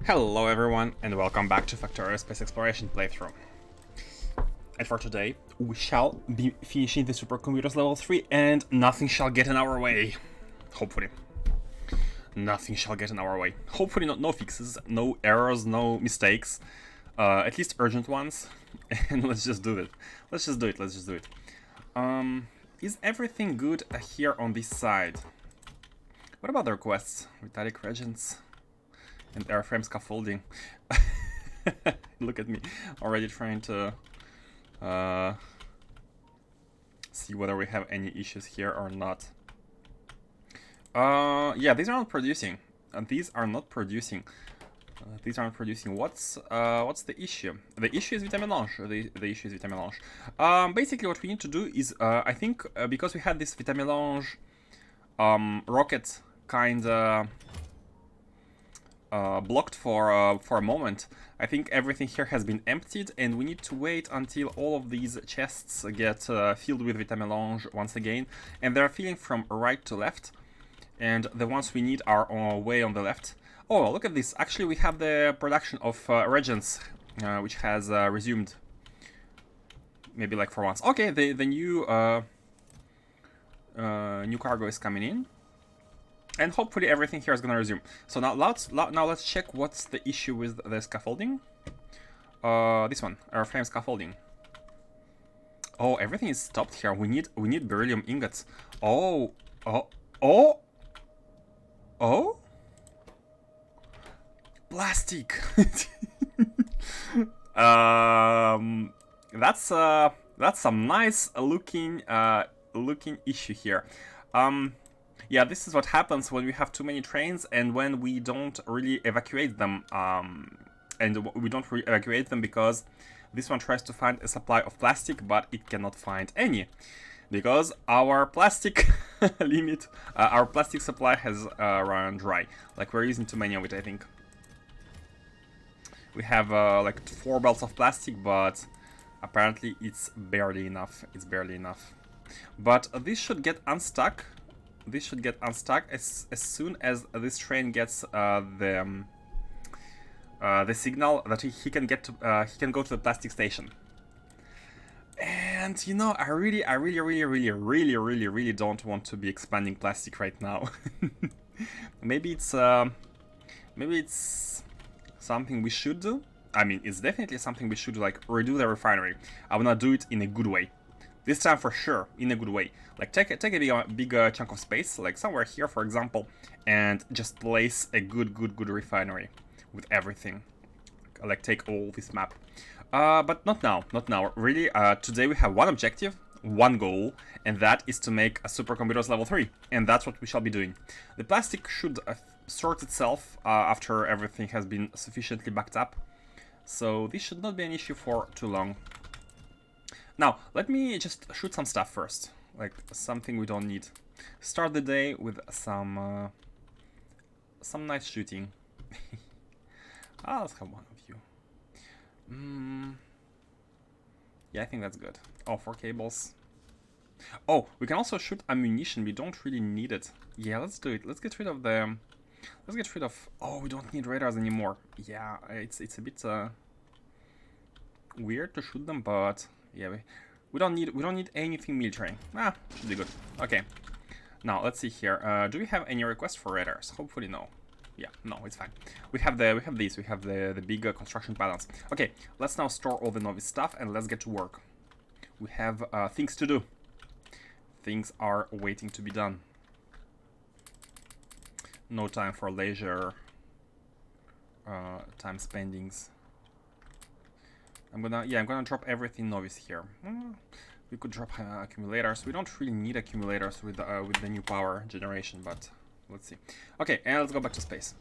Hello everyone and welcome back to Factorio Space Exploration playthrough. And for today, we shall be finishing the Supercomputers level 3 and nothing shall get in our way. Hopefully. Nothing shall get in our way. Hopefully no fixes, no errors, no mistakes. At least urgent ones. And let's just do it. Let's just do it. Is everything good here on this side? What about the requests? Metallic regents and airframe scaffolding. Look at me, already trying to see whether we have any issues here or not. Yeah, these are not producing. These are not producing. What's the issue? The issue is vitamin launch. The issue is vitamin launch. Basically, what we need to do is, I think, because we had this vitamin launch rocket kinda blocked for a moment. I think everything here has been emptied, and we need to wait until all of these chests get filled with vitamin launch once again. And they're filling from right to left, and the ones we need are way on the left. Oh, look at this! Actually, we have the production of regents, which has resumed. Maybe like for once. Okay, the new new cargo is coming in. And hopefully everything here is gonna resume. So now let's check what's the issue with the scaffolding. This one, our frame scaffolding. Oh, everything is stopped here. We need beryllium ingots. Oh. Plastic. That's some nice looking issue here. Yeah, this is what happens when we have too many trains and when we don't really evacuate them. And we don't really evacuate them because this one tries to find a supply of plastic, but it cannot find any. Because our plastic limit, our plastic supply has run dry. Like, we're using too many of it, I think. We have like 4 belts of plastic, but apparently it's barely enough. It's barely enough. But this should get unstuck. This should get unstuck as soon as this train gets the signal that he can get to he can go to the plastic station. And you know, I really don't want to be expanding plastic right now. maybe it's something we should do. I mean, it's definitely something we should do, like redo the refinery. I wanna do it in a good way. This time for sure, in a good way. Like take a big chunk of space, like somewhere here, for example, and just place a good refinery with everything. Like take all this map. But not now. Really, today we have one objective, one goal, and that is to make a Supercomputers level 3. And that's what we shall be doing. The plastic should sort itself after everything has been sufficiently backed up. So this should not be an issue for too long. Now, let me just shoot some stuff first, like something we don't need. Start the day with some nice shooting. Let's have one of you. Yeah, I think that's good. Oh, 4 cables. Oh, we can also shoot ammunition. We don't really need it. Yeah, let's do it. Let's get rid of the. Let's get rid of. Oh, we don't need radars anymore. Yeah, it's a bit weird to shoot them, but. Yeah, we don't need anything military. Should be good. Okay. Now let's see here. Do we have any requests for radars? Hopefully no. Yeah, no, it's fine. We have the big construction pylons. Okay, let's now store all the novice stuff and let's get to work. We have things to do. Things are waiting to be done. No time for leisure time spendings. I'm gonna drop everything novice here. We could drop accumulators. We don't really need accumulators with the new power generation, but let's see. Okay, and let's go back to space.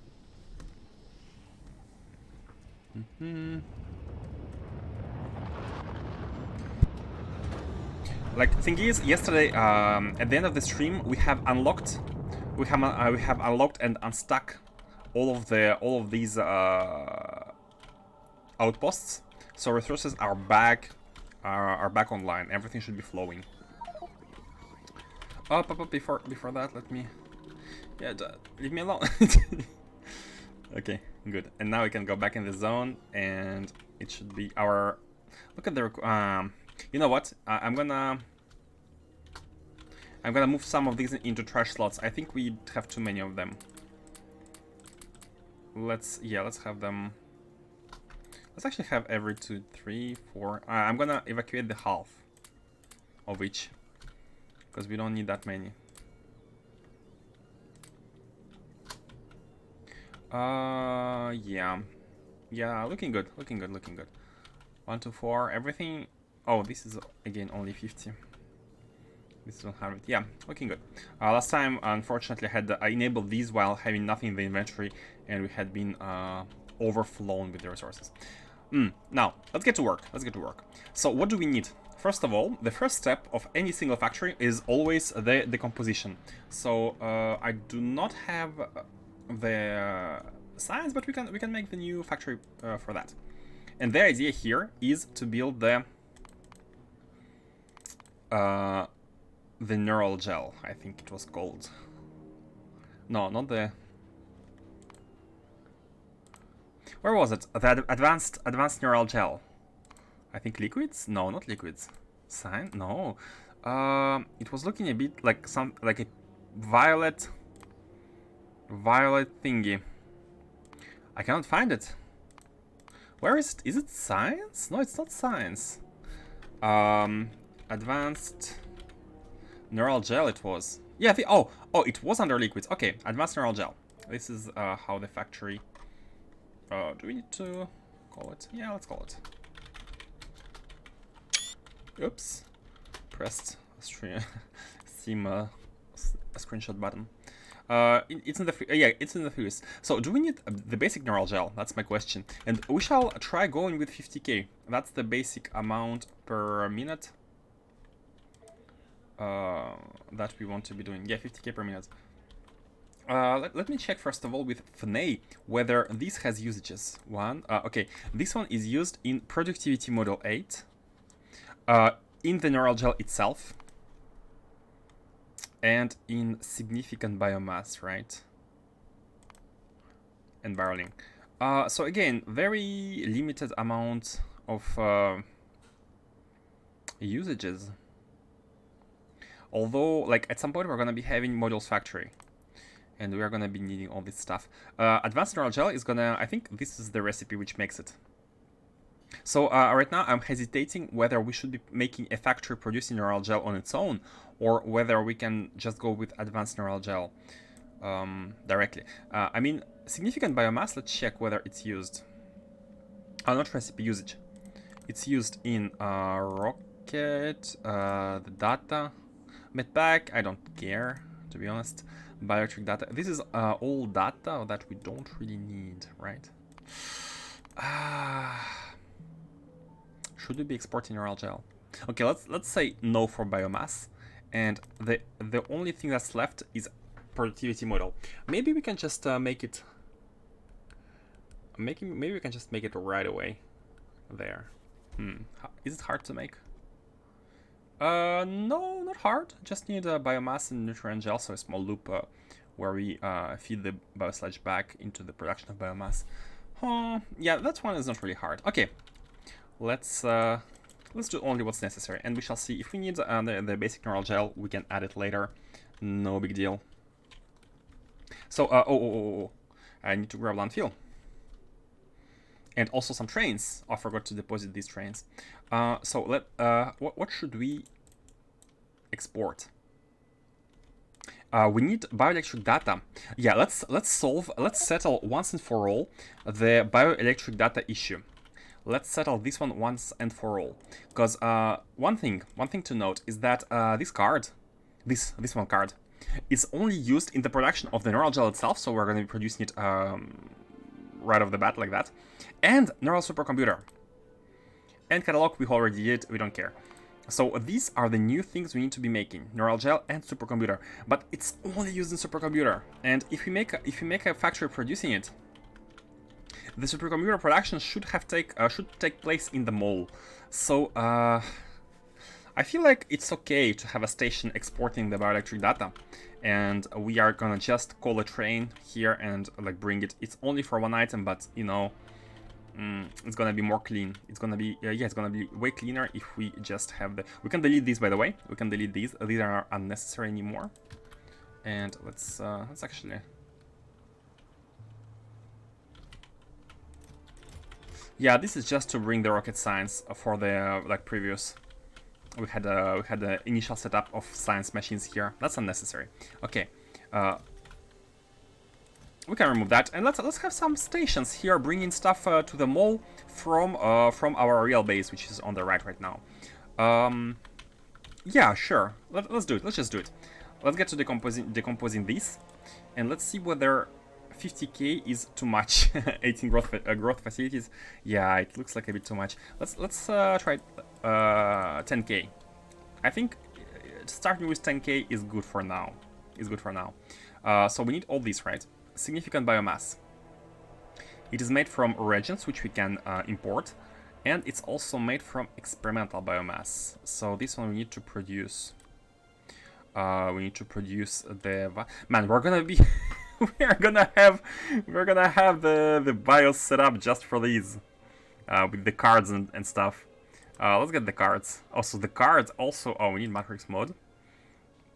Like, thing is, yesterday at the end of the stream, we have unlocked and unstuck all of these outposts. So resources are back online. Everything should be flowing. Oh, before that, let me. Yeah, leave me alone. Okay, good. And now we can go back in the zone, and it should be our. Look at the. You know what? I'm gonna move some of these into trash slots. I think we have too many of them. Let's have them. Let's actually have every 2, 3, 4. I'm gonna evacuate the half of each because we don't need that many. Yeah, looking good. 1, 2, 4, everything. Oh, this is again only 50. This is 100. Yeah, looking good. Last time, unfortunately, I enabled these while having nothing in the inventory, and we had been overflown with the resources. Now, let's get to work. So, what do we need? First of all, the first step of any single factory is always the decomposition. So, I do not have the science, but we can make the new factory for that. And the idea here is to build the neural gel, I think it was called. No, not the. Where was it? The advanced neural gel. I think liquids? No, not liquids. Sign? No. It was looking a bit like a violet thingy. I cannot find it. Where is it? Is it science? No, it's not science. Advanced neural gel it was. Yeah, oh, it was under liquids. Okay, advanced neural gel. This is how the factory. Do we need to call it? Yeah, let's call it. Oops, pressed Steam a screenshot button. It's in the it's in the fuse. So do we need the basic neural gel? That's my question. And we shall try going with 50k. That's the basic amount per minute that we want to be doing. Yeah, 50k per minute. Let me check first of all with FNA whether this has usages. Okay, this one is used in productivity model 8, in the neural gel itself, and in significant biomass, right? And barreling. So again, very limited amount of usages. Although, like, at some point we're gonna be having modules factory, and we are gonna be needing all this stuff. Advanced neural gel is gonna, I think this is the recipe which makes it. So right now I'm hesitating whether we should be making a factory producing neural gel on its own, or whether we can just go with advanced neural gel directly. I mean, significant biomass, let's check whether it's used. Not recipe, usage. It's used in rocket, the data, medpack, I don't care, to be honest. Bioelectric data. This is all data that we don't really need, right? Should we be exporting neural gel? Okay, let's say no for biomass, and the only thing that's left is productivity model. Maybe we can just make it. Maybe we can just make it right away. There. Is it hard to make? No, not hard. Just need a biomass and nutrient gel, so a small loop where we feed the biosludge back into the production of biomass. Yeah, that one is not really hard. Okay, let's do only what's necessary, and we shall see if we need the basic neural gel. We can add it later. No big deal. So, I need to grab landfill. And also some trains. I forgot to deposit these trains. So what should we export? We need bioelectric data. Yeah, let's settle once and for all the bioelectric data issue. Let's settle this one once and for all. Because one thing to note is that this card, this one card, is only used in the production of the neural gel itself. So we're going to be producing it right off the bat like that. And neural supercomputer. And catalog, we already did, we don't care. So these are the new things we need to be making: neural gel and supercomputer. But it's only used in supercomputer. And if we make a factory producing it, the supercomputer production should take place in the mall. So I I feel like it's okay to have a station exporting the bioelectric data, and we are gonna just call a train here and like bring it. It's only for one item, but you know, it's gonna be more clean. It's gonna be yeah, it's gonna be way cleaner if we just have the. We can delete these, by the way. We can delete these. These are unnecessary anymore. And let's actually. Yeah, this is just to bring the rocket science for the like previous. We had the initial setup of science machines here. That's unnecessary. Okay, we can remove that, and let's have some stations here bringing stuff to the mall from our real base, which is on the right now. Yeah, sure. Let's do it. Let's just do it. Let's get to decomposing this, and let's see whether 50k is too much. 18 growth facilities. Yeah, it looks like a bit too much. Let's try 10k. I think starting with 10k is good for now. So we need all these, right? Significant biomass. It is made from reagents, which we can import, and it's also made from experimental biomass. So this one we need to produce. The man. We're gonna be. we're gonna have the BIOS set up just for these, with the cards and stuff. Let's get the cards. Also, the cards also. Oh, we need matrix mode.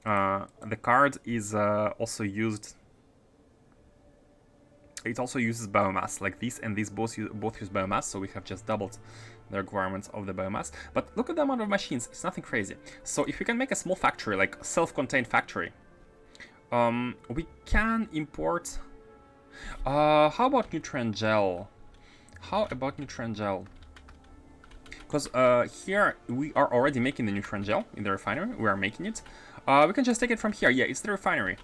The card is also used. It also uses biomass, like this and this both use biomass, so we have just doubled the requirements of the biomass. But look at the amount of machines, it's nothing crazy. So if we can make a small factory, like self-contained factory, we can import... how about nutrient gel? Because here we are already making the nutrient gel in the refinery, we are making it. We can just take it from here. Yeah, it's the refinery.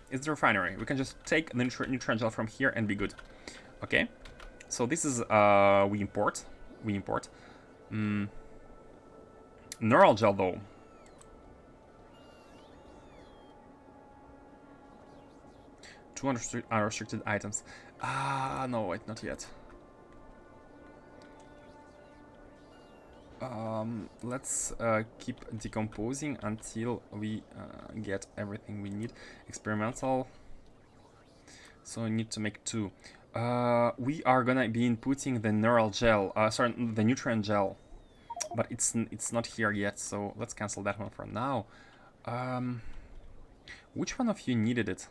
We can just take the nutrient gel from here and be good. Okay. So this is we import. Neural gel though. Two unrestricted items. No, wait, not yet. Let's keep decomposing until we get everything we need. Experimental. So we need to make 2. We are gonna be inputting the neural gel. Sorry, the nutrient gel, but it's not here yet. So let's cancel that one for now. Which one of you needed it?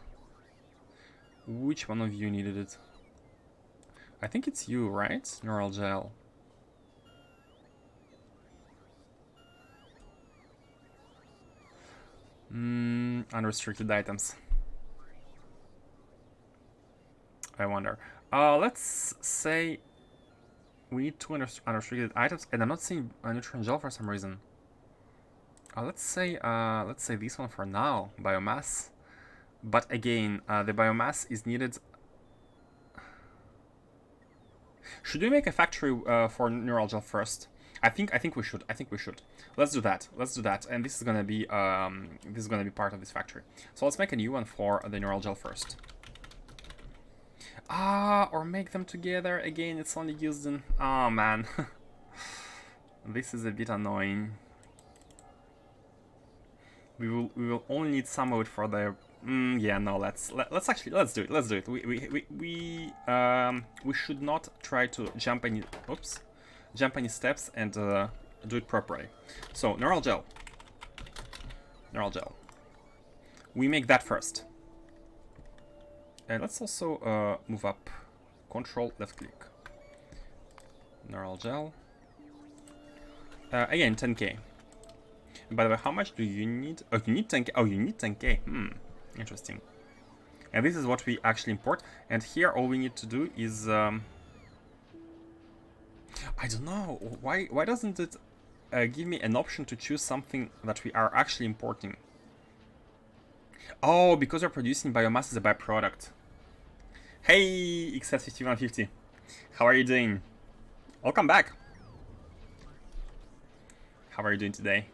I think it's you, right? Neural gel. Unrestricted items. I wonder. Let's say we need 2 unrestricted items, and I'm not seeing a nutrient gel for some reason. Let's say this one for now, biomass. But again, the biomass is needed. Should we make a factory for neural gel first? I think we should. Let's do that. And this is gonna be part of this factory. So let's make a new one for the neural gel first. Or make them together. Again, it's only used in. Oh man, this is a bit annoying. We will only need some of it for the. Yeah, no. Let's do it. We should not try to jump any steps and do it properly. So neural gel. We make that first. And let's also move up. Control left click. Neural gel. Again, 10k. By the way, how much do you need? Oh, you need 10k. Oh, you need 10k. Interesting. And this is what we actually import. And here, all we need to do is. I don't know. Why doesn't it give me an option to choose something that we are actually importing? Oh, because we're producing biomass as a byproduct. Hey, XS5150. How are you doing? Welcome back. How are you doing today?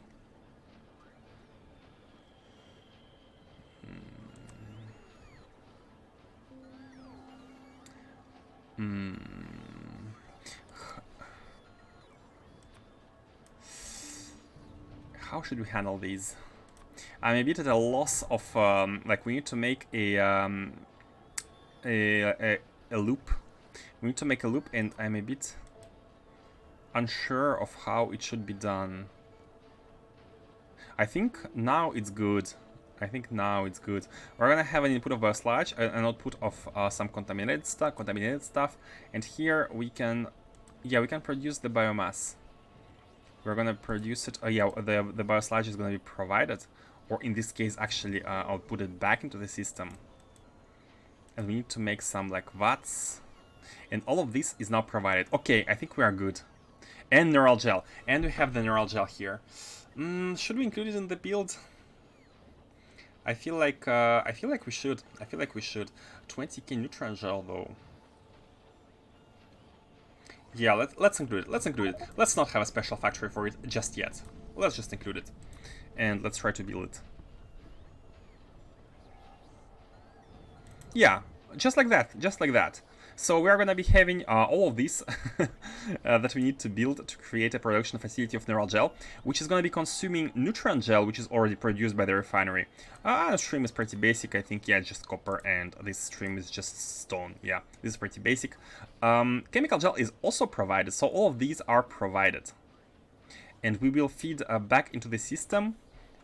how should we handle these? I'm a bit at a loss of like we need to make a loop. We need to make a loop, and I'm a bit unsure of how it should be done. I think now it's good. I think now it's good. We're gonna have an input of biosludge, an output of some contaminated stuff, and here we can, yeah, we can produce the biomass. We're gonna produce it. Yeah, the biosludge is gonna be provided, or in this case, actually, I'll put it back into the system. And we need to make some like VATs, and all of this is now provided. Okay, I think we are good. And neural gel, and we have the neural gel here. Should we include it in the build? I feel like we should. 20k neutron gel though. Yeah, let's include it. Let's not have a special factory for it just yet. Let's just include it, and let's try to build it. Yeah, just like that. So we are going to be having all of this that we need to build to create a production facility of neural gel, which is going to be consuming neutron gel, which is already produced by the refinery. The stream is pretty basic, I think. Yeah, just copper, and this stream is just stone. Yeah, this is pretty basic. Chemical gel is also provided, so all of these are provided. And we will feed back into the system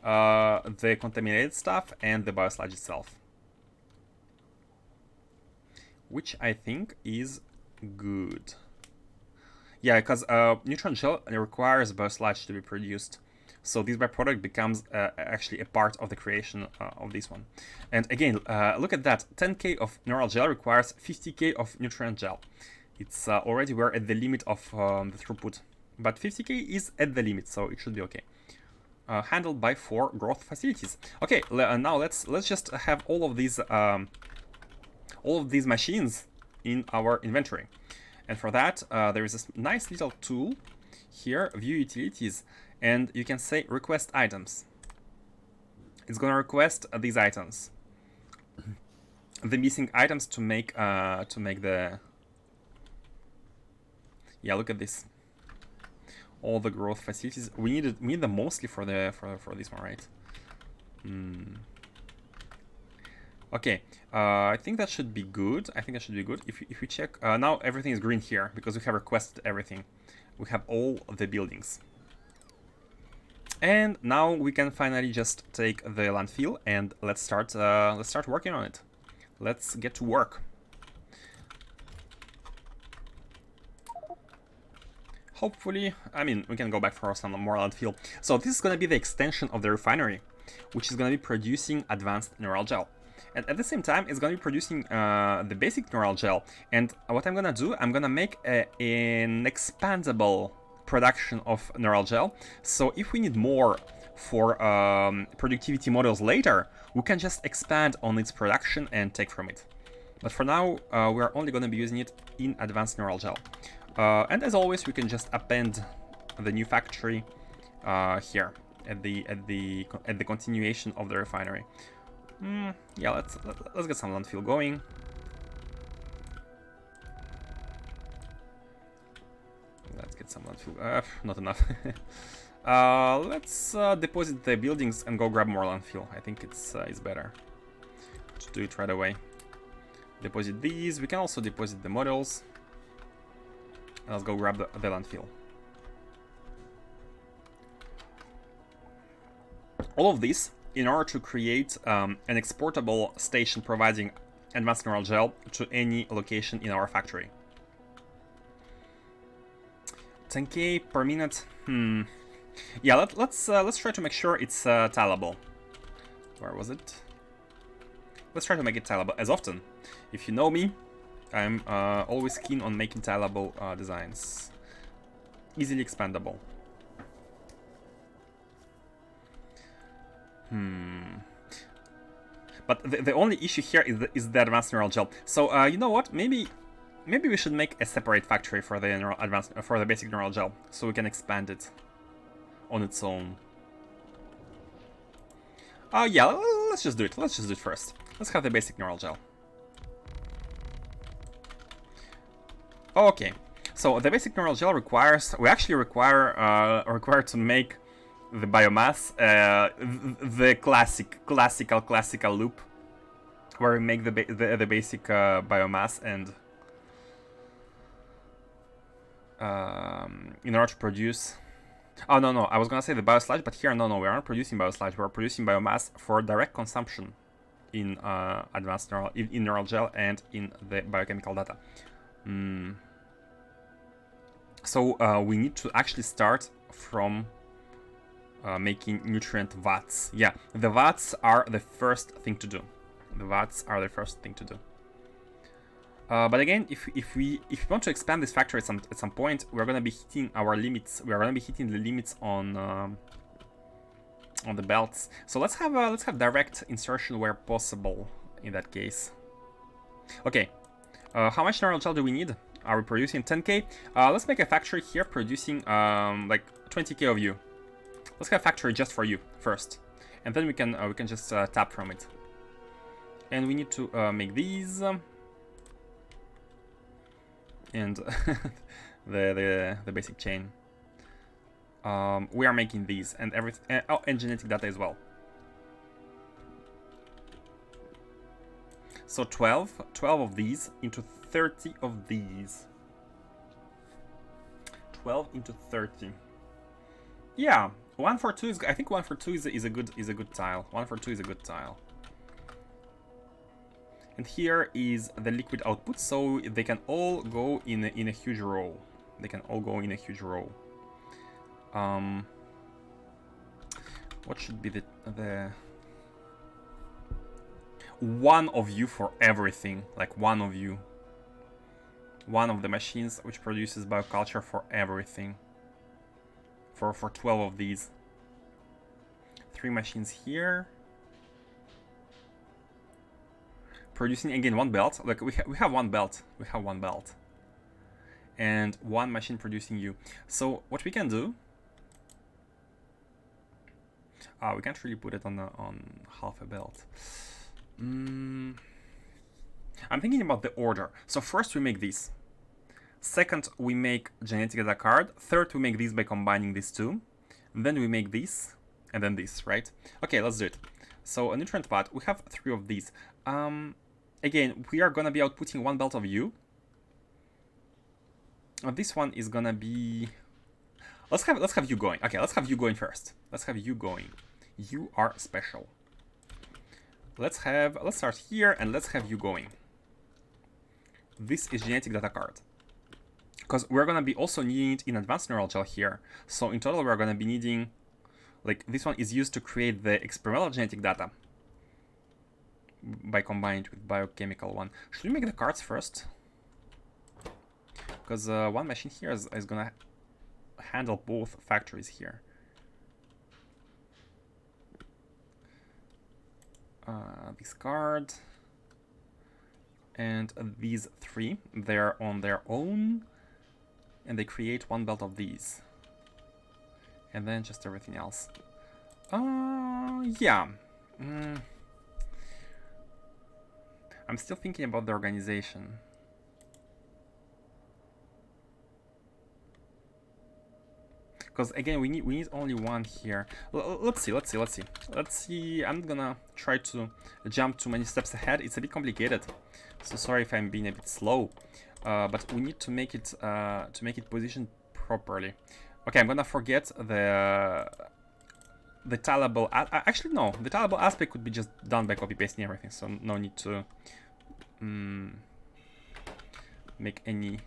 the contaminated stuff and the biosludge itself, which I think is good. Yeah, because neutron gel requires biosludge to be produced, so this byproduct becomes actually a part of the creation of this one. And again, look at that, 10k of neural gel requires 50k of neutron gel. It's already we're at the limit of the throughput, but 50k is at the limit, so it should be okay. Handled by 4 growth facilities. Okay, now let's just have all of these machines in our inventory. And for that, there is this nice little tool here, view utilities, and you can say request items. It's gonna request these items, the missing items to make the. Yeah, look at this. All the growth facilities. We need them mostly for this one, right? Okay, I think that should be good. If we check, now everything is green here because we have requested everything. We have all the buildings. And now we can finally just take the landfill and let's start working on it. Let's get to work. Hopefully, I mean, we can go back for some more landfill. So this is going to be the extension of the refinery, which is going to be producing advanced neural gel. And at the same time, it's going to be producing the basic neural gel. And what I'm going to do, I'm going to make an expandable production of neural gel. So if we need more for productivity models later, we can just expand on its production and take from it. But for now, we are only going to be using it in advanced neural gel. And as always, we can just append the new factory here at the continuation of the refinery. Yeah, let's get some landfill going. Let's get some landfill. Not enough. Let's deposit the buildings and go grab more landfill. I think it's better to do it right away. Deposit these. We can also deposit the models. And let's go grab the landfill. All of this in order to create an exportable station providing advanced neural gel to any location in our factory. 10k per minute. Yeah, let's try to make sure it's tileable. Where was it? Let's try to make it tileable as often. If you know me, I'm always keen on making tileable designs. Easily expandable. But the only issue here is the advanced neural gel. So you know what? Maybe we should make a separate factory for the basic neural gel, so we can expand it on its own. Yeah, let's just do it. Let's just do it first. Let's have the basic neural gel. Okay, so the basic neural gel requires, we actually require to make the biomass, the classical loop, where we make the basic biomass, and in order to produce. Oh no, I was gonna say the biosludge, but here no, we are not producing biosludge. We are producing biomass for direct consumption in advanced neural, in neural gel and in the biochemical data. So we need to actually start from making nutrient vats. Yeah, the vats are the first thing to do. But again, if we want to expand this factory at some point, we're gonna be hitting our limits. We are gonna be hitting the limits on the belts. So let's have direct insertion where possible. In that case, okay. How much neural gel do we need? Are we producing 10k? Let's make a factory here producing like 20k of you. Let's have a factory just for you first, and then we can just tap from it. And we need to make these and the basic chain. We are making these and everything. Oh, and genetic data as well. So 12 of these into 30 of these. 12 into 30. Yeah, 1 for 2 is. I think 1 for 2 is a good tile. 1 for 2 is a good tile. And here is the liquid output, so they can all go in a huge row. What should be the one of you for everything, like one of you. One of the machines which produces bioculture for everything. For 12 of these. 3 machines here. Producing again 1 belt. Like we have 1 belt. And 1 machine producing you. So what we can do. We can't really put it on half a belt. I'm thinking about the order. So first we make these. Second we make genetic data card. Third we make these by combining these two. Then we make these. And then this, right? Okay, let's do it. So a nutrient pad, we have 3 of these. Again, we are gonna be outputting 1 belt of you. This one is gonna be. Let's have you going. Okay, let's have you going first. You are special. Let's start here and let's have you going. This is genetic data card. Because we're gonna be also needing it in advanced neural gel here. So in total we're gonna be needing, like this one is used to create the experimental genetic data by combining it with biochemical one. Should we make the cards first? Because 1 machine here is gonna handle both factories here. This card and these 3, they're on their own, and they create 1 belt of these, and then just everything else. Yeah. I'm still thinking about the organization. Because again, we need only 1 here. Let's see. I'm gonna try to jump too many steps ahead. It's a bit complicated, so sorry if I'm being a bit slow. But we need to make it positioned properly. Okay, I'm gonna forget the tileable. Actually, no, the tileable aspect could be just done by copy pasting everything. So no need to make any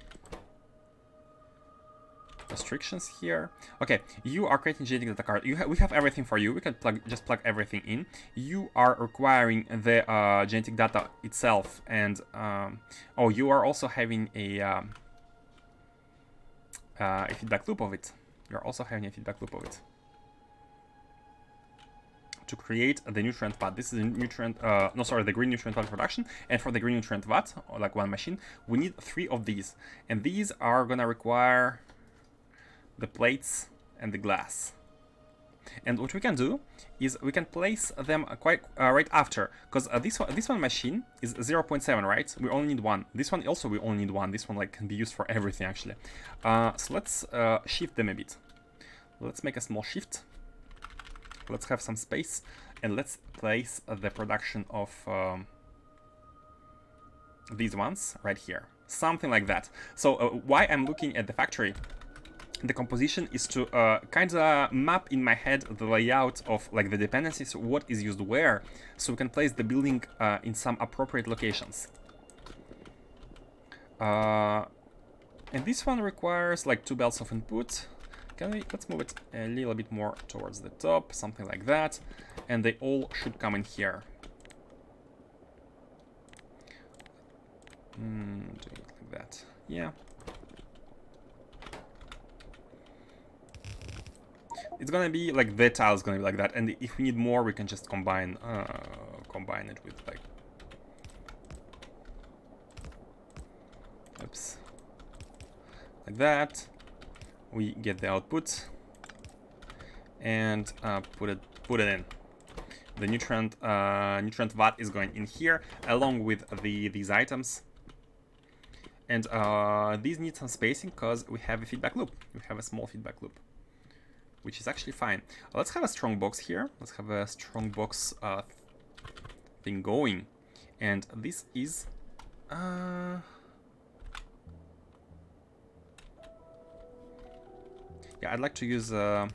restrictions here. Okay, you are creating genetic data card. We have everything for you. We can just plug everything in. You are requiring the genetic data itself, and oh, you are also having a feedback loop of it. You're also having a feedback loop of it to create the nutrient pad. This is a nutrient, the green nutrient pad production. And for the green nutrient vat, or like 1 machine, we need 3 of these, and these are gonna require the plates and the glass. And what we can do is we can place them quite right after, because this one machine is 0.7, right? We only need 1. This one also we only need 1. This one like can be used for everything actually. So let's shift them a bit. Let's make a small shift. let's have some space, and let's place the production of these ones right here, something like that. So why I'm looking at the factory, the composition, is to kind of map in my head the layout of like the dependencies, what is used where, so we can place the building in some appropriate locations. And this one requires like 2 belts of input. Let's move it a little bit more towards the top, something like that, and they all should come in here. Doing it like that, yeah. It's gonna be like the tile is gonna be like that, and if we need more, we can just combine it with like, oops, like that. We get the output and put it in. The nutrient vat is going in here along with these items, and these need some spacing because we have a feedback loop. We have a small feedback loop, which is actually fine. Let's have a strong box here. Let's have a strong box thing going, and this is yeah, I'd like to use the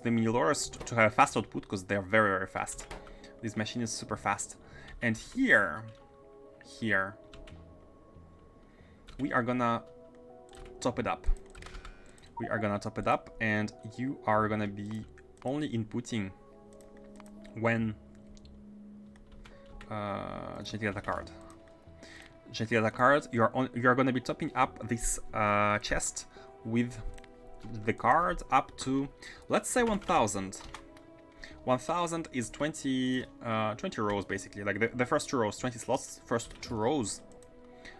mini loaders to have a fast output because they're very, very fast. This machine is super fast. And here we are gonna top it up. And you are gonna be only inputting when genetic data card. You are gonna be topping up this chest with the card up to, let's say, 1000. 1000 is 20 rows basically, like the first 2 rows, 20 slots, first 2 rows,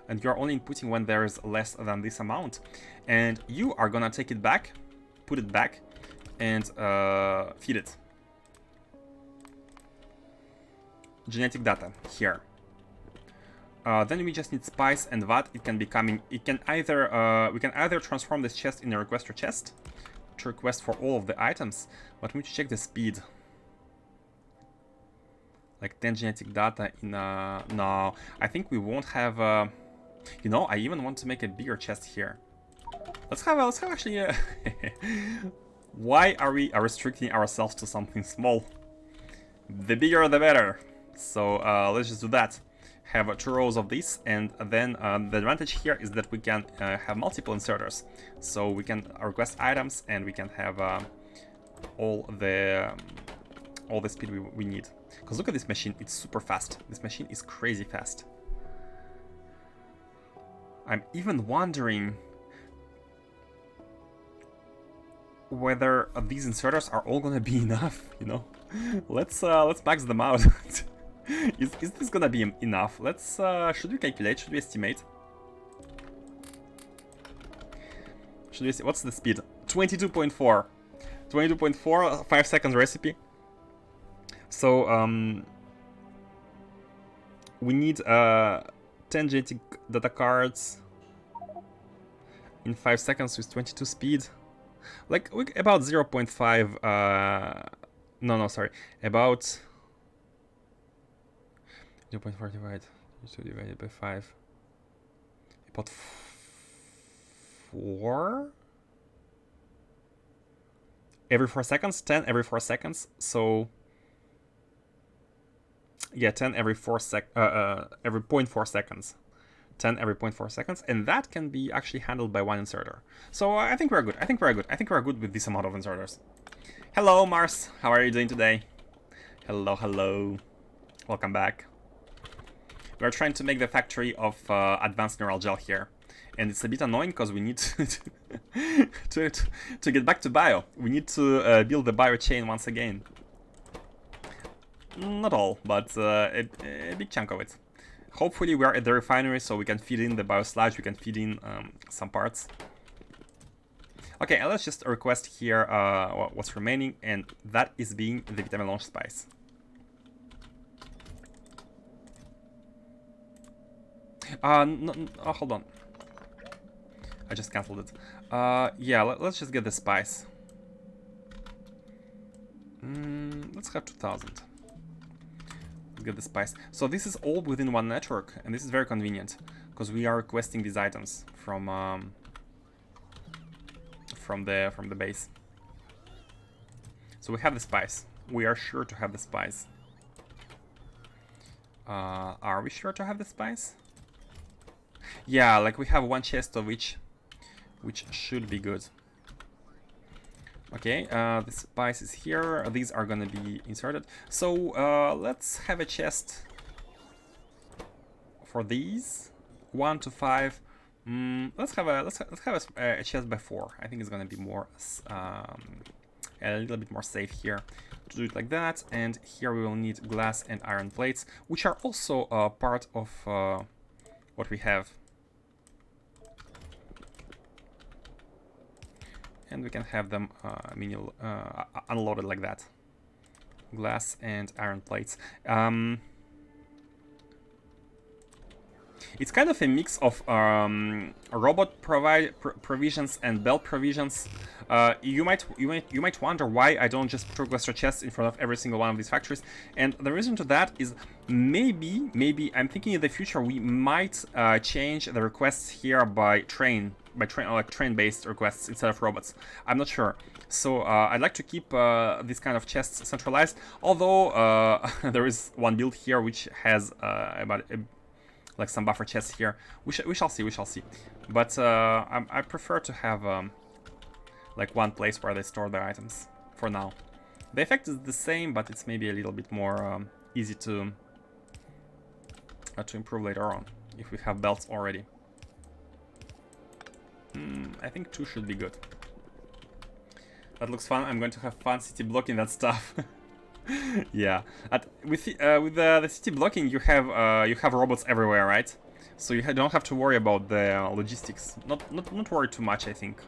and you're only inputting when there is less than this amount, and you are gonna take it back, put it back, and feed it genetic data here. Then we just need spice and vat. It can be coming. It can either we can either transform this chest in a requester chest to request for all of the items, but we need to check the speed. Like 10 genetic data in no, I think we won't have. You know, I even want to make a bigger chest here. Let's have actually. Why are we restricting ourselves to something small? The bigger, the better. So let's just do that. Have 2 rows of this, and then the advantage here is that we can have multiple inserters, so we can request items and we can have all the speed we need. Because look at this machine, it's super fast. This machine is crazy fast. I'm even wondering whether these inserters are all gonna be enough. You know, let's max them out. Is this gonna be enough? Let's should we calculate? Should we estimate? What's the speed? 22.4. 22.4, 5 seconds recipe. So we need 10 genetic data cards in 5 seconds with 22 speed. Like about 0.5 no, sorry, about 0.4 divided by 5. About 4 every 4 seconds. 10 every 4 seconds. So yeah, 10 every 0.4 seconds. 10 every 0.4 seconds, and that can be actually handled by 1 inserter. So I think we're good. I think we're good with this amount of inserters. Hello, Mars. How are you doing today? Hello. Welcome back. We're trying to make the factory of advanced neural gel here, and it's a bit annoying because we need to get back to bio. We need to build the bio chain once again. Not all, but a big chunk of it. Hopefully we are at the refinery, so we can feed in the bio sludge, we can feed in some parts. Okay, and let's just request here what's remaining, and that is being the vitamin launch spice. No, oh, hold on. I just cancelled it. Yeah, let's just get the spice. Let's have 2000. Get the spice. So this is all within one network, and this is very convenient because we are requesting these items from the base. So we have the spice. We are sure to have the spice. Are we sure to have the spice? Yeah, like we have one chest of each, which should be good. Okay, the spice is here. These are gonna be inserted. So let's have a chest for these. 1 to 5. Let's have a chest by 4. I think it's gonna be more a little bit more safe here to do it like that. And here we will need glass and iron plates, which are also part of what we have. And we can have them unloaded like that. Glass and iron plates. It's kind of a mix of robot provisions and belt provisions. You might wonder why I don't just put cluster chests in front of every single one of these factories, and the reason to that is maybe I'm thinking in the future we might change the requests here by train-based requests instead of robots. I'm not sure. So I'd like to keep this kind of chests centralized, although there is one build here which has like some buffer chests here. We shall see. But I prefer to have like one place where they store their items for now. The effect is the same, but it's maybe a little bit more easy to improve later on if we have belts already. I think 2 should be good. That looks fun. I'm going to have fun city blocking that stuff. Yeah, with the city blocking, you have robots everywhere, right? So you don't have to worry about the logistics. Not worry too much, I think.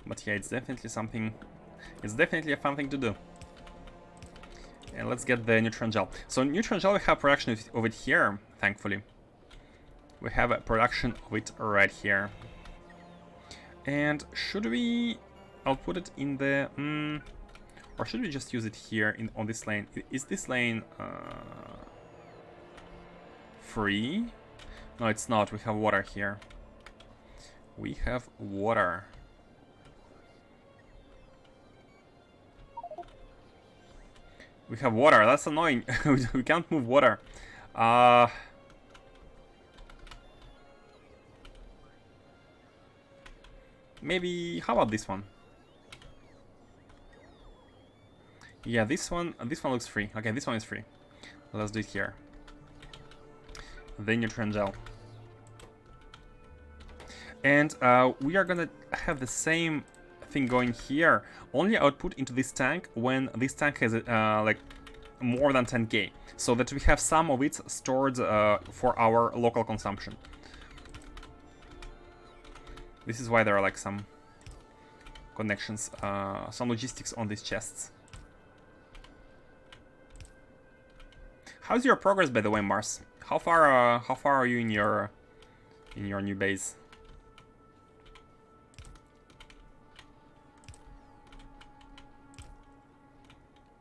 But yeah, it's definitely something. It's definitely a fun thing to do. And let's get the neutron gel. So neutron gel, we have production of it here. Thankfully, we have a production of it right here. And should we output it in the or should we just use it here on this lane? Is this lane free? No, it's not. We have water here. We have water. We have water. That's annoying. We can't move water. Maybe, how about this one? Yeah, this one looks free. Okay, this one is free. Let's do it here. The neutron gel. And we are gonna have the same thing going here. Only output into this tank when this tank has like more than 10k, so that we have some of it stored for our local consumption. This is why there are like some connections, some logistics on these chests. How's your progress, by the way, Mars? How far are you in your new base?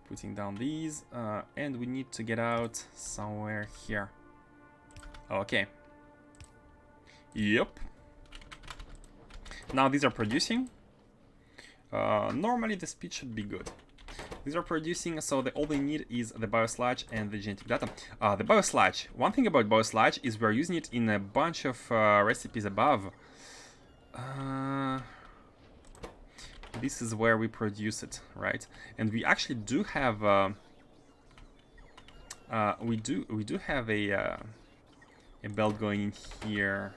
Putting down these, and we need to get out somewhere here. Okay. Yep. Now these are producing. Normally the speed should be good. These are producing, so all they need is the biosludge and the genetic data. The biosludge. One thing about biosludge is we're using it in a bunch of recipes above. This is where we produce it, right? And we actually do have we do have a belt going in here.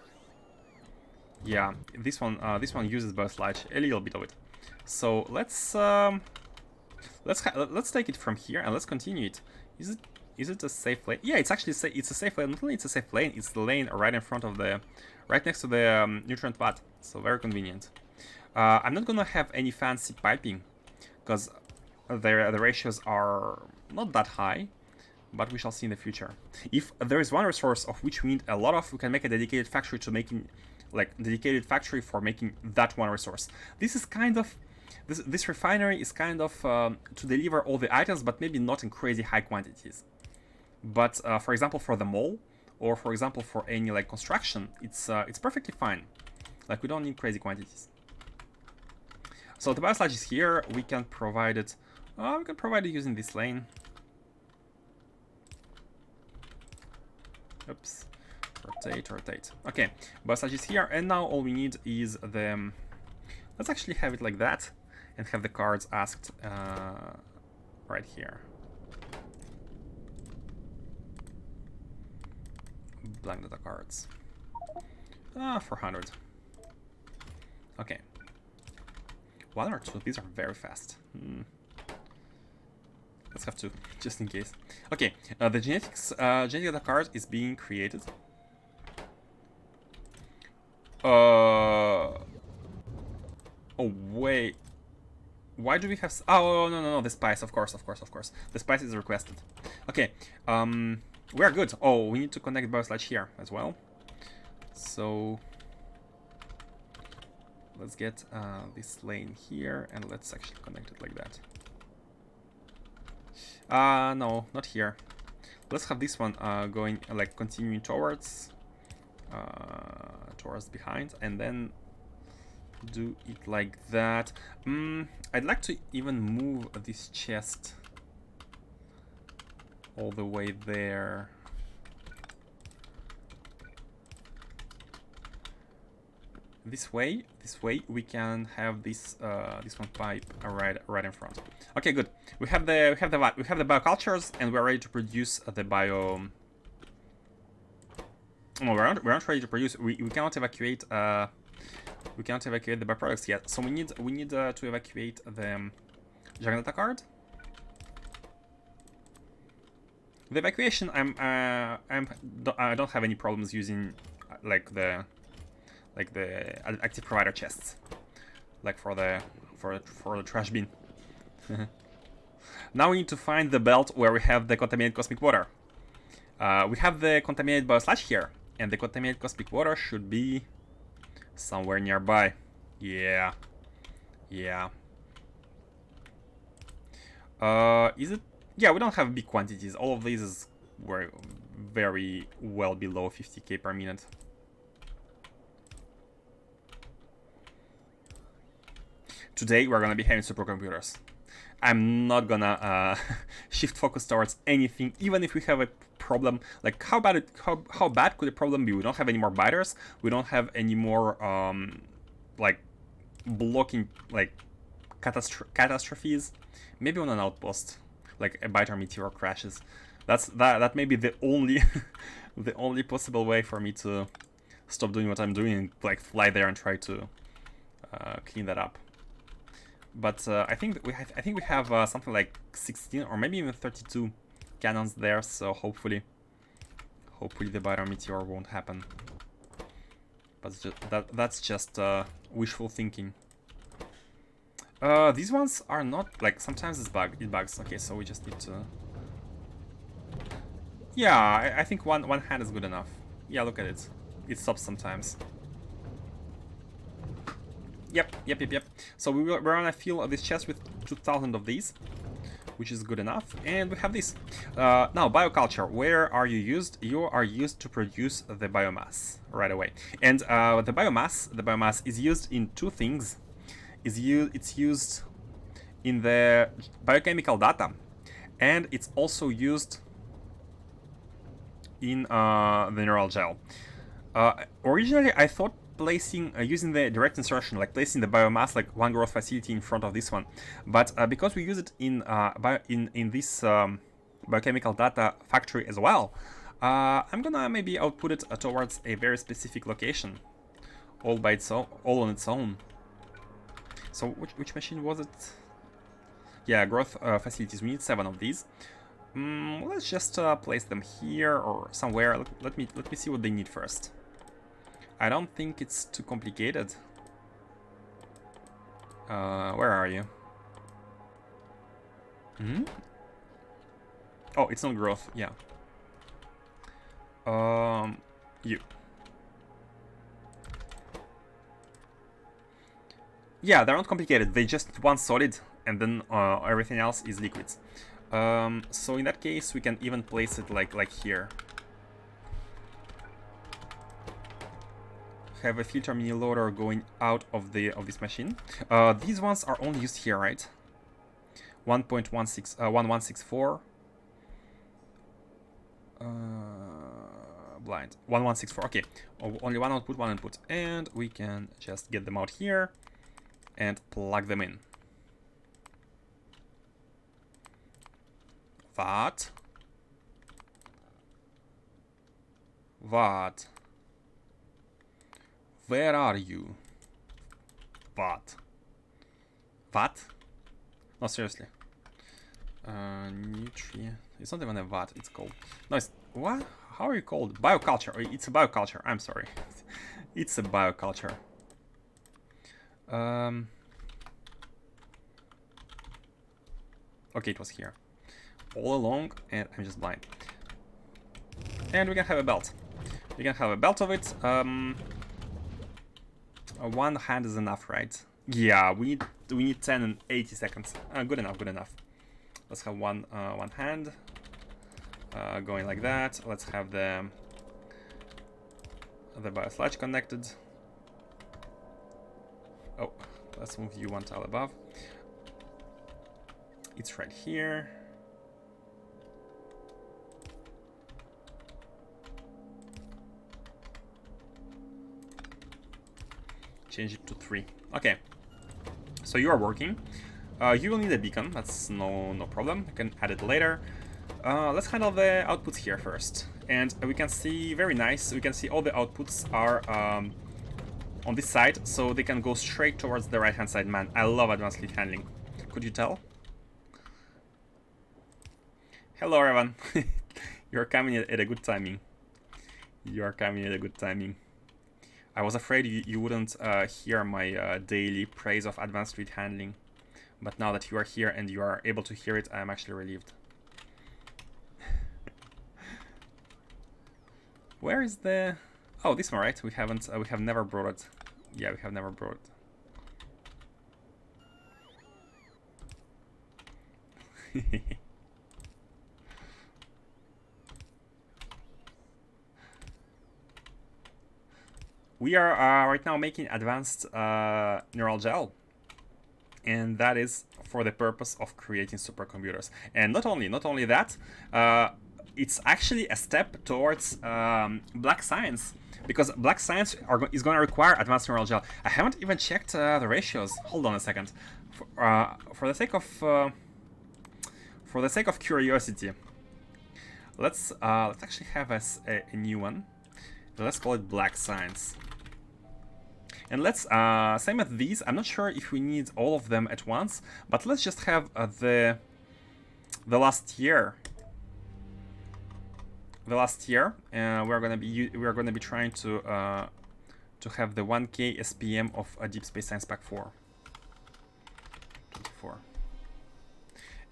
Yeah, this one uses biosludge, a little bit of it. So let's take it from here and let's continue it. Is it a safe lane? Yeah, it's actually it's a safe lane. Not only it's a safe lane, it's the lane right in front of right next to the nutrient pad. So very convenient. I'm not gonna have any fancy piping because the ratios are not that high, but we shall see in the future. If there is one resource of which we need a lot of, we can make a dedicated factory to making like dedicated factory for making that one resource. This is kind of this refinery is kind of to deliver all the items, but maybe not in crazy high quantities. But for example, for the mall, or for example for any like construction, it's perfectly fine. Like we don't need crazy quantities. So the biosludge is here. We can provide it. We can provide it using this lane. Oops. Rotate, rotate. Okay, biosludge is here, and now all we need is the. Let's actually have it like that, and have the cards asked right here. Blank data cards. 400. Okay. 1 or 2? These are very fast. Let's have 2, just in case. Okay, the genetic data card is being created. Oh wait. Why do we have? Oh no, the spice. Of course. The spice is requested. Okay. We are good. Oh, we need to connect biosludge here as well. So let's get this lane here, and let's actually connect it like that. No, not here. Let's have this one going like continuing towards behind, and then do it like that. I'd like to even move this chest all the way there. This way we can have this this one pipe right in front. Okay, good. We have the biocultures, and we're ready to produce the bio. No, we're not ready to produce. We cannot evacuate. We cannot evacuate the byproducts yet. So we need to evacuate the Jagannatha card. The evacuation, I don't have any problems using like the active provider chests, like for the trash bin. Now we need to find the belt where we have the contaminated cosmic water. We have the contaminated biosludge here, and the contaminated cosmic water should be somewhere nearby. Yeah. Is it? Yeah, we don't have big quantities. All of these is very well below 50k per minute. Today we're gonna be having supercomputers. I'm not gonna shift focus towards anything, even if we have a problem. Like how bad could a problem be? We don't have any more biters. We don't have any more like blocking like catastrophes. Maybe on an outpost, like a biter meteor crashes. That may be the only the only possible way for me to stop doing what I'm doing and like fly there and try to clean that up. But I think we have something like 16 or maybe even 32 cannons there. So hopefully the biter meteor won't happen. But that's just wishful thinking. These ones are not like, sometimes it bugs. Okay, so we just need to. Yeah, I think one hand is good enough. Yeah, look at it. It stops sometimes. Yep. So we're gonna fill this chest with 2,000 of these, which is good enough. And we have this. Now, bioculture. Where are you used? You are used to produce the biomass right away. And the biomass is used in two things. It's used in the biochemical data, and it's also used in the neural gel. Originally, I thought placing using the direct insertion, like placing the biomass like one growth facility in front of this one, but because we use it in this biochemical data factory as well, I'm gonna maybe output it towards a very specific location, all on its own. So which machine was it? Yeah, growth facilities. We need 7 of these. Let's just place them here or somewhere. Let me see what they need first. I don't think it's too complicated. Where are you? Oh, it's not growth. Yeah. You. Yeah, they're not complicated. They just one solid, and then everything else is liquids. So in that case, we can even place it like here. Have a filter mini loader going out of this machine. These ones are only used here, right? 1164. Blind 1164. Okay, only one output, one input, and we can just get them out here and plug them in. What? What? Where are you? What? What? No, seriously. Nutri. It's not even a watt, it's called. No, it's. What? How are you called? Bioculture. It's a bioculture. I'm sorry. It's a bioculture. Okay, it was here. All along, and I'm just blind. And we can have a belt. We can have a belt of it. One hand is enough, right? Yeah, we need 10 and 80 seconds. Good enough, good enough. Let's have one hand going like that. Let's have the biosludge connected. Oh, let's move you one tile above. It's right here. Change it to 3. Okay. So you are working. You will need a beacon. That's no problem. You can add it later. Let's handle the outputs here first. And we can see, very nice, we can see all the outputs are on this side, so they can go straight towards the right hand side. Man, I love advanced lead handling. Could you tell? Hello everyone. You're coming at a good timing. You are coming at a good timing. I was afraid you wouldn't hear my daily praise of advanced lead handling. But now that you are here and you are able to hear it, I am actually relieved. Where is the... Oh, this one, right? We have never brought it. Yeah, we have never brought it. We are right now making advanced neural gel. And that is for the purpose of creating supercomputers. And not only that, it's actually a step towards black science, because black science is going to require advanced neural gel. I haven't even checked the ratios. Hold on a second. For the sake of curiosity, let's actually have a new one. Let's call it black science. And let's, same as these, I'm not sure if we need all of them at once, but let's just have the last year. The last year, we're gonna be trying to have the 1K SPM of a Deep Space Science Pack 4. 24.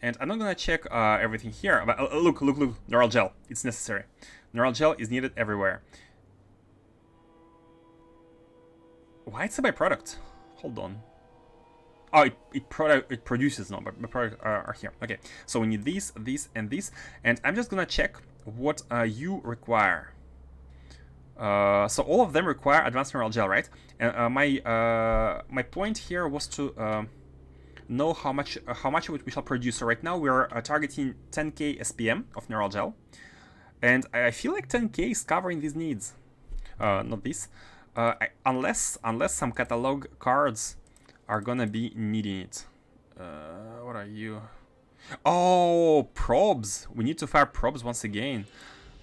And I'm not gonna check everything here, but look, neural gel. It's necessary. Neural gel is needed everywhere. Why it's a byproduct? Hold on. Oh, it produces, no, but products are here. Okay, so we need these, and these, and I'm just gonna check what you require. So all of them require advanced neural gel, right? And my point here was to know how much we shall produce. So right now we're targeting 10K SPM of neural gel, and I feel like 10K is covering these needs. Not this. Unless some catalog cards are gonna be needing it. What are you? Oh, probes. We need to fire probes once again.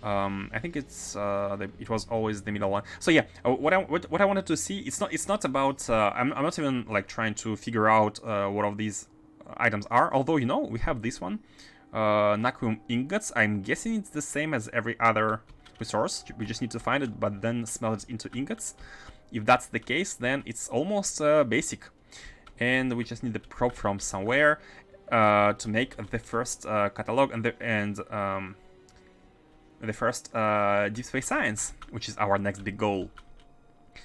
I think it's it was always the middle one. So yeah, what I wanted to see, it's not about. I'm not even like trying to figure out what of these items are. Although, you know, we have this one, Naquium ingots. I'm guessing it's the same as every other resource. We just need to find it, but then smelt it into ingots. If that's the case, then it's almost basic, and we just need the probe from somewhere to make the first catalog and the first Deep Space Science, which is our next big goal.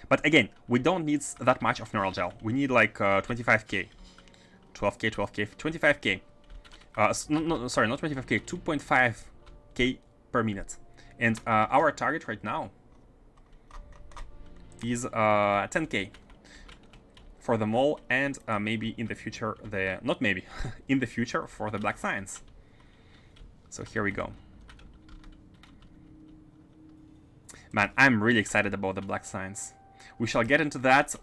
But again, we don't need that much of neural gel. We need like 25k, 12k, 12k, 25k. No, sorry, not 25k, 2.5k per minute. And our target right now is 10k for the mole, and maybe in the future, not maybe, in the future for the black science. So here we go. Man, I'm really excited about the black science. We shall get into that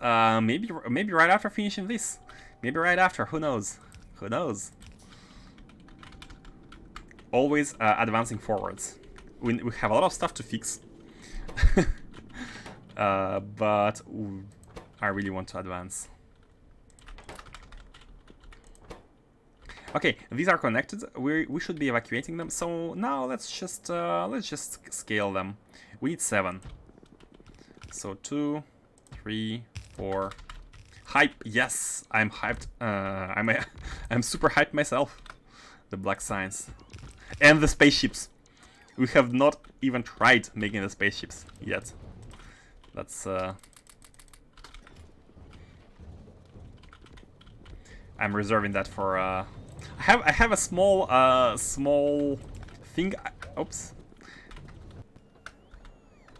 maybe right after finishing this. Maybe right after, who knows? Who knows? Always advancing forwards. We have a lot of stuff to fix. But I really want to advance. Okay, these are connected. We should be evacuating them. So now let's just scale them. We need 7. So 2, 3, 4. Hype. Yes, I'm hyped. I'm super hyped myself. The black science and the spaceships. We have not even tried making the spaceships yet. That's I'm reserving that for I have a small thing. Oops.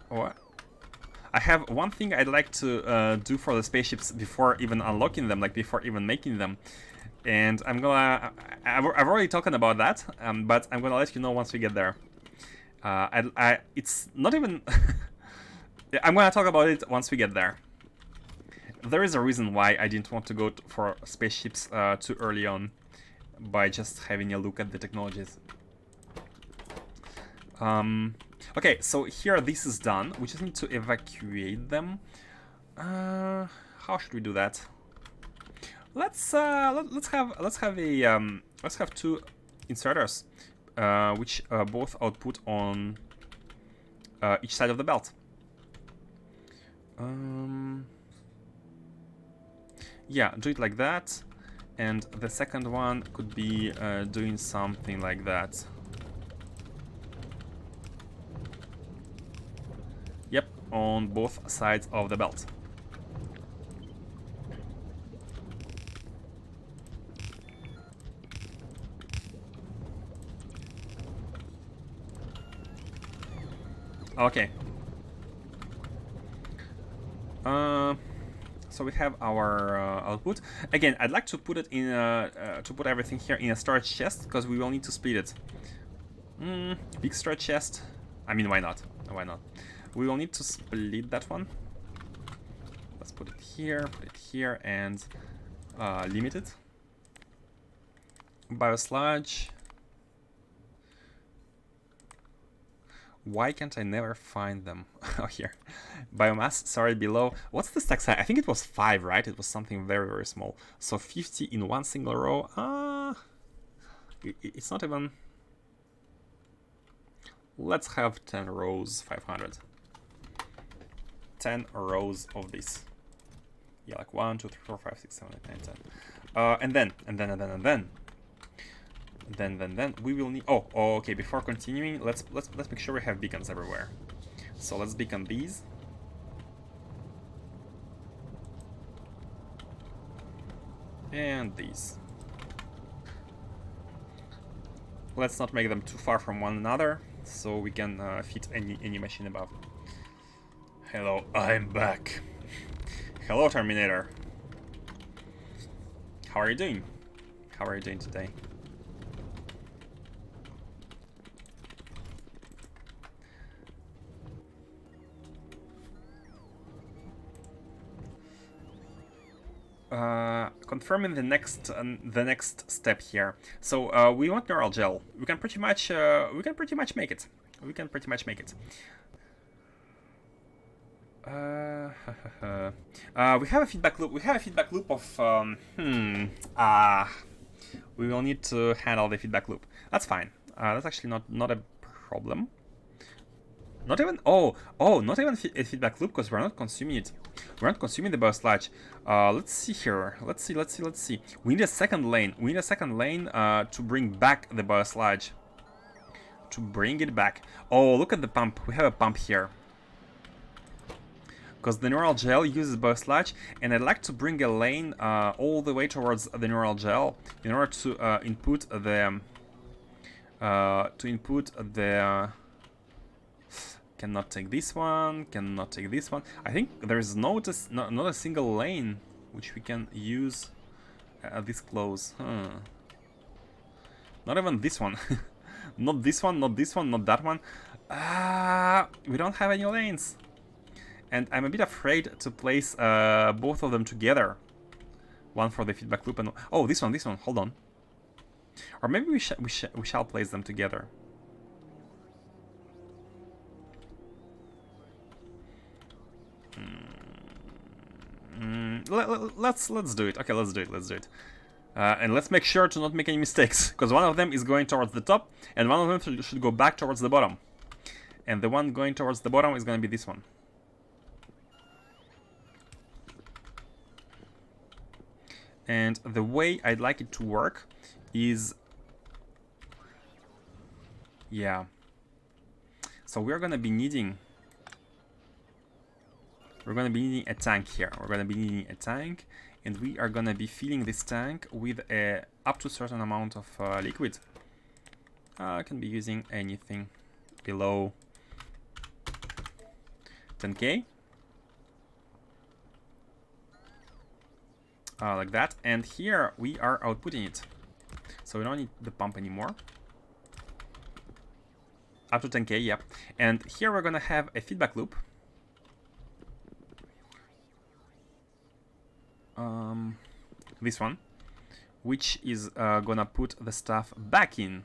What? I have one thing I'd like to do for the spaceships before even unlocking them, like before even making them. And I've already talked about that, but I'm gonna let you know once we get there. It's not even. I'm gonna talk about it once we get there. There is a reason why I didn't want to go for spaceships too early on, by just having a look at the technologies. Okay, so here this is done. We just need to evacuate them. How should we do that? Let's have 2 inserters, which both output on each side of the belt. Yeah, do it like that, and the second one could be doing something like that. Yep, on both sides of the belt. Okay. So we have our output. Again, I'd like to put it in to put everything here in a storage chest, because we will need to split it. Big storage chest. I mean, why not? Why not? We will need to split that one. Let's put it here, and limit it. Biosludge. Why can't I never find them? Oh, here. Biomass, sorry, below. What's the stack size? I think it was 5, right? It was something very, very small. So 50 in one single row. It's not even... Let's have 10 rows, 500. 10 rows of this. Yeah, like 1, 2, 3, 4, 5, 6, 7, 8, 9, 10. And then we will need. Oh, okay. Before continuing, let's make sure we have beacons everywhere. So let's beacon these. And these. Let's not make them too far from one another, so we can fit any machine above. Hello, I'm back. Hello, Terminator. How are you doing? How are you doing today? Confirming the next step here. So we want neural gel. We can pretty much make it. We have a feedback loop. We have a feedback loop of we will need to handle the feedback loop. That's fine. That's actually not a problem. Not even not even a feedback loop, because we're not consuming it. We're not consuming the biosludge. Let's see here. Let's see. We need a second lane. To bring back the biosludge. To bring it back. Oh, look at the pump. We have a pump here. because the neural gel uses biosludge, and I'd like to bring a lane all the way towards the neural gel in order to input the cannot take this one, cannot take this one. I think there is not a single lane which we can use this close. Not even this one. Not this one, not this one, not that one. We don't have any lanes. And I'm a bit afraid to place both of them together. One for the feedback loop and... Oh, this one, hold on. Or maybe we shall place them together. Let's do it. Okay, let's do it. And let's make sure to not make any mistakes, because one of them is going towards the top, and one of them should go back towards the bottom. And the one going towards the bottom is going to be this one. And the way I'd like it to work is... Yeah. So we're going to be needing... a tank here. We're going to be needing a tank, and we are going to be filling this tank with up to a certain amount of liquid. I can be using anything below 10k. Like that. And here we are outputting it. So we don't need the pump anymore. Up to 10k, yep. And here we're going to have a feedback loop. This one, which is gonna put the stuff back in.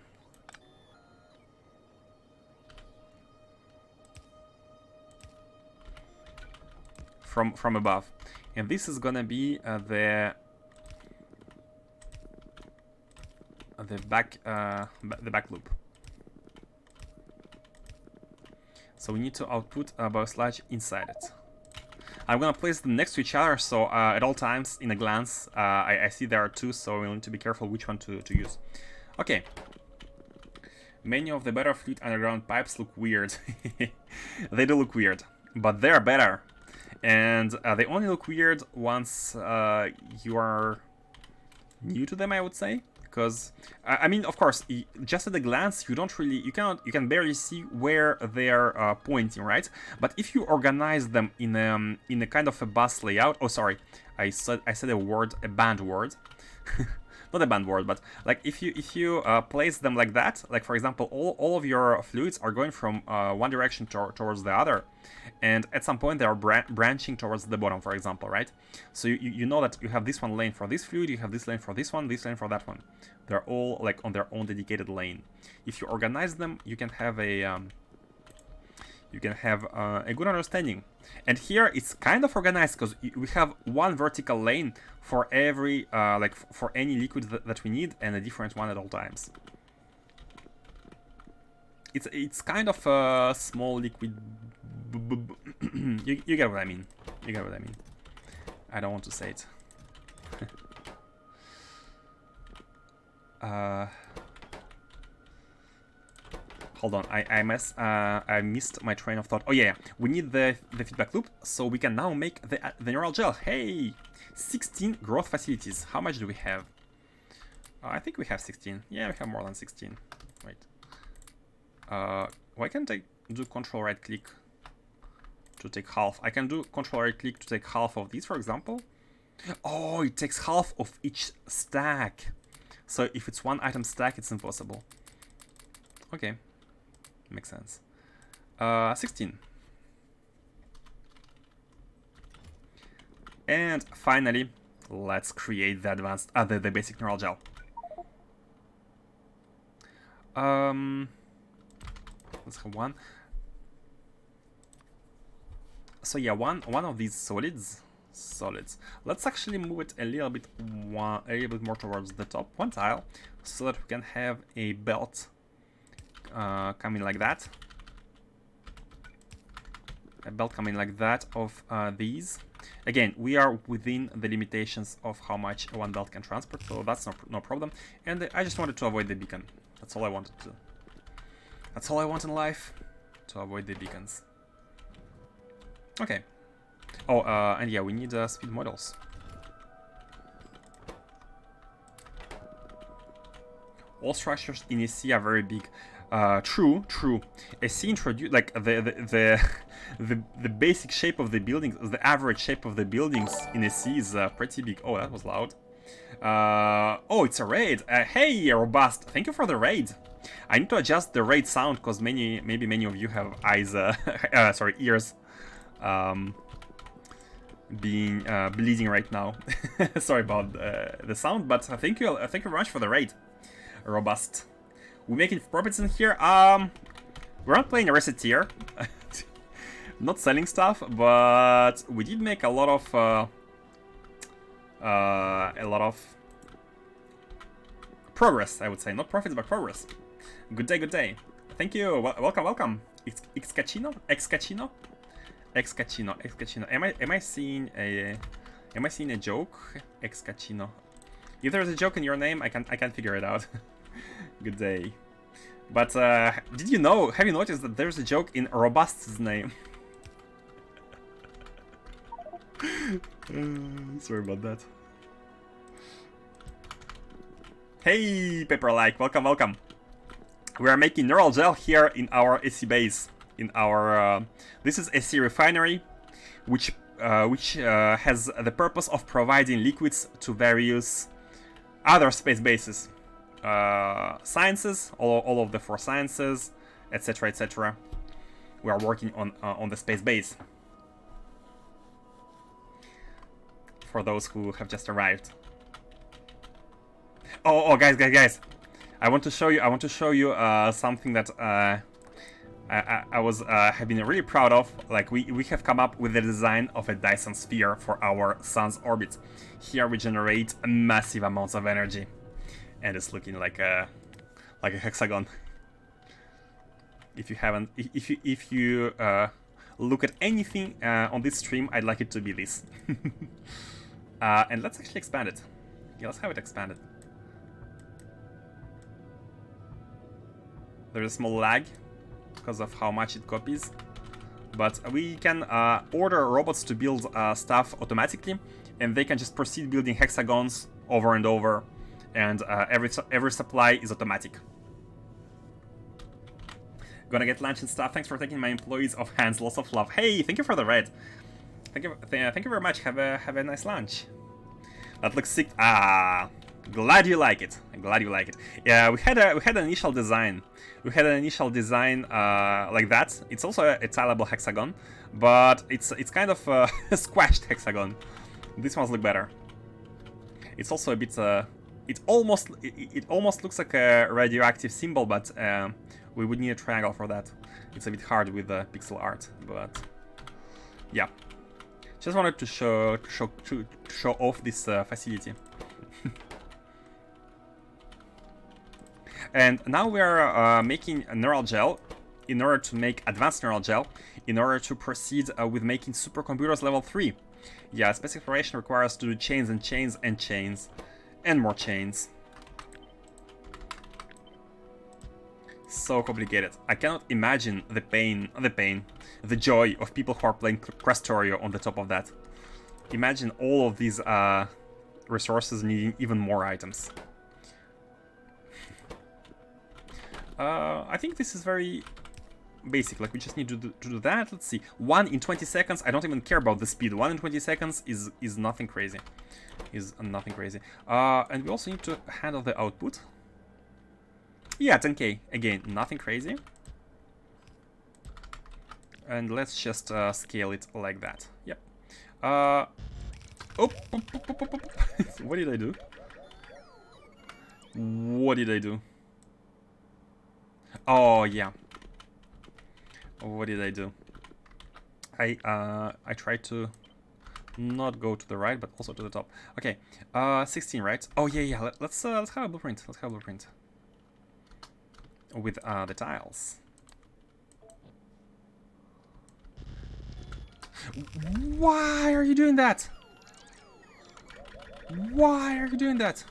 From above, and this is gonna be the back loop. So we need to output a biosludge inside it. I'm gonna place them next to each other, so at all times, in a glance, I see there are two, so we'll need to be careful which one to use. Okay. Many of the better fluid underground pipes look weird. They do look weird, but they're better. And they only look weird once you are new to them, I would say. Because, I mean, of course, just at a glance, you can barely see where they're pointing, right? But if you organize them in a kind of a bus layout, oh, sorry, I said a band word, not a band word, but like if you place them like that, like for example, all of your fluids are going from one direction towards the other, and at some point they are branching towards the bottom, for example, right? So you know that you have this one lane for this fluid, you have this lane for this one, this lane for that one. They're all like on their own dedicated lane. If you organize them, you can have a good understanding. And here it's kind of organized because we have one vertical lane for every for any liquid that we need, and a different one at all times. It's kind of a small liquid. You get what I mean. You get what I mean. I don't want to say it. Hold on, I missed my train of thought. Oh yeah, we need the feedback loop, so we can now make the neural gel. Hey, 16 growth facilities. How much do we have? I think we have 16. Yeah, we have more than 16. Wait. Why can't I do control right click to take half? I can do control right click to take half of these, for example. Oh, it takes half of each stack. So if it's one item stack, it's impossible. Okay. Makes sense. 16. And finally, let's create the advanced, the basic neural gel. Let's have one. So yeah, one of these solids. Let's actually move it a little bit more towards the top, one tile, so that we can have a belt coming like that. A belt coming like that of these. Again, we are within the limitations of how much one belt can transport, so that's no problem. And I just wanted to avoid the beacon. That's all I wanted to. That's all I want in life, to avoid the beacons. Okay. Oh, and yeah, we need speed models. All structures in a sea are very big. True, true. A sea introduced like the basic shape of the buildings, the average shape of the buildings in a sea is pretty big. Oh, that was loud. Oh, it's a raid. Hey, Robust, thank you for the raid. I need to adjust the raid sound because maybe many of you have eyes, sorry, ears, being bleeding right now. Sorry about the sound, but thank you very much for the raid, Robust. We're making profits in here. We're not playing a reset tier, not selling stuff, but we did make a lot of progress, I would say. Not profits, but progress. Good day, good day. Thank you. Welcome, welcome. Excachino? Excachino? Excachino. Excachino. Am I seeing a joke? Excachino. If there's a joke in your name, I can figure it out. Good day. But did you know? Have you noticed that there's a joke in Robust's name? Sorry about that. Hey, Pepperlike, welcome, welcome. We are making neural gel here in our AC base. In our this is AC Refinery, which has the purpose of providing liquids to various other space bases, sciences, all of the 4 sciences, etc., etc. We are working on the space base. For those who have just arrived. Oh, guys! I want to show you something that have been really proud of. Like we have come up with the design of a Dyson sphere for our sun's orbit. Here we generate massive amounts of energy, and it's looking like a hexagon. If you look at anything on this stream, I'd like it to be this. And let's actually expand it. Yeah, let's have it expanded. There's a small lag because of how much it copies, but we can order robots to build stuff automatically, and they can just proceed building hexagons over and over, and every supply is automatic. Gonna get lunch and stuff. Thanks for taking my employees off hands. Lots of love. Hey, thank you for the red. Thank you very much. Have a nice lunch. That looks sick. Glad you like it. I'm glad you like it. Yeah, we had an initial design. We had an initial design like that. It's also a tileable hexagon, but it's kind of a squashed hexagon. This ones look better. It's also a bit. It almost looks like a radioactive symbol, but we would need a triangle for that. It's a bit hard with the pixel art, but yeah. Just wanted to show off this facility. And now we are making a neural gel in order to make advanced neural gel in order to proceed with making supercomputers level 3. Yeah, space exploration requires us to do chains and chains and chains and more chains. So complicated. I cannot imagine the joy of people who are playing Factorio on the top of that. Imagine all of these resources needing even more items. I think this is very basic. Like, we just need to do that. Let's see. 1 in 20 seconds. I don't even care about the speed. 1 in 20 seconds is nothing crazy. Is nothing crazy. And we also need to handle the output. Yeah, 10k. Again, nothing crazy. And let's just scale it like that. Yep. Oh, what did I do? What did I do? Oh, yeah. What did I do? I tried to not go to the right, but also to the top. Okay, 16, right? Oh, yeah. Let's have a blueprint. Let's have a blueprint with the tiles. Why are you doing that? Why are you doing that?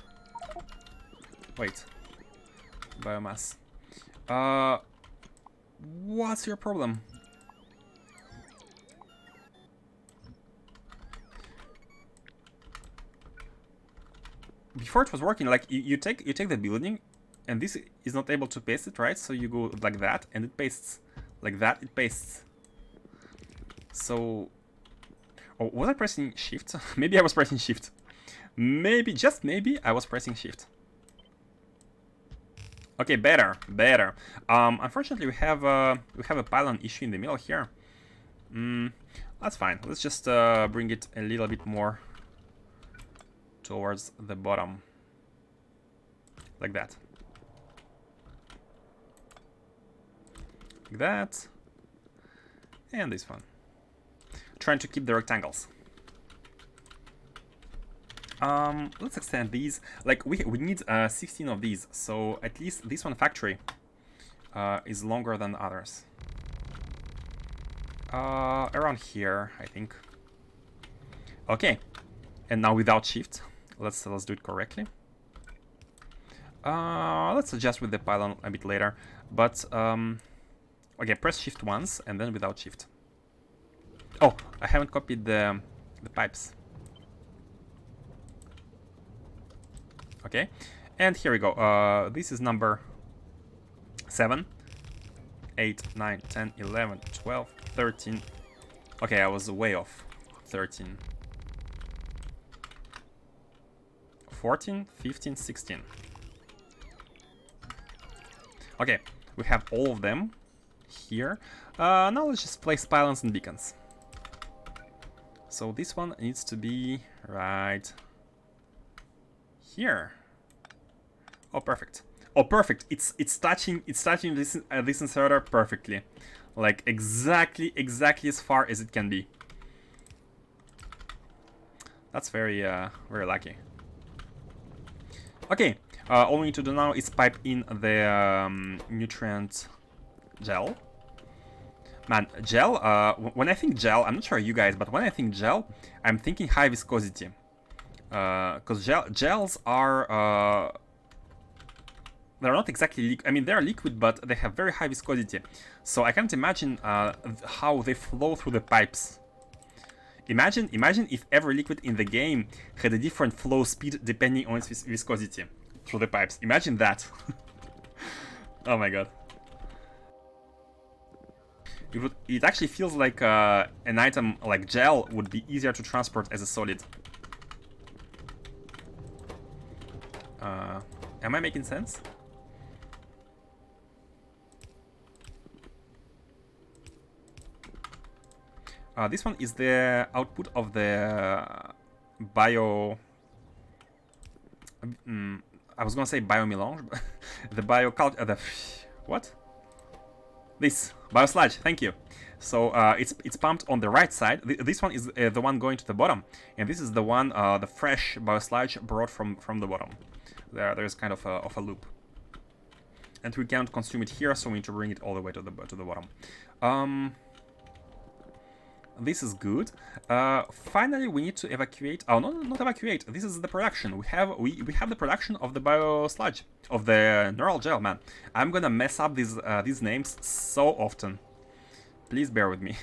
Wait. Biomass. What's your problem? before it was working, like you take the building, and this is not able to paste it, right? So you go like that, and it pastes. Like that, it pastes. So, oh, was I pressing shift? Maybe I was pressing shift. Maybe, just maybe, I was pressing shift. Okay, better. Unfortunately, we have a pylon issue in the middle here. That's fine. Let's just bring it a little bit more towards the bottom, like that. Like that, and this one. Trying to keep the rectangles. Let's extend these. Like we need 16 of these, so at least this one factory is longer than others. Around here, I think. Okay, and now without shift, let's do it correctly. Let's adjust with the pylon a bit later, but okay, press shift once and then without shift. Oh, I haven't copied the pipes. Okay, and here we go. This is number 7, 8, 9, 10, 11, 12, 13. Okay, I was way off. 13, 14, 15, 16. Okay, we have all of them here. Now let's just place pylons and beacons. So this one needs to be right here. Oh, perfect. Oh, perfect. It's touching this inserter perfectly, like exactly as far as it can be. That's very lucky. Okay. All we need to do now is pipe in the nutrient gel. Man, gel, when I think gel, I'm not sure you guys, but when I think gel, I'm thinking high viscosity. Because gels are, they're not exactly I mean, they're liquid, but they have very high viscosity. So I can't imagine how they flow through the pipes. Imagine if every liquid in the game had a different flow speed depending on its viscosity through the pipes. Imagine that. Oh my god. It actually feels like an item like gel would be easier to transport as a solid. Am I making sense? This one is the output of the bio... I was gonna say biomelange, but the what? This biosludge, thank you. So it's pumped on the right side. This one is the one going to the bottom, and this is the one, the fresh biosludge brought from the bottom. There's kind of a loop, and we can't consume it here, so we need to bring it all the way to the bottom. This is good. Finally, we need to evacuate. Oh, no, not evacuate. This is the production. We have the production of the biosludge, of the neural gel. Man, I'm gonna mess up these names so often. Please bear with me.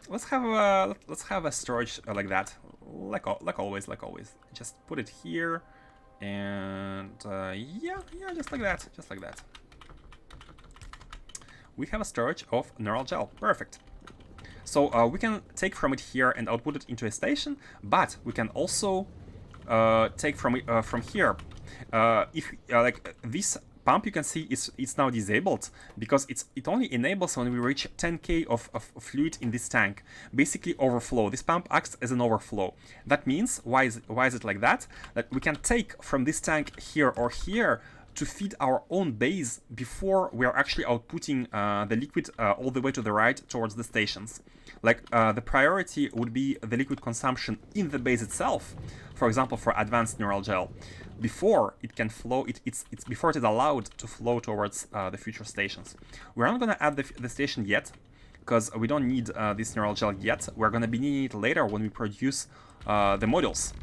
Let's have a storage like that, like always. Just put it here, and yeah, just like that. We have a storage of neural gel. Perfect. So we can take from it here and output it into a station, but we can also take from it from here. If like this pump, you can see it's now disabled because it only enables when we reach 10k of fluid in this tank. Basically overflow. This pump acts as an overflow. That means why is it like that? That we can take from this tank here or here to feed our own base before we are actually outputting the liquid all the way to the right towards the stations. Like the priority would be the liquid consumption in the base itself, for example, for advanced neural gel, before it can flow. It's before it is allowed to flow towards the future stations. We're not going to add the station yet, because we don't need this neural gel yet. We're going to be needing it later when we produce the modules.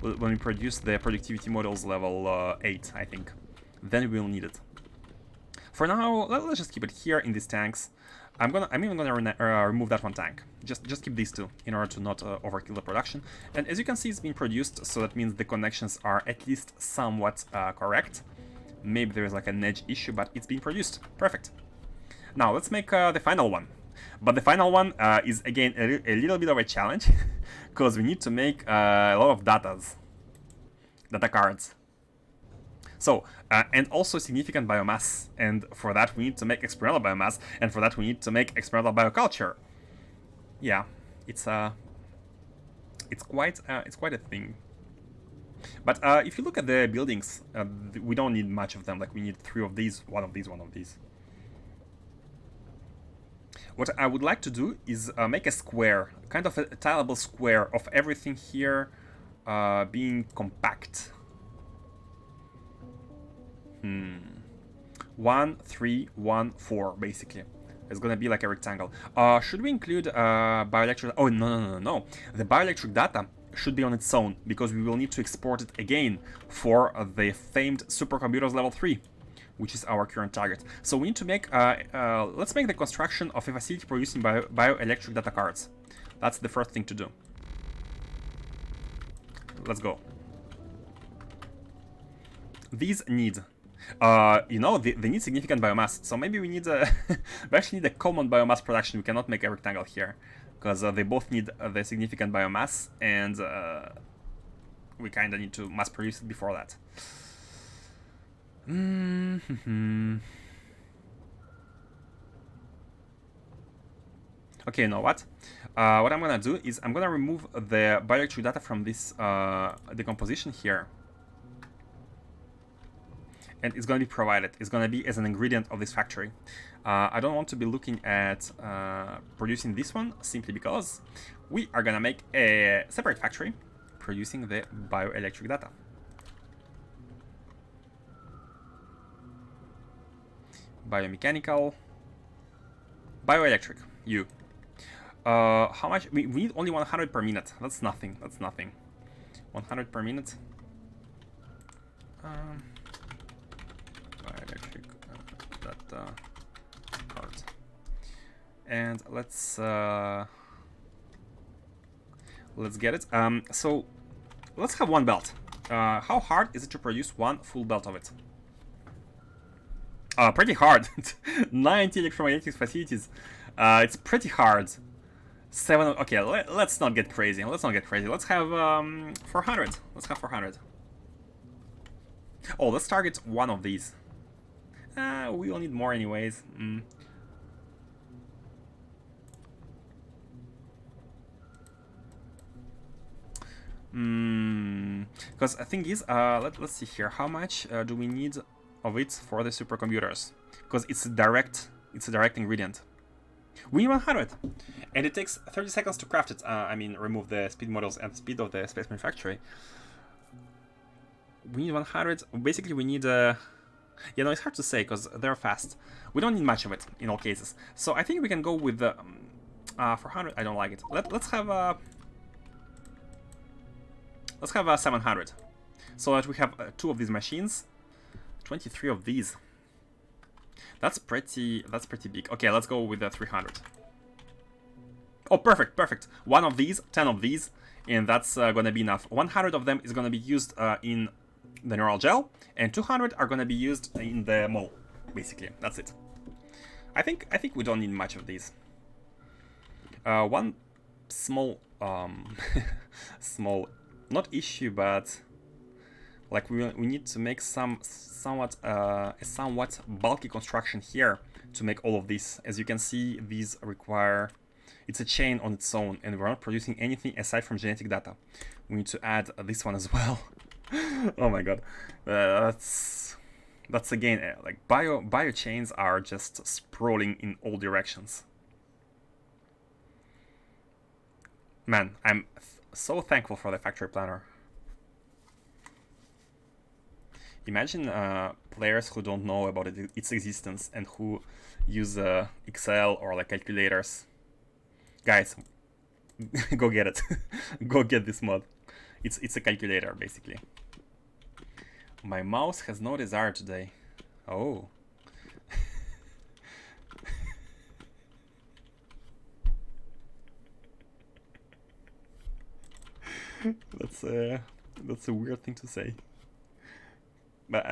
When we produce the productivity modules level 8, I think. Then we will need it. For now, let's just keep it here in these tanks. I'm even gonna remove that one tank. Just keep these two in order to not overkill the production. And as you can see, it's been produced, so that means the connections are at least somewhat correct. Maybe there is like an edge issue, but it's being produced. Perfect. Now let's make the final one. But the final one is again a little bit of a challenge because we need to make a lot of data cards. So, and also significant biomass, and for that we need to make experimental biomass, and for that we need to make experimental bioculture. Yeah, it's quite a thing. But if you look at the buildings, we don't need much of them. Like we need 3 of these, 1 of these, 1 of these. What I would like to do is make a square, kind of a tileable square of everything here being compact. 1, 3, 1, 4, basically. It's gonna be like a rectangle. Should we include bioelectric? Oh, no. The bioelectric data should be on its own, because we will need to export it again for the famed Supercomputers level 3, which is our current target. So we need to make, let's make the construction of a facility producing bioelectric data cards. That's the first thing to do. Let's go. These need, they need significant biomass. So maybe we need we actually need a common biomass production. We cannot make a rectangle here, because they both need the significant biomass, and we kind of need to mass produce it before that. Okay, you know what? What I'm gonna do is I'm gonna remove the bioelectric data from this decomposition here. And it's going to be provided. It's going to be as an ingredient of this factory. I don't want to be looking at producing this one, simply because we are going to make a separate factory producing the bioelectric data. Biomechanical, bioelectric, you. How much? We need only 100 per minute. That's nothing. That's nothing. 100 per minute. Bioelectric data card. And let's get it. So let's have one belt. How hard is it to produce one full belt of it? Pretty hard. 90 electromagnetic facilities. It's pretty hard. 7. Okay, let's not get crazy. Let's not get crazy. Let's have 400. Let's have 400. Oh, let's target one of these. We will need more anyways. Because the thing is, let's see here. How much do we need of it for the supercomputers? Because it's a direct ingredient. We need 100, and it takes 30 seconds to craft it. I mean, remove the speed models and speed of the space manufacturing. We need 100. Basically, we need yeah, no, it's hard to say because they're fast. We don't need much of it in all cases. So I think we can go with the 400. I don't like it. Let's have 700, so that we have 2 of these machines, 23 of these. That's pretty big. Okay, let's go with the 300. Oh, perfect. 1 of these, 10 of these, and that's gonna be enough. 100 of them is gonna be used in the neural gel, and 200 are gonna be used in the mole. Basically, that's it. I think we don't need much of these. One small small, not issue, but like we need to make a somewhat bulky construction here to make all of this. As you can see, these require, it's a chain on its own, and we're not producing anything aside from genetic data. We need to add this one as well. Oh my god, that's again like bio chains are just sprawling in all directions. Man, I'm so thankful for the factory planner. Imagine players who don't know about its existence and who use Excel or like calculators. Guys, go get it. Go get this mod. It's a calculator basically. My mouse has no desire today. Oh. That's a weird thing to say. But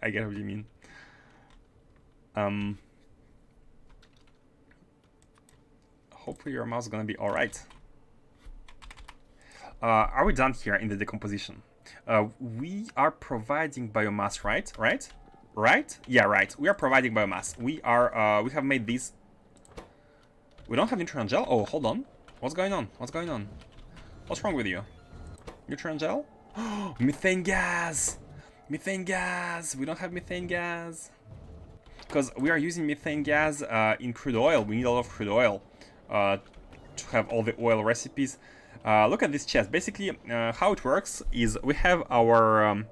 I get what you mean. Hopefully your mouse is gonna be all right. Are we done here in the decomposition? We are providing biomass, right? Right? Yeah, right. We are providing biomass. We have made these. We don't have neutron gel? Oh, hold on. What's going on? What's going on? What's wrong with you? Neutron gel? Methane gas! Methane gas! We don't have methane gas. Because we are using methane gas in crude oil. We need a lot of crude oil to have all the oil recipes. Look at this chest. Basically, how it works is we have our...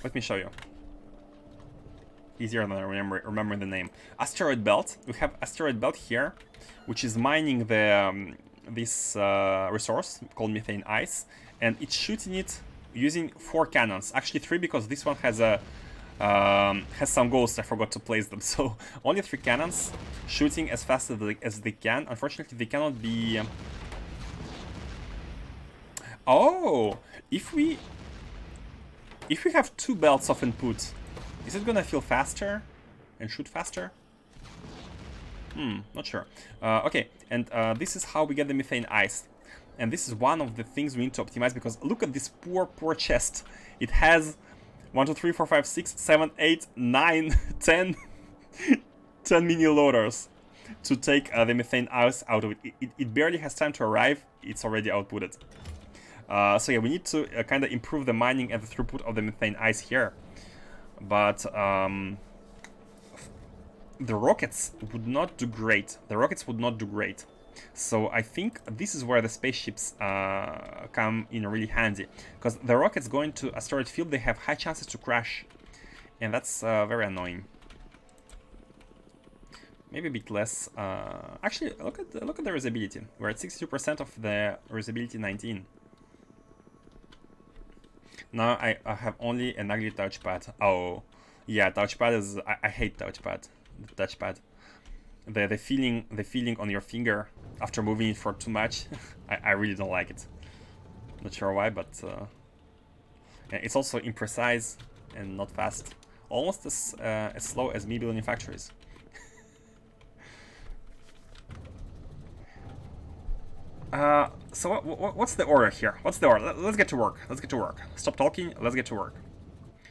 let me show you. Easier than I remember the name. Asteroid belt. We have asteroid belt here, which is mining the this resource called methane ice, and it's shooting it using 4 cannons. Actually 3, because this one has a has some ghosts. I forgot to place them. So only 3 cannons shooting as fast as they can. Unfortunately, they cannot be. Oh, if we have 2 belts of input. Is it gonna feel faster and shoot faster? Not sure. Okay, and this is how we get the methane ice. And this is one of the things we need to optimize, because look at this poor chest. It has 1, 2, 3, 4, 5, 6, 7, 8, 9, 10, 10 mini loaders to take the methane ice out of it. It barely has time to arrive. It's already outputted. So yeah, we need to kind of improve the mining and the throughput of the methane ice here. But the rockets would not do great. So I think this is where the spaceships come in really handy. Because the rockets going to asteroid field, they have high chances to crash. And that's very annoying. Maybe a bit less. Actually, look at the reusability. We're at 62% of the reusability 19. Now I have only an ugly touchpad. Oh, yeah, touchpad is... I hate touchpad. The touchpad. The feeling on your finger after moving it for too much. I really don't like it. Not sure why, but it's also imprecise and not fast. Almost as slow as me building factories. So what's the order here? What's the order? Let's get to work. Stop talking. Let's get to work.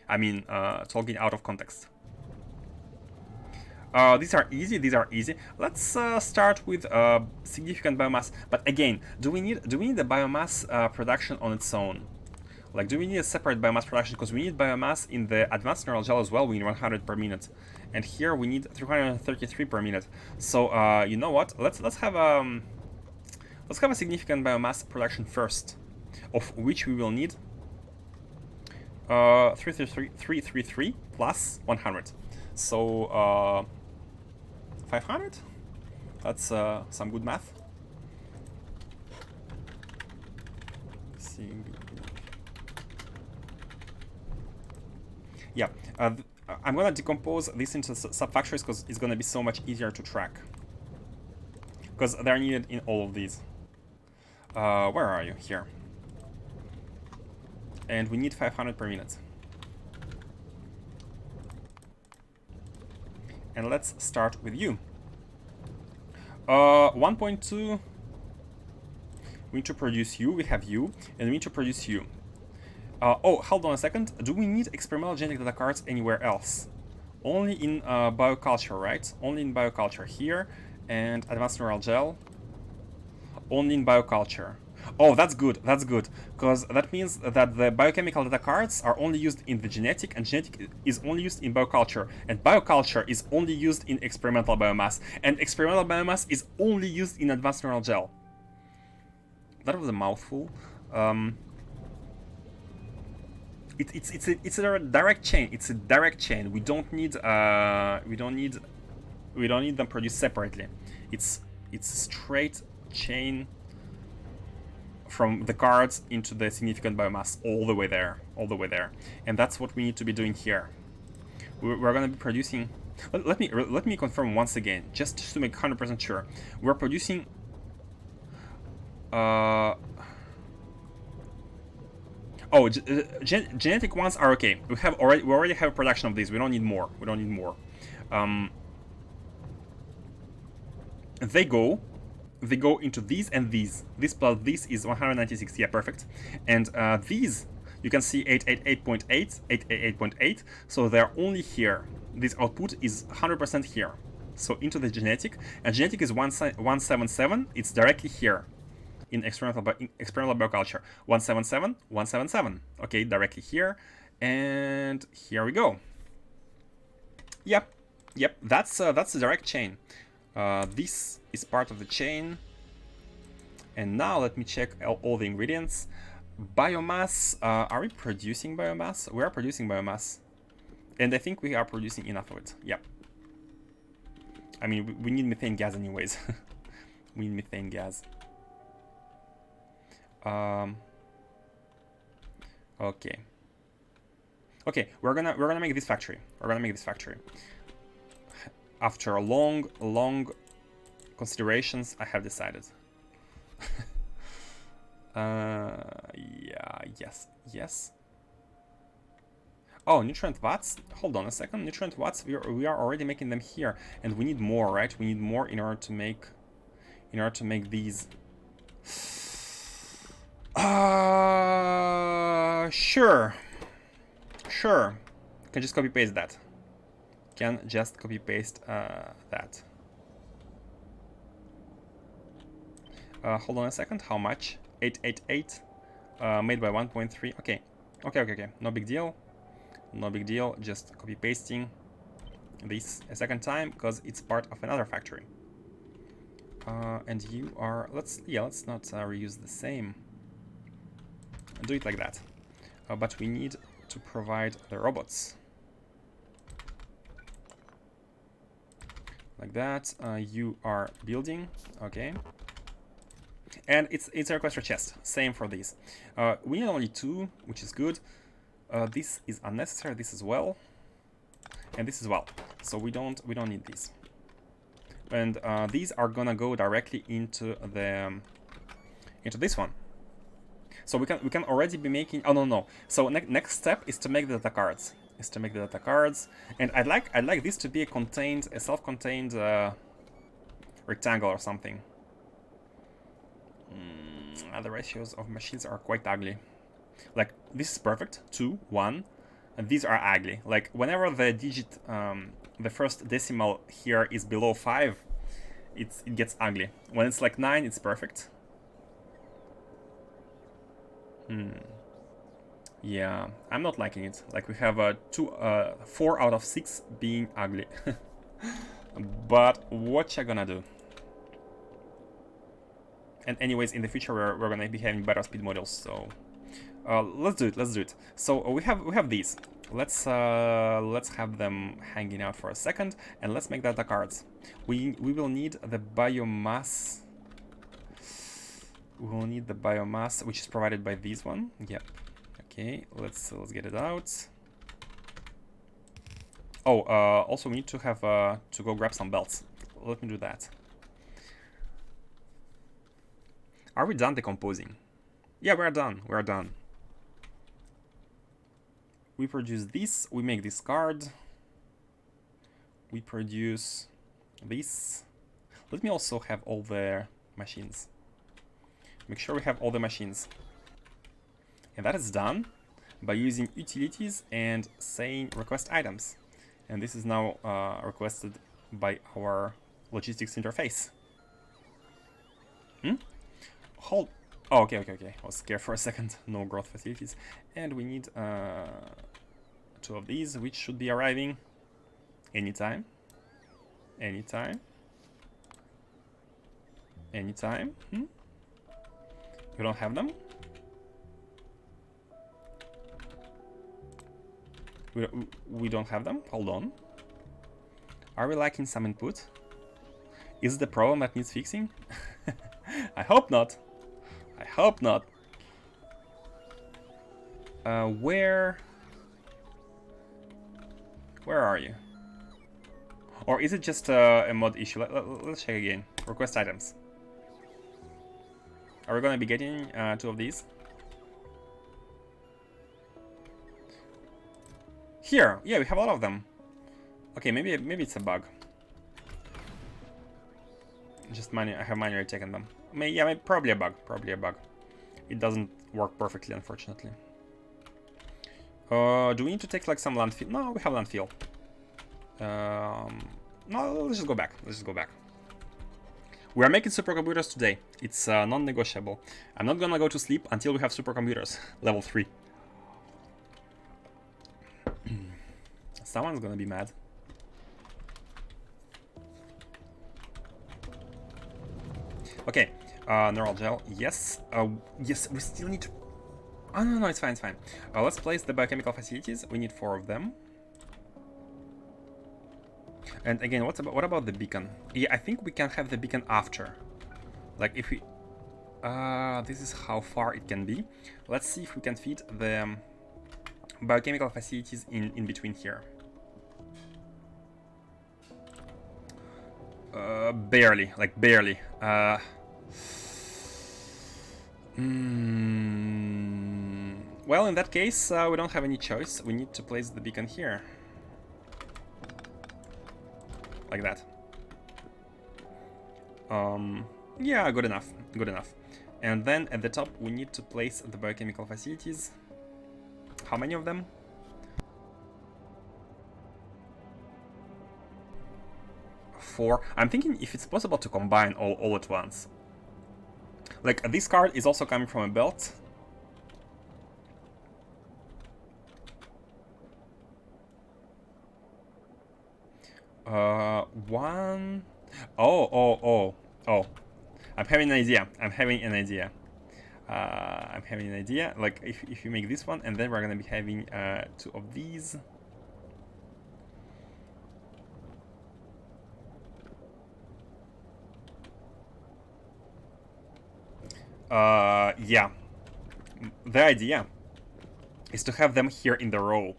I mean, talking out of context. These are easy. Let's start with significant biomass. But again, do we need the biomass production on its own? Like, do we need a separate biomass production? Because we need biomass in the advanced neural gel as well. We need 100 per minute, and here we need 333 per minute. So you know what? Let's have a significant biomass production first, of which we will need 333 plus 100. So 500. That's some good math. Yeah, I'm gonna decompose this into sub-factories because it's gonna be so much easier to track. Because they're needed in all of these. Where are you? Here. And we need 500 per minute. And let's start with you. 1.2. We need to produce you. We have you. And we need to produce you. Oh, hold on a second. Do we need experimental genetic data cards anywhere else? Only in bioculture, right? Only in bioculture here. And advanced neural gel. Only in bioculture. Oh, that's good, because that means that the biochemical data cards are only used in the genetic, and genetic is only used in bioculture, and bioculture is only used in experimental biomass, and experimental biomass is only used in advanced neural gel. That was a mouthful. It's a direct chain. It's a direct chain. We don't need them produced separately. It's a straight chain from the cards into the significant biomass all the way there, and that's what we need to be doing here. We're going to be producing. Let me confirm once again, just to make 100% sure. We're producing Oh, genetic ones are okay. We already have production of these. We don't need more. We don't need more. They go into these and these. This plus this is 196. Yeah, perfect. And these, you can see 888.8, 888.8. So they're only here. This output is 100% here. So into the genetic, and genetic is 177. It's directly here in experimental bioculture. 177, 177. Okay, directly here, and here we go. Yep. That's a direct chain. This is part of the chain. And now let me check all the ingredients. Biomass. Are we producing biomass? We are producing biomass. And I think we are producing enough of it. Yep. I mean, we need methane gas anyways. We need methane gas. Okay. Okay, we're gonna make this factory. After long considerations, I have decided. Yeah, yes. Oh, nutrient watts. Hold on a second. Nutrient watts. We are already making them here, and we need more, right? We need more in order to make these. Sure. Can just copy paste that. That. Hold on a second. How much? 888. Made by 1.3. Okay. No big deal. Just copy pasting this a second time because it's part of another factory. And you are. Let's not reuse the same. Do it like that. But we need to provide the robots. Like that. You are building. Okay. And it's a request for chest. Same for these. We need only 2, which is good. This is unnecessary. This as well, and this as well. So we don't need these. And these are gonna go directly into this one. So we can already be making. Oh no. So next step is to make the data cards. And I'd like this to be a self-contained rectangle or something. The ratios of machines are quite ugly. Like this is perfect, 2, 1, and these are ugly. Like whenever the digit, the first decimal here is below 5, it gets ugly. When it's like 9, it's perfect. Yeah, I'm not liking it. Like we have 4 out of 6 being ugly. But what you gonna do? And anyways, in the future we're gonna be having better speed models. So let's do it. So we have these. Let's have them hanging out for a second, and let's make data cards. We will need the biomass. We will need the biomass, which is provided by this one. Yep. Okay. Let's get it out. Oh, also we need to have to go grab some belts. Let me do that. Are we done decomposing? Yeah, we're done. We produce this. We make this card. We produce this. Let me also have all the machines. Make sure we have all the machines. And that is done by using utilities and saying request items. And this is now requested by our logistics interface. Hold. Oh, okay. I was scared for a second. No growth facilities. And we need 2 of these, which should be arriving anytime. We don't have them. We don't have them. Hold on. Are we lacking some input? Is it the problem that needs fixing? I hope not. Where are you? Or is it just a mod issue? Let's check again. Request items. Are we gonna be getting 2 of these? Here, yeah, we have a lot of them. Okay, maybe it's a bug. Just I have manually taken them. Yeah, probably a bug. Probably a bug. It doesn't work perfectly, unfortunately. Do we need to take like some landfill? No, we have landfill. No, let's just go back. Let's just go back. We are making supercomputers today. It's non-negotiable. I'm not gonna go to sleep until we have supercomputers. Level 3. Someone's gonna be mad. Okay, neural gel, yes. Yes, we still need to... Oh, no, it's fine, it's fine. Let's place the biochemical facilities. We need 4 of them. And again, what about the beacon? Yeah, I think we can have the beacon after. Like, if we... this is how far it can be. Let's see if we can fit the biochemical facilities in between here. Barely, like barely. Well, in that case, we don't have any choice. We need to place the beacon here. Like that. Yeah, good enough. Good enough. And then at the top, we need to place the biochemical facilities. How many of them? Four. I'm thinking if it's possible to combine all at once. Like, this card is also coming from a belt. One... Oh. I'm having an idea. I'm having an idea. Like, if you make this one, and then we're gonna be having 2 of these. Yeah. The idea is to have them here in the row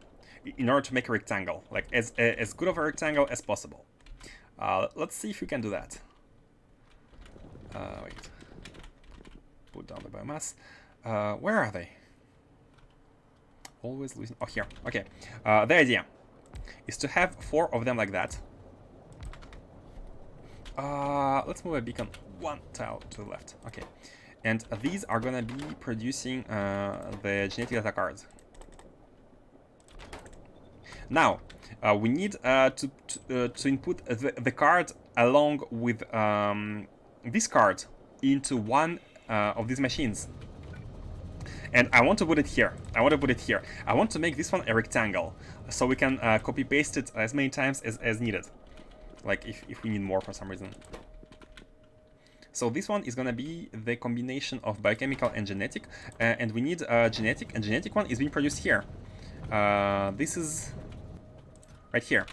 in order to make a rectangle, like as good of a rectangle as possible. Let's see if we can do that. Wait. Put down the biomass. Where are they? Always losing. Oh, here. Okay. The idea is to have 4 of them like that. Let's move a beacon 1 tile to the left. Okay. And these are gonna be producing the genetic data cards. Now, we need to input the card along with this card into one of these machines. And I want to put it here. I want to make this one a rectangle, so we can copy paste it as many times as needed. Like if we need more for some reason. So this one is gonna be the combination of biochemical and genetic, and we need genetic, and genetic one is being produced here. This is right here.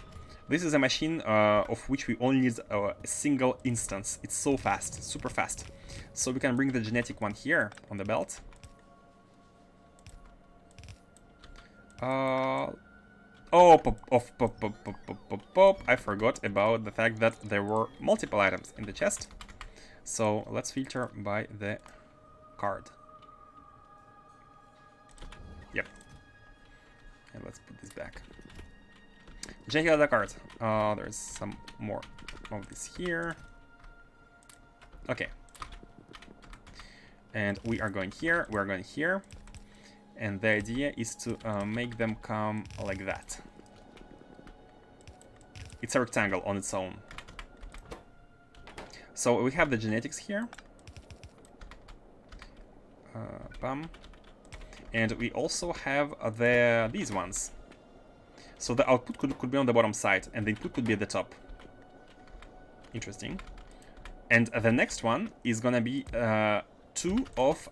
This is a machine of which we only need a single instance. It's so fast, super fast. So we can bring the genetic one here on the belt. I forgot about the fact that there were multiple items in the chest. So let's filter by the card. Yep. And let's put this back. Check out the card. There's some more of this here. Okay. And we are going here. We're going here. And the idea is to make them come like that. It's a rectangle on its own. So we have the genetics here. Bam. And we also have these ones. So the output could be on the bottom side, and the input could be at the top. Interesting. And the next one is gonna be 2 of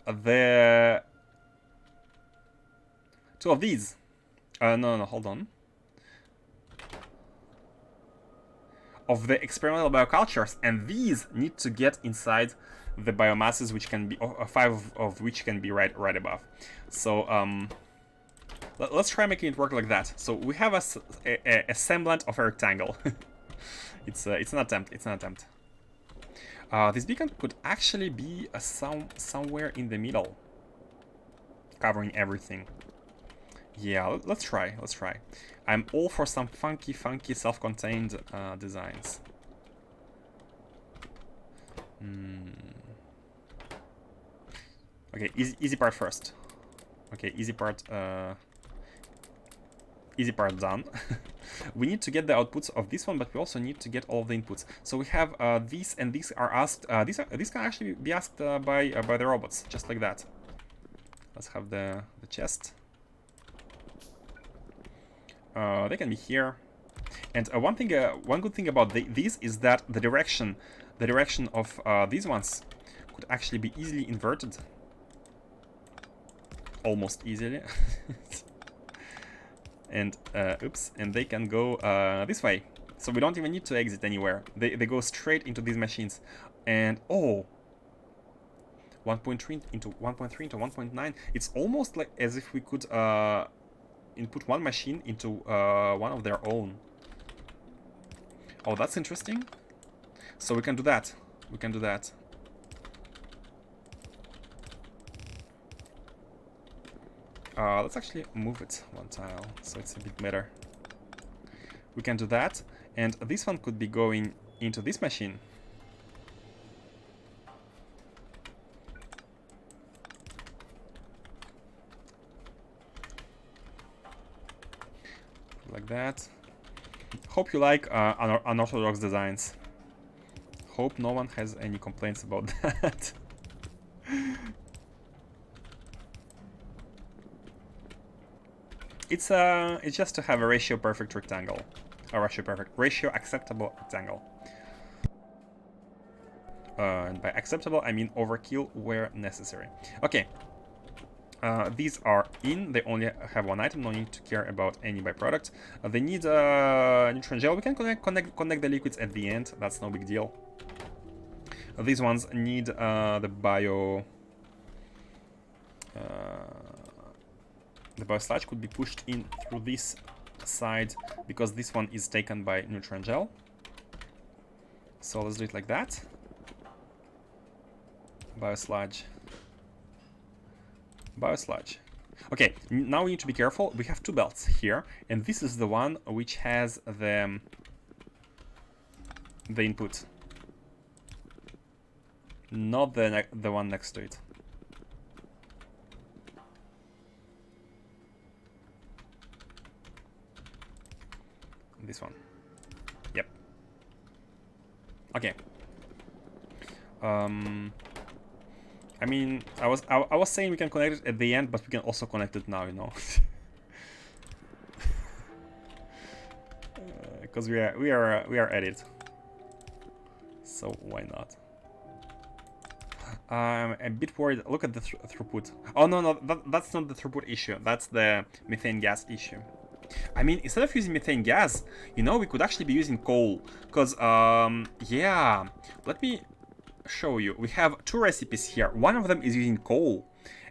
these. No, hold on. Of the experimental biocultures, and these need to get inside the biomasses, which can be 5 of which can be right above. So let's try making it work like that. So we have a semblant of a rectangle. It's an attempt. This beacon could actually be somewhere in the middle, covering everything. Yeah, let's try. Let's try. I'm all for some funky, self-contained designs. Okay, easy part first. Okay, easy part done. We need to get the outputs of this one, but we also need to get all of the inputs. So we have these, and these are asked. These can actually be asked by the robots, just like that. Let's have the chest. They can be here. And one good thing about these is that the direction of these ones could actually be easily inverted. Almost easily. And oops, and they can go this way, so we don't even need to exit anywhere. They go straight into these machines. And oh, 1.3 into 1.3 into 1.9, it's almost like as if we could input one machine into one of their own. Oh, that's interesting. So we can do that. We can do that. Let's actually move it one tile, so it's a bit better. We can do that, and this one could be going into this machine. Like that. Hope you like unorthodox designs. Hope no one has any complaints about that. It's just to have a ratio perfect rectangle, a ratio acceptable rectangle. And by acceptable, I mean overkill where necessary. Okay. These are in. They only have one item. No need to care about any byproduct. They need neutron gel. We can connect the liquids at the end. That's no big deal. These ones need the bio. The biosludge could be pushed in through this side because this one is taken by neutron gel. So let's do it like that. Biosludge. Biosludge. Okay, now we need to be careful. We have two belts here, and this is the one which has the input, not the one next to it. This one. Yep. Okay. I mean, I was saying we can connect it at the end, but we can also connect it now, you know. Because we are at it. So why not? I'm a bit worried. Look at the throughput. Oh no, that's not the throughput issue. That's the methane gas issue. I mean, instead of using methane gas, you know, we could actually be using coal. Because, yeah, let me show you. We have two recipes here. One of them is using coal,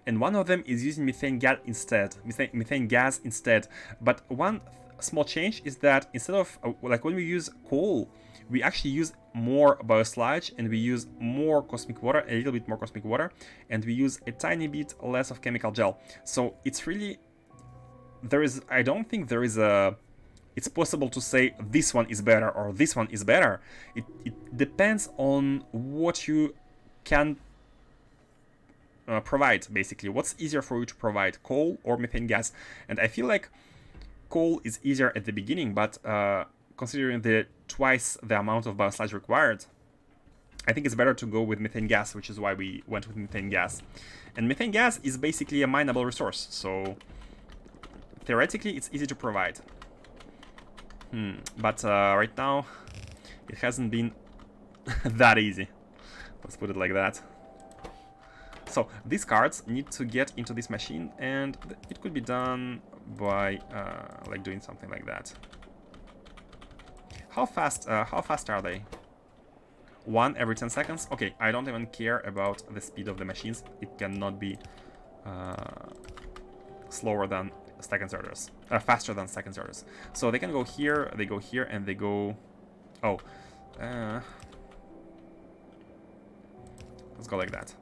and one of them is using methane gas instead. Methane gas instead. But one small change is that instead of, like when we use coal, we actually use more biosludge, and we use more cosmic water, a little bit more cosmic water, and we use a tiny bit less of chemical gel. So it's really... I don't think there is a... It's possible to say this one is better or this one is better. It depends on what you can provide, basically. What's easier for you to provide, coal or methane gas? And I feel like coal is easier at the beginning, but considering the twice the amount of biosludge required, I think it's better to go with methane gas, which is why we went with methane gas. And methane gas is basically a mineable resource, so theoretically it's easy to provide. But right now it hasn't been that easy. Let's put it like that. So these cards need to get into this machine, and it could be done by like doing something like that. How fast are they? 1 every 10 seconds? Okay, I don't even care about the speed of the machines. It cannot be slower than second orders, faster than second orders. So they can go here, and they go... Oh. Let's go like that.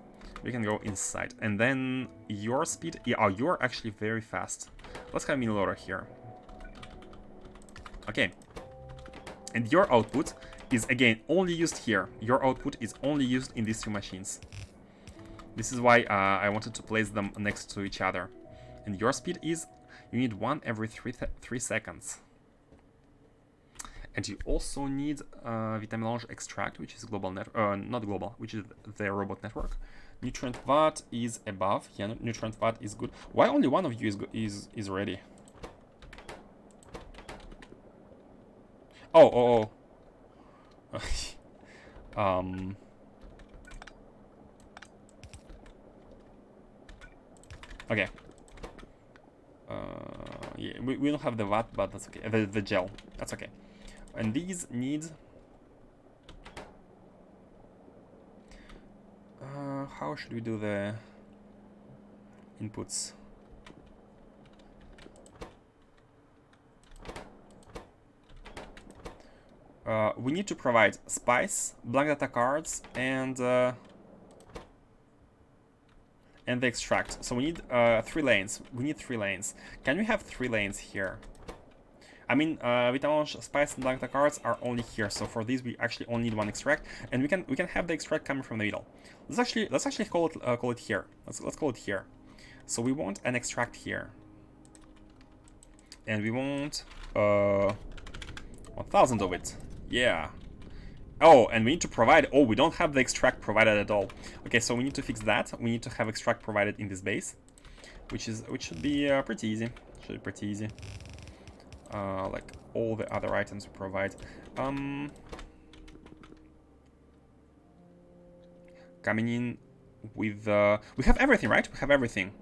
We can go inside. And then your speed... Yeah, oh, you're actually very fast. Let's have mini loader here. Okay. And your output is, again, only used here. Your output is only used in these two machines. This is why I wanted to place them next to each other. And your speed is... You need one every 3 seconds. And you also need Vitamelange extract, which is global net, not global, which is the robot network. Nutrient watt is above. Yeah, nutrient watt is good. Why only one of you is ready? Oh. Okay. Yeah, we don't have the watt, but that's okay. The gel, that's okay. And these need... how should we do the inputs? We need to provide spice, blank data cards, and the extract. So we need 3 lanes. We need 3 lanes. Can we have 3 lanes here? I mean, Vitamelange, spice, and blank data cards are only here. So for these, we actually only need 1 extract, and we can have the extract coming from the middle. Let's actually call it here. Let's call it here. So we want an extract here, and we want 1,000 of it. Yeah. Oh, and we need to provide... Oh, we don't have the extract provided at all. Okay, so we need to fix that. We need to have extract provided in this base, which should be pretty easy. Should be pretty easy. Like all the other items we provide. Coming in with... we have everything, right? We have everything.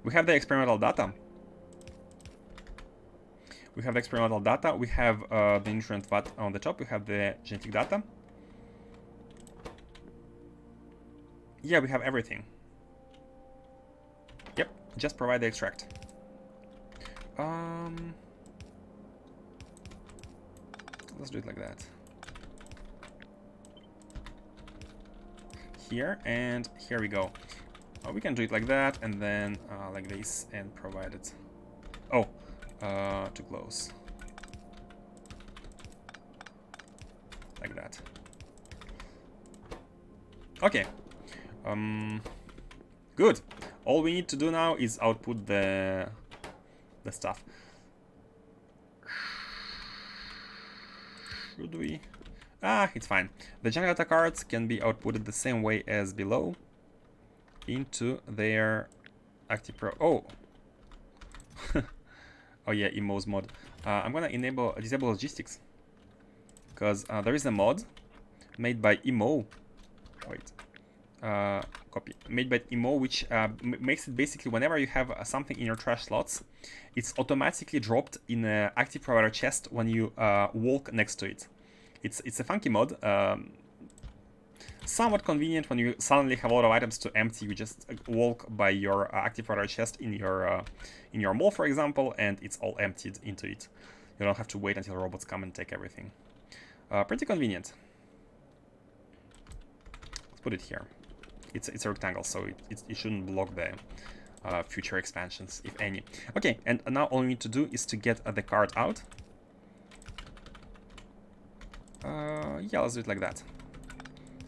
We have the experimental data. We have the experimental data. We have the nutrient watt on the top. We have the genetic data. Yeah, we have everything. Yep, just provide the extract. Let's do it like that. Here, and here we go. We can do it like that, and then like this, and provide it. Oh, too close. Like that. Okay. Good. All we need to do now is output the stuff. Should we? Ah, it's fine. The junk data cards can be outputted the same way as below into their active pro. Oh. Oh yeah, Emo's mod. I'm gonna disable logistics, because there is a mod made by Emo. Wait. Copy. Made by Emo, which makes it basically whenever you have something in your trash slots, it's automatically dropped in an active provider chest when you walk next to it. It's a funky mod. Somewhat convenient when you suddenly have a lot of items to empty. You just walk by your active provider chest in your mall, for example, and it's all emptied into it. You don't have to wait until robots come and take everything. Pretty convenient. Let's put it here. It's a rectangle, so it shouldn't block the future expansions, if any. Okay, and now all we need to do is to get the card out. Yeah, let's do it like that.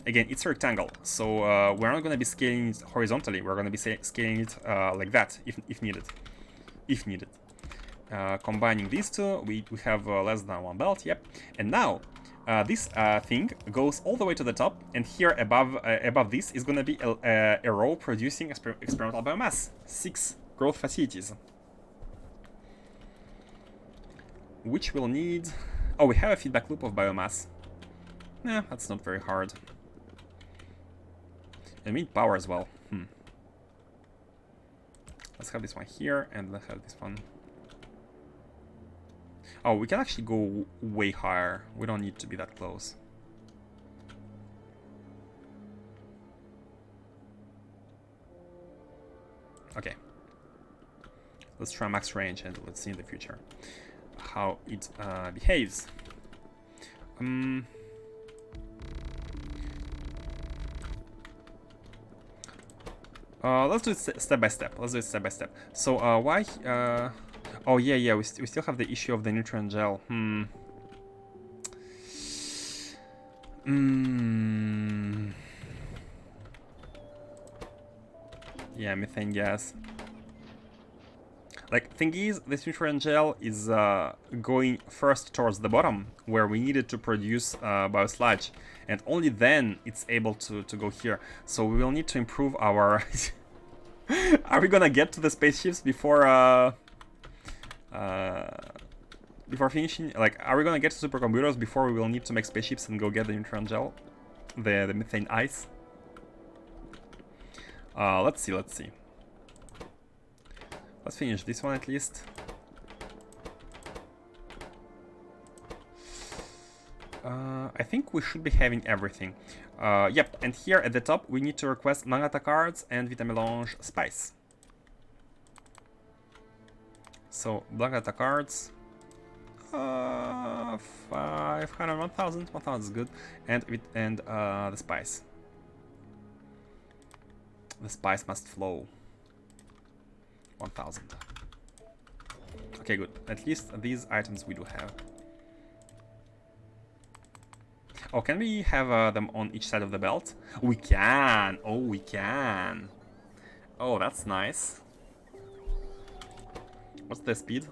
Again, it's a rectangle, so we're not going to be scaling it horizontally. We're going to be scaling it like that, if needed. If needed. Combining these two, we have less than 1 belt, yep. And now, this thing goes all the way to the top, and here above this is going to be a row producing experimental biomass. 6 growth facilities. Which will need... Oh, we have a feedback loop of biomass. Nah, that's not very hard. And we need power as well. Let's have this one here, and let's have this one. Oh, we can actually go way higher. We don't need to be that close. Okay. Let's try max range, and let's see in the future how it behaves. Let's do it step by step. Let's do it step by step. So, why... oh, yeah, we still have the issue of the neutron gel. Yeah, methane gas. Like, thing is, this neutron gel is going first towards the bottom, where we needed to produce biosludge, and only then it's able to go here. So we will need to improve our... Are we gonna get to the spaceships before finishing? Like, are we gonna get to supercomputers before we will need to make spaceships and go get the neutron gel? The methane ice? Let's see. Let's finish this one at least. I think we should be having everything. Yep, and here at the top we need to request Nagata cards and Vitamelange spice. So, Nagata cards. 500, 1000 is good. And the spice. The spice must flow. 1000. Okay, good. At least these items we do have. Oh, can we have them on each side of the belt? We can! Oh, we can! Oh, that's nice. What's the speed?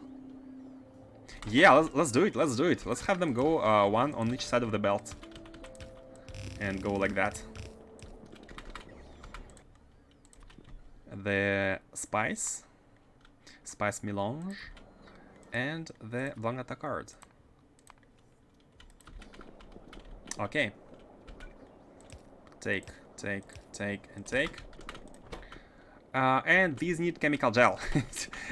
Yeah, let's do it, let's do it. Let's have them go one on each side of the belt. And go like that. The spice melange, and the Blangata card. Okay. Take. And these need chemical gel.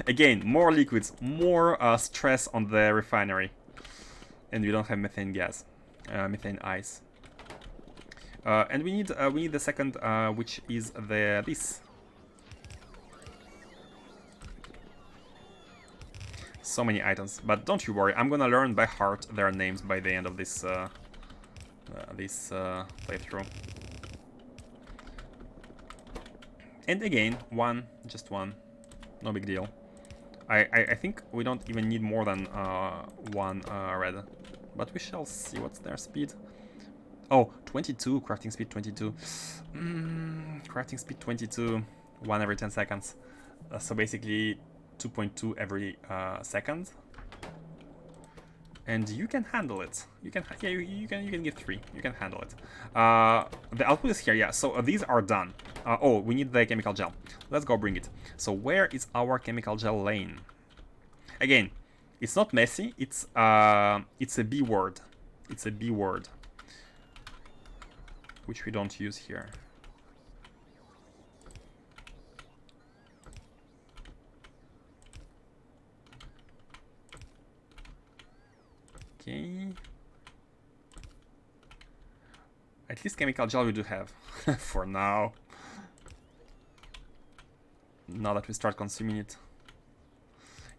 Again, more liquids, more stress on the refinery. And we don't have methane gas, methane ice. And we need the second, which is this. So many items, but don't you worry, I'm gonna learn by heart their names by the end of this playthrough. And again, just one, no big deal. I think we don't even need more than one red, but we shall see. What's their speed? Oh, 22, crafting speed 22. Crafting speed 22, 1 every 10 seconds. So basically 2.2 every second. And you can handle it. You can give 3. You can handle it. The output is here, yeah. So these are done. Oh, we need the chemical gel. Let's go bring it. So where is our chemical gel lane? Again, it's not messy. It's a B word. It's a B word, which we don't use here. Okay. At least chemical gel we do have for now. Now that we start consuming it.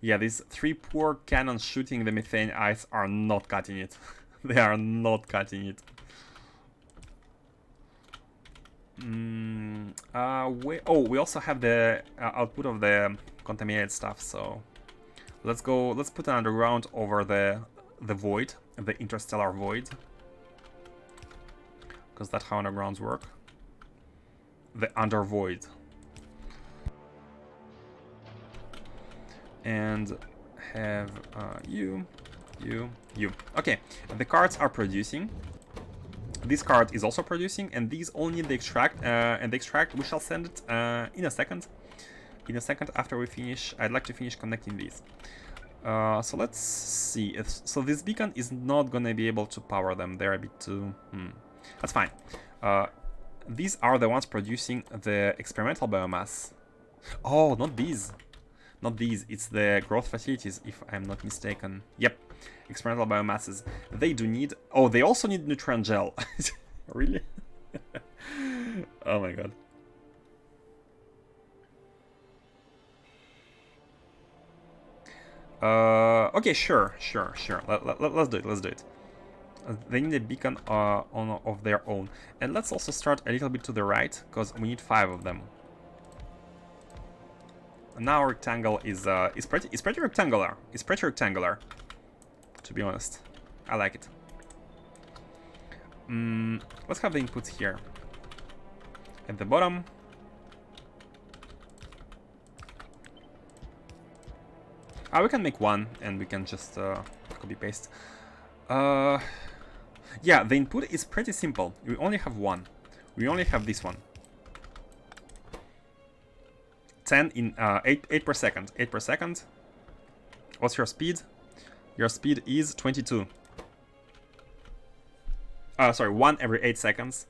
Yeah, these 3 poor cannons shooting the methane ice are not cutting it. They are not cutting it. We also have the output of the contaminated stuff, so let's put an underground over the void, the interstellar void, because that's how undergrounds work. The undervoid. And have you. Okay, the cards are producing. This card is also producing, and these all need the extract, and the extract we shall send it in a second. In a second after we finish, I'd like to finish connecting these. So let's see. So this beacon is not gonna be able to power them. They're a bit too... That's fine. These are the ones producing the experimental biomass. Oh, not these. Not these. It's the growth facilities, if I'm not mistaken. Yep. Experimental biomasses. They do need... Oh, they also need neutron gel. Really? Oh my god. Okay, sure. Let's do it. They need a beacon of their own. And let's also start a little bit to the right, because we need 5 of them. now rectangle is pretty rectangular. It's pretty rectangular, to be honest. I like it. Let's have the inputs here at the bottom. We can make one, and we can just copy paste. Yeah, the input is pretty simple. We only have one. We only have this one. 10 in 8 per second. 8 per second. What's your speed? Your speed is 22. Sorry, 1 every 8 seconds.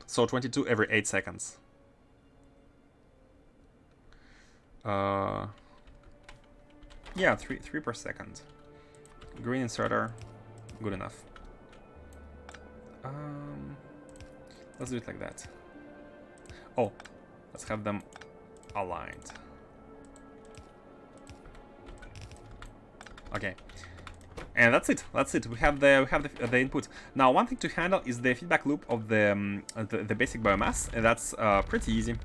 So 22 every 8 seconds. Yeah, 3 per second. Green inserter, good enough. Let's do it like that. Oh, let's have them aligned. Okay, and that's it. That's it. We have the input. Now, one thing to handle is the feedback loop of the basic biomass, and that's pretty easy.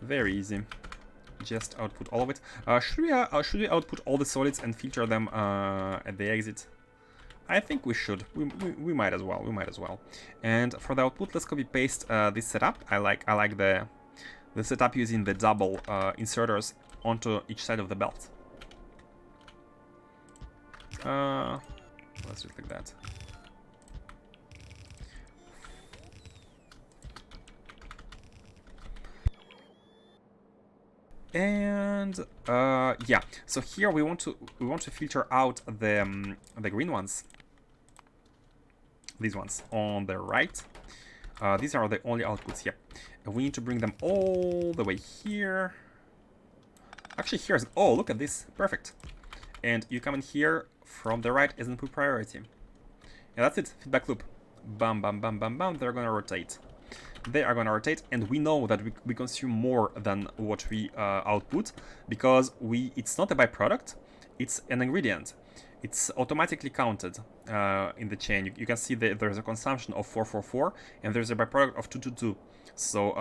Very easy. Just output all of it. Should we output all the solids and filter them at the exit? I think we should. We might as well. We might as well. And for the output, let's copy paste this setup. I like the setup using the double inserters onto each side of the belt. Let's do it like that. And yeah, so here we want to filter out the green ones. These ones on the right. These are the only outputs here. And we need to bring them all the way here. Actually, here's, oh, look at this, perfect. And you come in here from the right as input priority. And that's it, feedback loop. Bam, bam, bam, bam, bam, they're gonna rotate. They are gonna rotate, and we know that we consume more than what we output, because it's not a byproduct, it's an ingredient. It's automatically counted in the chain. You can see that there's a consumption of 444, and there's a byproduct of 222. So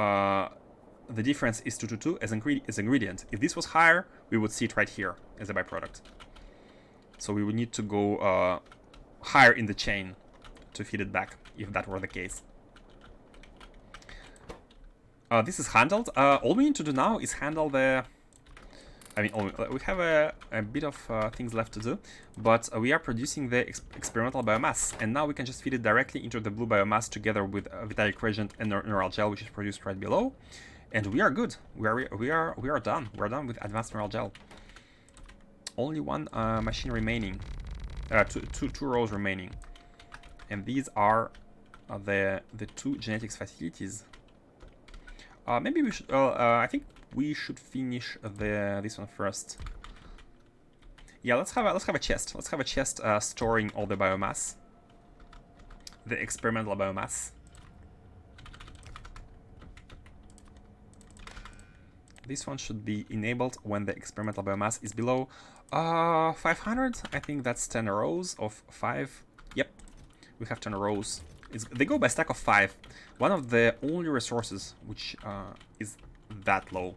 the difference is 222 as ingredient. If this was higher, we would see it right here as a byproduct. So we would need to go higher in the chain to feed it back, if that were the case. This is handled. All we need to do now is handle the... I mean, we have a bit of things left to do, but we are producing the experimental biomass, and now we can just feed it directly into the blue biomass together with vitalic reagent and neural gel, which is produced right below, and we are good. We are done. We're done with advanced neural gel. Only one machine remaining, two rows remaining, and these are the two genetics facilities. Maybe we should. I think we should finish this one first. Yeah, let's have a chest. Let's have a chest storing all the biomass, the experimental biomass. This one should be enabled when the experimental biomass is below 500. I think that's 10 rows of 5. Yep, we have 10 rows. They go by stack of 5. One of the only resources which is that low.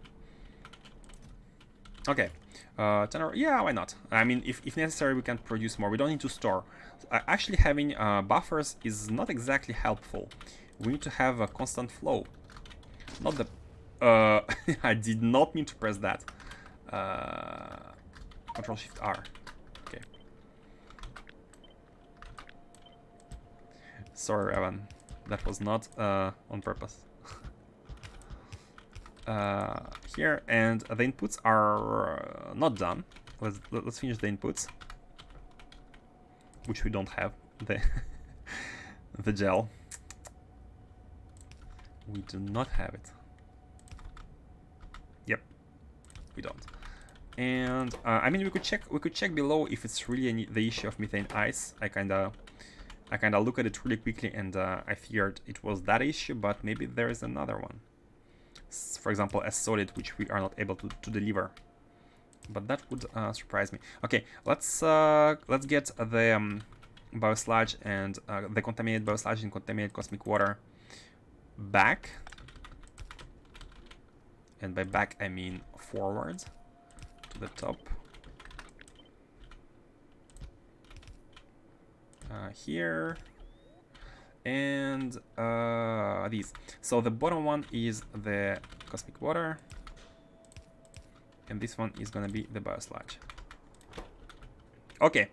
Okay, 10 yeah, why not? I mean, if necessary, we can produce more. We don't need to store. Actually, having buffers is not exactly helpful. We need to have a constant flow. Not the... I did not mean to press that. Control-Shift-R. Okay. Sorry, Evan. That was not on purpose. Here, and the inputs are not done. Let's finish the inputs, which we don't have. The gel. We do not have it. Yep, we don't. And I mean, we could check below if it's really the issue of methane ice. I kinda look at it really quickly, and I feared it was that issue, but maybe there is another one. For example, a solid which we are not able to deliver. But that would surprise me. Okay, let's get the biosludge and the contaminated biosludge and contaminated cosmic water back. And by back I mean forward. the top. Here. And these. So the bottom one is the cosmic water. And this one is gonna be the biosludge. Okay.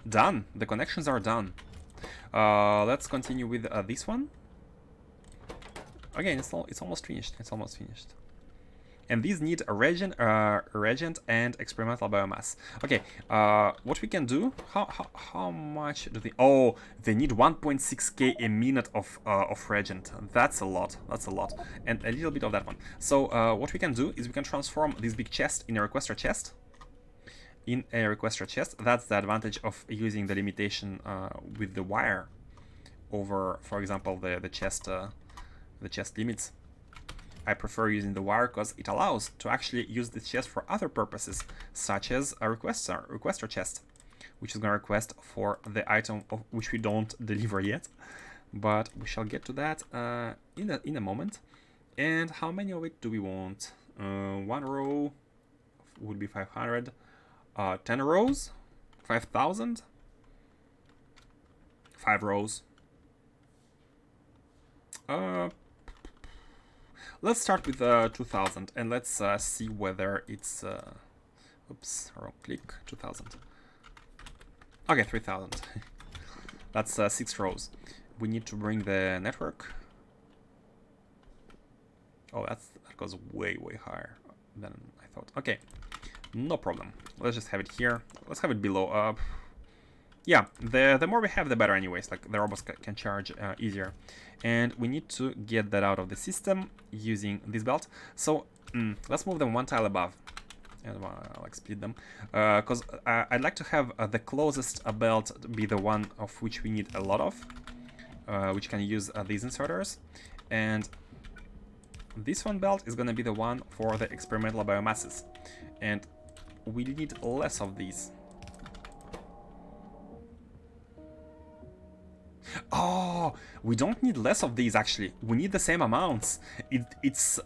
Done. The connections are done. Let's continue with this one. Again, it's almost finished. It's almost finished. And these need a reagent and experimental biomass. Okay, what we can do? How much do they? Oh, they need 1.6k a minute of reagent. That's a lot. That's a lot, and a little bit of that one. So what we can do is we can transform this big chest in a requester chest. In a requester chest, that's the advantage of using the limitation with the wire over, for example, the chest limits. I prefer using the wire because it allows to actually use the chest for other purposes, such as a requester chest, which is going to request for the item of which we don't deliver yet, but we shall get to that in a moment. And how many of it do we want? 1 row would be 500. 10 rows, 5,000. 5 rows. Let's start with 2000 and let's see whether it's oops, wrong click. 2000. Okay, 3000. That's 6 rows. We need to bring the network. Oh, that goes way higher than I thought. Okay, no problem. Let's just have it here. Let's have it below. Yeah, the more we have, the better anyways. Like, the robots can charge easier. And we need to get that out of the system using this belt. So let's move them one tile above. And I'll like split them. Because I'd like to have the closest belt be the one of which we need a lot of. Which can use these inserters. And this one belt is going to be the one for the experimental biomasses. And we need less of these. Oh, we don't need less of these actually. We need the same amounts. It's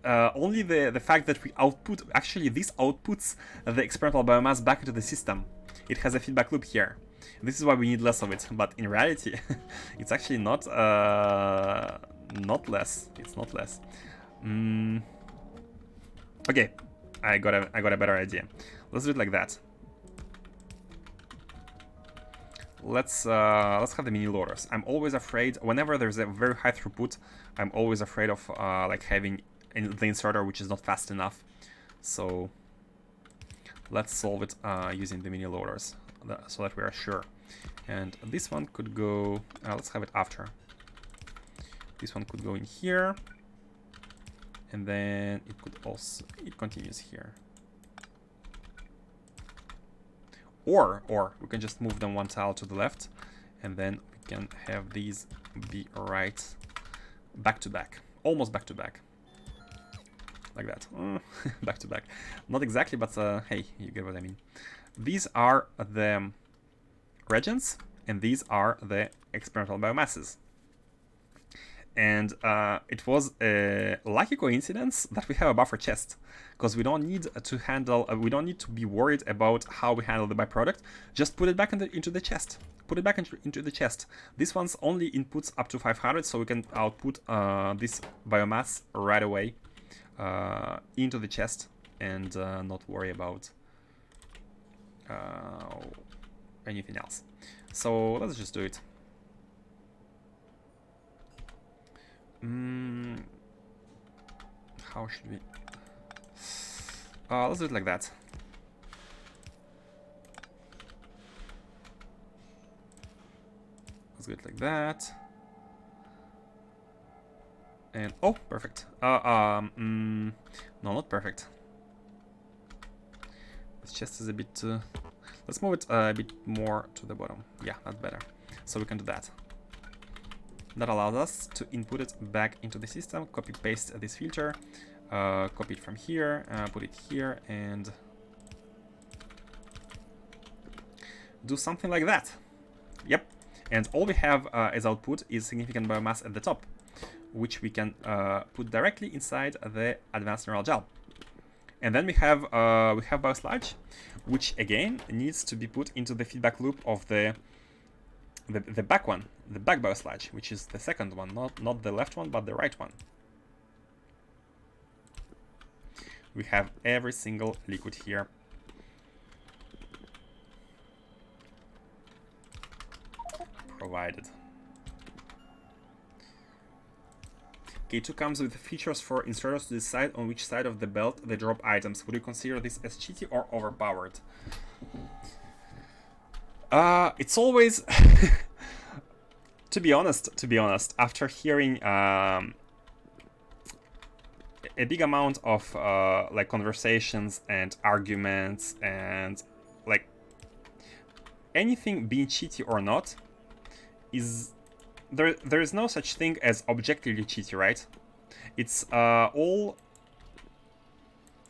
only the fact that we output. Actually, this outputs the experimental biomass back into the system. It has a feedback loop here. This is why we need less of it. But in reality, it's actually not less. It's not less. Okay, I got a better idea. Let's do it like that. Let's have the mini loaders. I'm always afraid whenever there's a very high throughput. I'm always afraid of like having the inserter which is not fast enough. So let's solve it using the mini loaders so that we are sure. And this one could go. Let's have it after. This one could go in here, and then it continues here. Or we can just move them one tile to the left, and then we can have these be right back to back, almost back to back, like that. Back to back, not exactly, but hey, you get what I mean. These are the reagents, and these are the experimental biomasses. And it was a lucky coincidence that we have a buffer chest, because we don't need to handle, we don't need to be worried about how we handle the byproduct. Just put it back into the chest. Put it back into the chest. This one's only inputs up to 500, so we can output this biomass right away into the chest and not worry about anything else. So let's just do it. How should we? Let's do it like that. Let's do it like that. And oh, perfect. No, not perfect. This chest is a bit. Let's move it a bit more to the bottom. Yeah, that's better. So we can do that. That allows us to input it back into the system, copy paste this filter, copy it from here, put it here, and do something like that. Yep. And all we have as output is significant biomass at the top, which we can put directly inside the advanced neural gel. And then we have biosludge, which again needs to be put into the feedback loop of the back one, the back biosludge, which is the second one, not the left one, but the right one. We have every single liquid here. Provided. K2 comes with features for inserters to decide on which side of the belt they drop items. Would you consider this as cheaty or overpowered? It's always, to be honest, after hearing a big amount of like conversations and arguments and like anything being cheaty or not is there is no such thing as objectively cheaty, right? It's all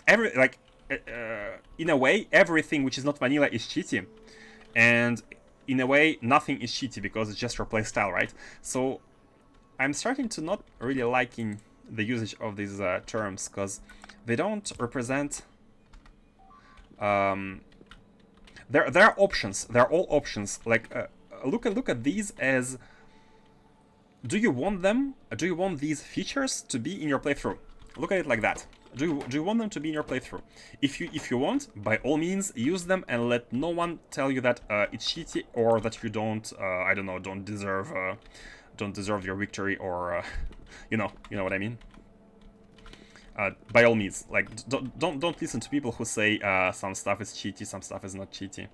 in a way everything which is not vanilla is cheaty, and in a way nothing is cheaty because it's just your play style, right? So I'm starting to not really liking the usage of these terms because they don't represent there are options. They're all options. Like look at these as, do you want them? Do you want these features to be in your playthrough? Look at it like that. Do you want them to be in your playthrough? If you want, by all means use them and let no one tell you that it's cheaty or that you don't I don't know, don't deserve your victory, or you know what I mean. By all means, like don't listen to people who say some stuff is cheaty, some stuff is not cheaty.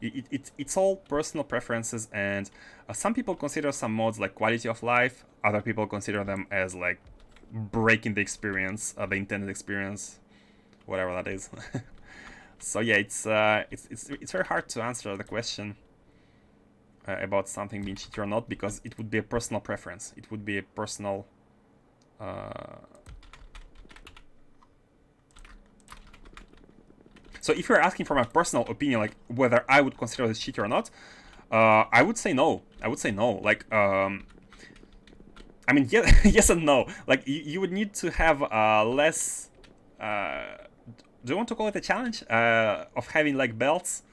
It's all personal preferences, and some people consider some mods like quality of life. Other people consider them as like breaking the experience, the intended experience, whatever that is. So yeah, it's very hard to answer the question about something being cheaty or not, because it would be a personal preference. It would be a personal. So if you're asking for my personal opinion, like whether I would consider this cheaty or not, I would say no. I would say no. Like, I mean, yes and no. Like, you would need to have less. Do you want to call it a challenge of having like belts,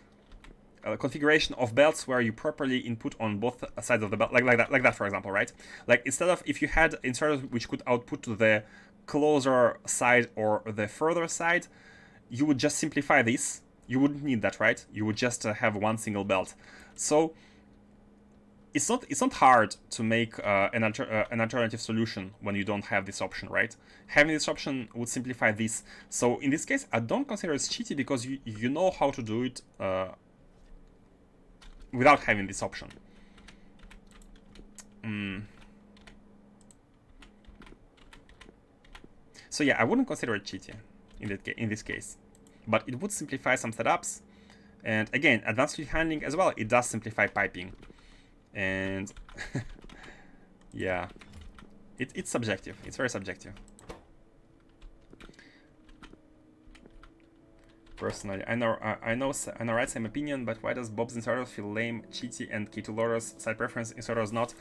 configuration of belts where you properly input on both sides of the belt, like that, for example, right? Like instead of, if you had inserters which could output to the closer side or the further side, you would just simplify this. You wouldn't need that, right? You would just have one single belt. So it's not hard to make an alternative solution when you don't have this option, right? Having this option would simplify this. So in this case, I don't consider it cheaty because you know how to do it without having this option. So yeah, I wouldn't consider it cheaty in this case, but it would simplify some setups. And again, advanced fluid handling as well, it does simplify piping. And yeah, it's subjective. It's very subjective. Personally, I know, right, same opinion, but why does Bob's inserters feel lame, cheaty, and K2 loaders side preference inserters not?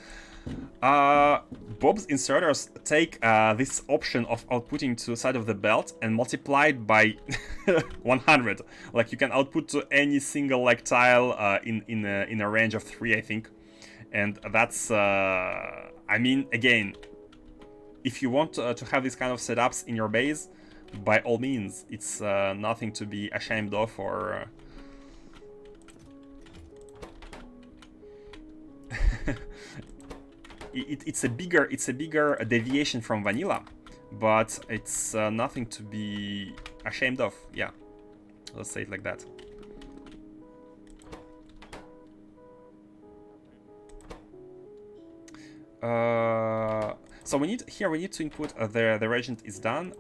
Bob's inserters take this option of outputting to the side of the belt and multiply it by 100. Like you can output to any single like tile in a range of 3, I think, and that's I mean, again, if you want to have these kind of setups in your base, by all means, it's nothing to be ashamed of, or it's a bigger deviation from vanilla, but it's nothing to be ashamed of. Yeah, let's say it like that. So we need to input the reagent is done.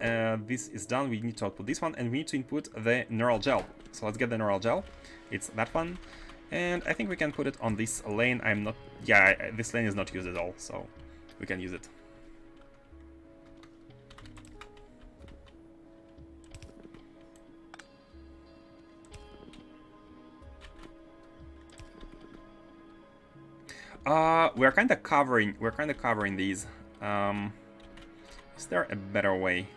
This is done. We need to output this one, and we need to input the neural gel. So let's get the neural gel. It's that one, and I think we can put it on this lane. This lane is not used at all, so we can use it. We're kind of covering these. Is there a better way?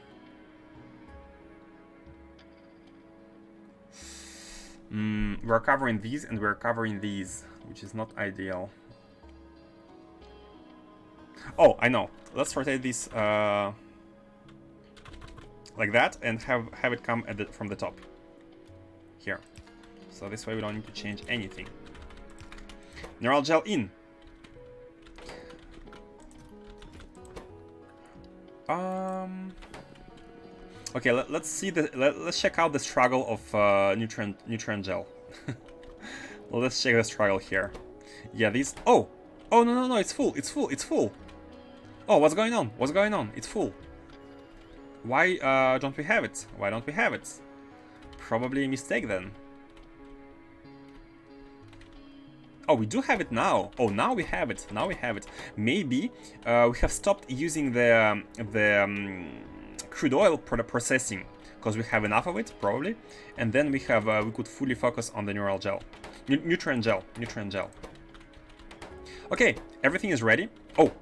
We're covering these and we're covering these, which is not ideal. Oh, I know. Let's rotate this like that and have it come from the top here. So this way we don't need to change anything. Neural gel in. Okay, let's see let's check out the struggle of nutrient gel. Let's check the struggle here. Yeah, these. Oh, no, it's full. It's full. Oh, what's going on? It's full. Why don't we have it? Why don't we have it? Probably a mistake then. Oh, we do have it now. Oh, now we have it. Maybe we have stopped using the crude oil processing because we have enough of it, probably. And then we could fully focus on the neural gel, nutrient gel. Okay, everything is ready. Oh,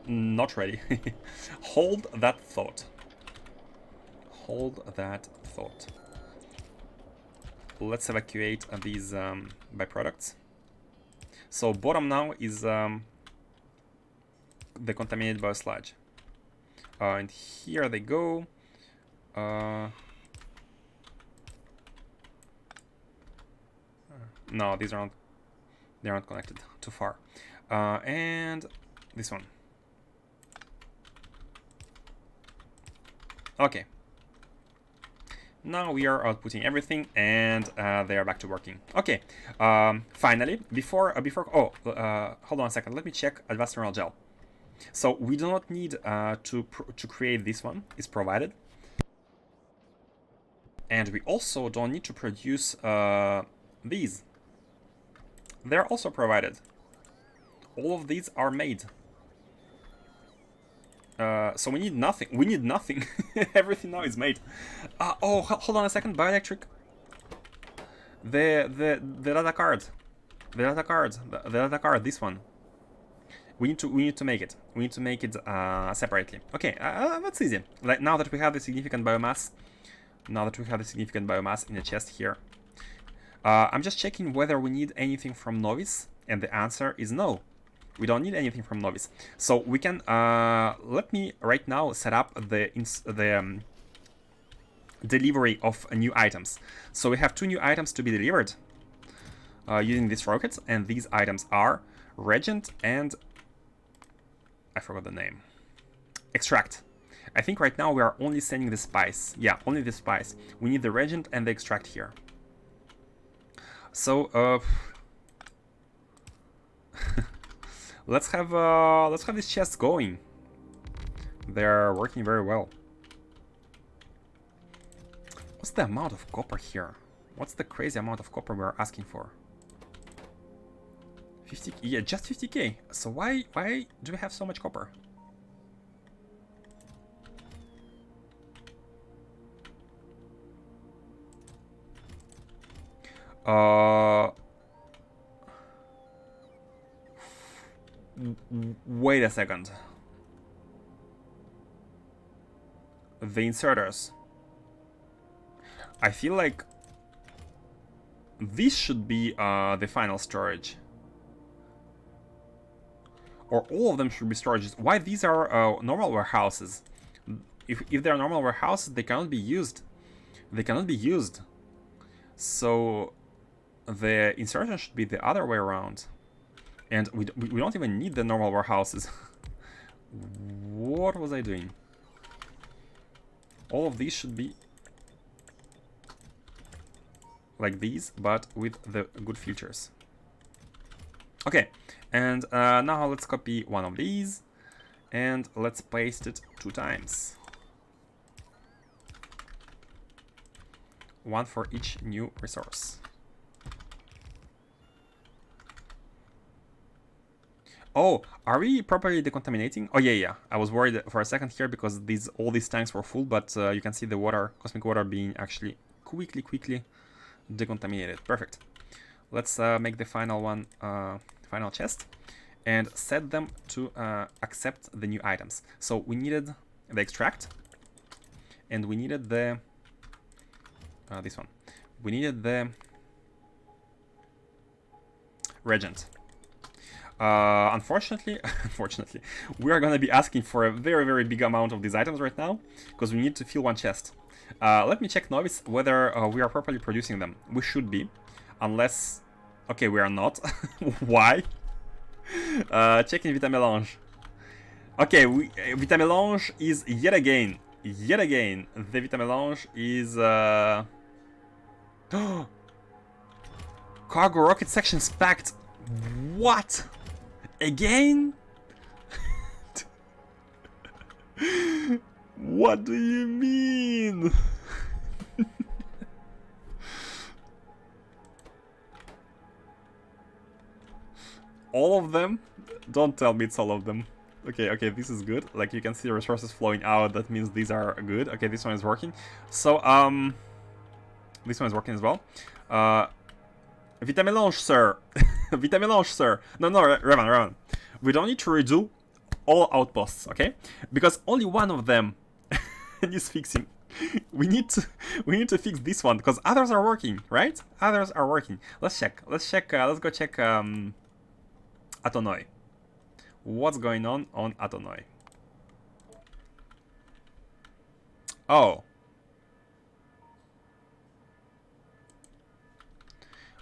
not ready. Hold that thought. Let's evacuate these byproducts. So bottom now is the contaminated biosludge. And here they go. No, these are not. They're not connected. Too far. And this one. Okay. Now we are outputting everything, and they are back to working. Okay. Finally, before hold on a second. Let me check advanced neural gel. So we do not need to create this one. It's provided, and we also don't need to produce these. They're also provided. All of these are made. So we need nothing. Everything now is made. Oh, hold on a second. Bioelectric. The data card. The data card. This one. We need to make it. We need to make it separately. Okay, that's easy. Like now that we have the significant biomass. In the chest here. I'm just checking whether we need anything from Novice, and the answer is no. We don't need anything from Novice. So we can, let me right now set up the delivery of new items. So we have 2 new items to be delivered using these rockets, and these items are Regent and I forgot the name. Extract. I think right now we are only sending the spice. Yeah, only the spice. We need the Regent and the Extract here. So let's have these chests going. They're working very well. What's the amount of copper here? What's the crazy amount of copper we're asking for? 50, yeah, just 50k. So why do we have so much copper? Wait a second. The inserters. I feel like this should be the final storage. Or all of them should be storages. Why these are normal warehouses? If they are normal warehouses, they cannot be used. So the insertion should be the other way around. And we don't even need the normal warehouses. What was I doing? All of these should be like these, but with the good features. Okay, and now let's copy one of these and let's paste it 2 times. One for each new resource. Oh, are we properly decontaminating? Oh yeah. I was worried for a second here because all these tanks were full, but you can see the water, cosmic water, being actually quickly decontaminated. Perfect. Let's make the final one final chest, and set them to accept the new items. So we needed the extract, and we needed the this one. We needed the regent. Unfortunately, we are gonna be asking for a very big amount of these items right now because we need to fill one chest. Let me check novice whether we are properly producing them. We should be, unless okay, we are not. Why? Checking Vitamelange. Okay, Vitamelange is yet again. The Vitamelange is cargo rocket section packed. What? Again? What do you mean? All of them? Don't tell me it's all of them. Okay, this is good. Like, you can see the resources flowing out. That means these are good. Okay, this one is working. So, this one is working as well. Vitamelange, sir. Vitamelange, sir. No, Revan. We don't need to redo all outposts, okay? Because only one of them is fixing. We need to fix this one because others are working, right? Others are working. Let's check. Let's go check Atonoi. What's going on Atonoi? Oh.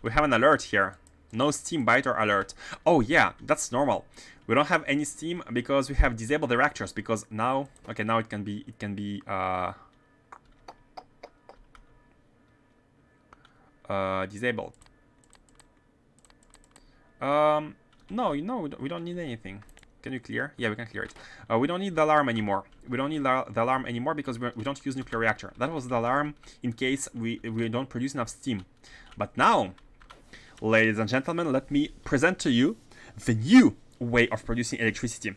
We have an alert here. No steam biter alert. Oh yeah, that's normal. We don't have any steam because we have disabled the reactors because now okay, now it can be disabled. No, we don't need anything. Can you clear? Yeah, we can clear it. We don't need the alarm anymore. We don't need the alarm anymore because we don't use nuclear reactor. That was the alarm in case we don't produce enough steam. But now, ladies and gentlemen, let me present to you the new way of producing electricity.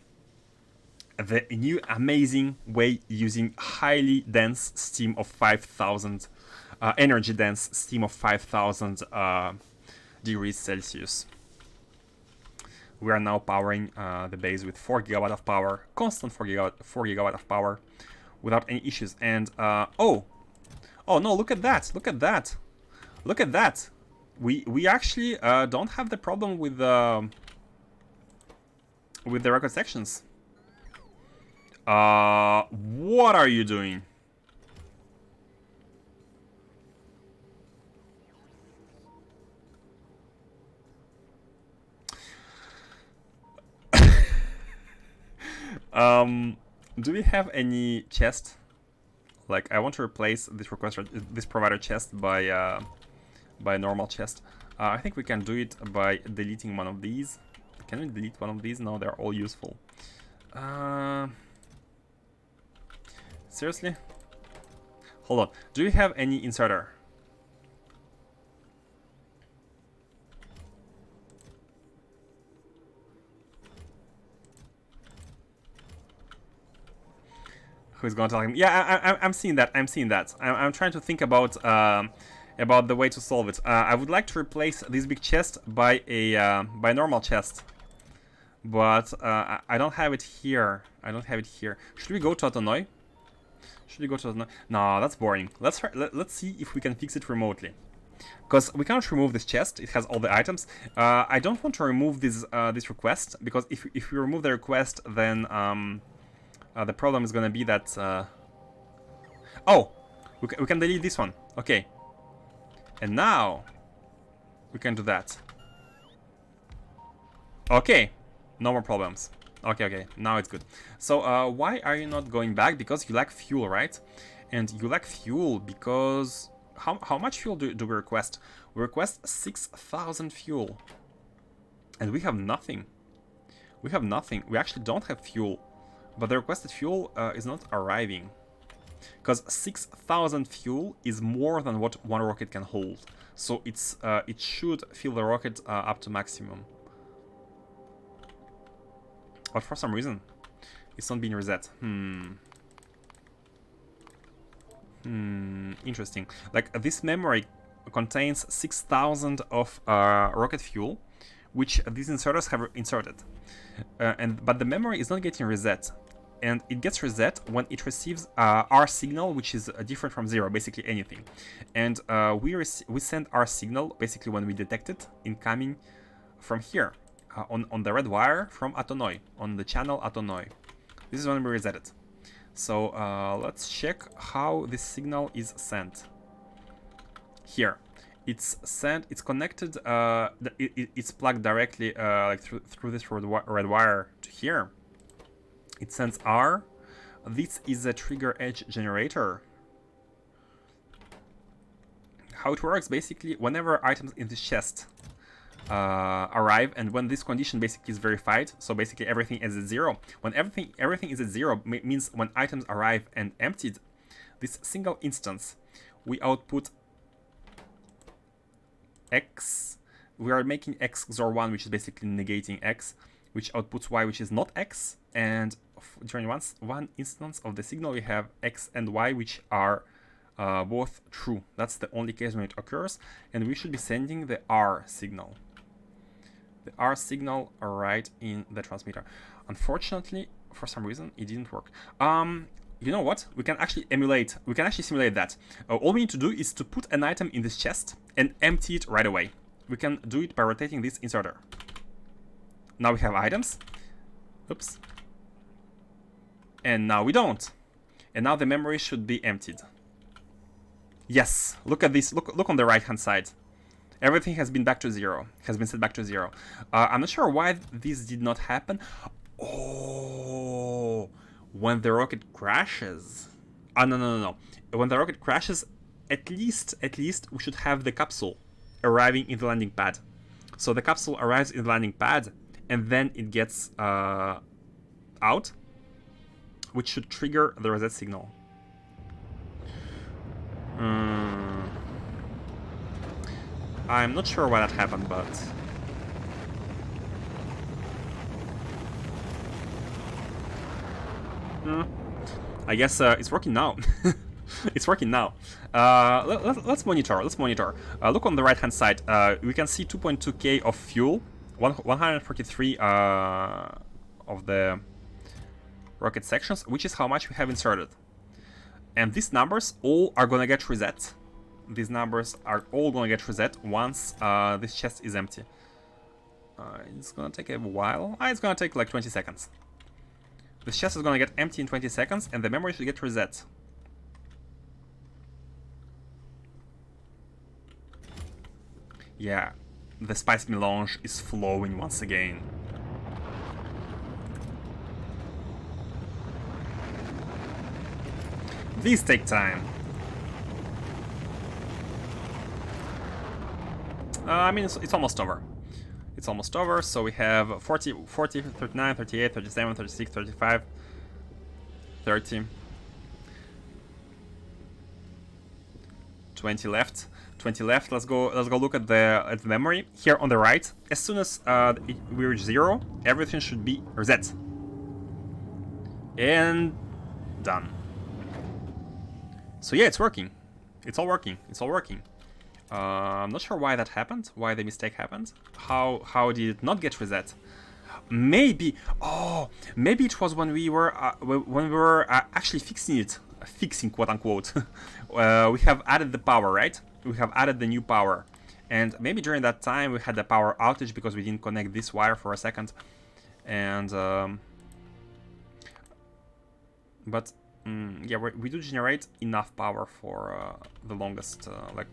The new amazing way using highly dense steam of 5,000, energy dense steam of 5,000 degrees Celsius. We are now powering the base with 4 gigawatt of power, constant 4 gigawatt of power, without any issues. And oh no! Look at that! Look at that! Look at that! We actually don't have the problem with the record sections. What are you doing? Do we have any chest? Like, I want to replace this provider chest by a normal chest. I think we can do it by deleting one of these. Can we delete one of these? No, they're all useful. Seriously? Hold on. Do you have any inserter? Who's going to tell him? Yeah, I'm seeing that. I'm trying to think about the way to solve it. I would like to replace this big chest by a normal chest, but I don't have it here. Should we go to Atonoi? No, that's boring. Let's see if we can fix it remotely. Because we cannot remove this chest. It has all the items. I don't want to remove this request because if we remove the request, then the problem is gonna be that oh, we can delete this one. Okay, and now we can do that. Okay, no more problems. Okay, now it's good. So why are you not going back? Because you lack fuel, right? And you lack fuel because how much fuel do we request? We request 6,000 fuel, and we have nothing. We actually don't have fuel. But the requested fuel is not arriving. Because 6,000 fuel is more than what one rocket can hold. So it should fill the rocket up to maximum. But for some reason, it's not being reset. Interesting. Like, this memory contains 6,000 of rocket fuel, which these inserters have inserted. But the memory is not getting reset. And it gets reset when it receives our signal, which is different from 0, basically anything. And we send our signal, basically when we detect it, incoming from here, on the red wire from Atonoi, on the channel Atonoi. This is when we reset it. So let's check how this signal is sent. Here, it's sent, it's connected, it's plugged directly like through this red wire to here. It sends R. This is a trigger edge generator. How it works, basically, whenever items in this chest arrive, and when this condition basically is verified, so basically everything is at 0. When everything is at 0, means when items arrive and emptied, this single instance, we output X. We are making X XOR 1, which is basically negating X, which outputs Y, which is not X, and during one instance of the signal we have X and Y, which are both true. That's the only case when it occurs, and we should be sending the R signal. The R signal right in the transmitter. Unfortunately, for some reason, it didn't work. You know what? We can actually simulate that. All we need to do is to put an item in this chest and empty it right away. We can do it by rotating this inserter. Now we have items. Oops. And now we don't. And now the memory should be emptied. Yes, look at this. Look on the right-hand side. Everything has been back to 0. Has been set back to 0. I'm not sure why this did not happen. Oh, when the rocket crashes. No. When the rocket crashes, at least we should have the capsule arriving in the landing pad. So the capsule arrives in the landing pad, and then it gets out, which should trigger the reset signal. I'm not sure why that happened, but... I guess it's working now. It's working now. Let's monitor. Look on the right-hand side. We can see 2.2k of fuel, 143 of the rocket sections, which is how much we have inserted. And these numbers all are gonna get reset. These numbers are all gonna get reset once this chest is empty. It's gonna take a while. It's gonna take like 20 seconds. This chest is gonna get empty in 20 seconds, and the memory should get reset. Yeah, the spice melange is flowing once again. These take time. I mean, it's almost over. It's almost over, so we have 40, 39, 38, 37, 36, 35, 30. 20 left. 20 left. Let's go look at the memory. Here on the right, as soon as we reach 0, everything should be reset. And done. So yeah, it's working. It's all working. I'm not sure why that happened, why the mistake happened. How did it not get reset? Maybe it was when we were actually fixing quote unquote. We have added the power, right? We have added the new power, and maybe during that time we had a power outage because we didn't connect this wire for a second, and yeah, we do generate enough power for the longest like.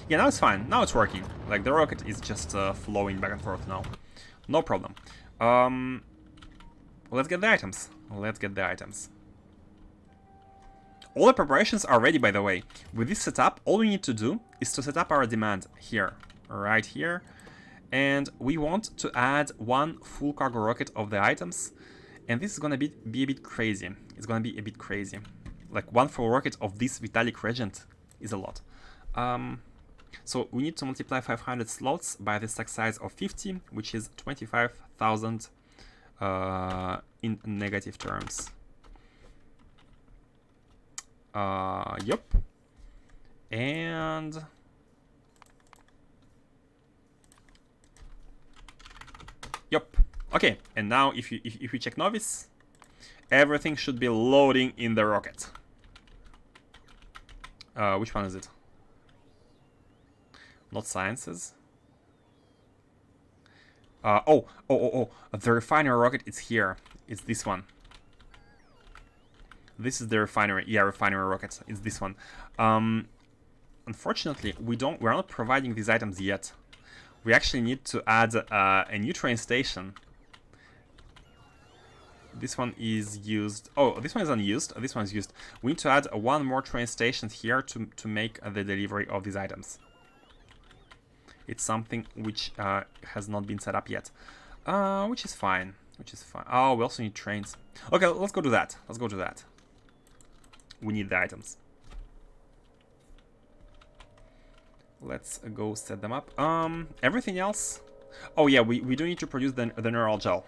Yeah, now it's fine. Now it's working. Like, the rocket is just flowing back and forth now. No problem. Let's get the items. All the preparations are ready, by the way. With this setup, all we need to do is to set up our demand here. Right here. And we want to add one full cargo rocket of the items. And this is gonna be a bit crazy. It's gonna be a bit crazy. Like, one full rocket of this Vitalik Regent is a lot. So we need to multiply 500 slots by the stack size of 50, which is 25,000 in negative terms. Yep. And Yup. Okay, and now if you check Novice, everything should be loading in the rocket. Which one is it? Not Sciences. Oh. The refinery rocket is here. It's this one. This is the refinery. Yeah, refinery rocket. It's this one. Unfortunately, we're not providing these items yet. We actually need to add a new train station. This one is used. Oh, this one is unused. This one is used. We need to add one more train station here to make the delivery of these items. It's something which has not been set up yet, which is fine. Oh, we also need trains. Okay, let's go to that. We need the items. Let's go set them up. Everything else. Oh yeah, we do need to produce the neural gel,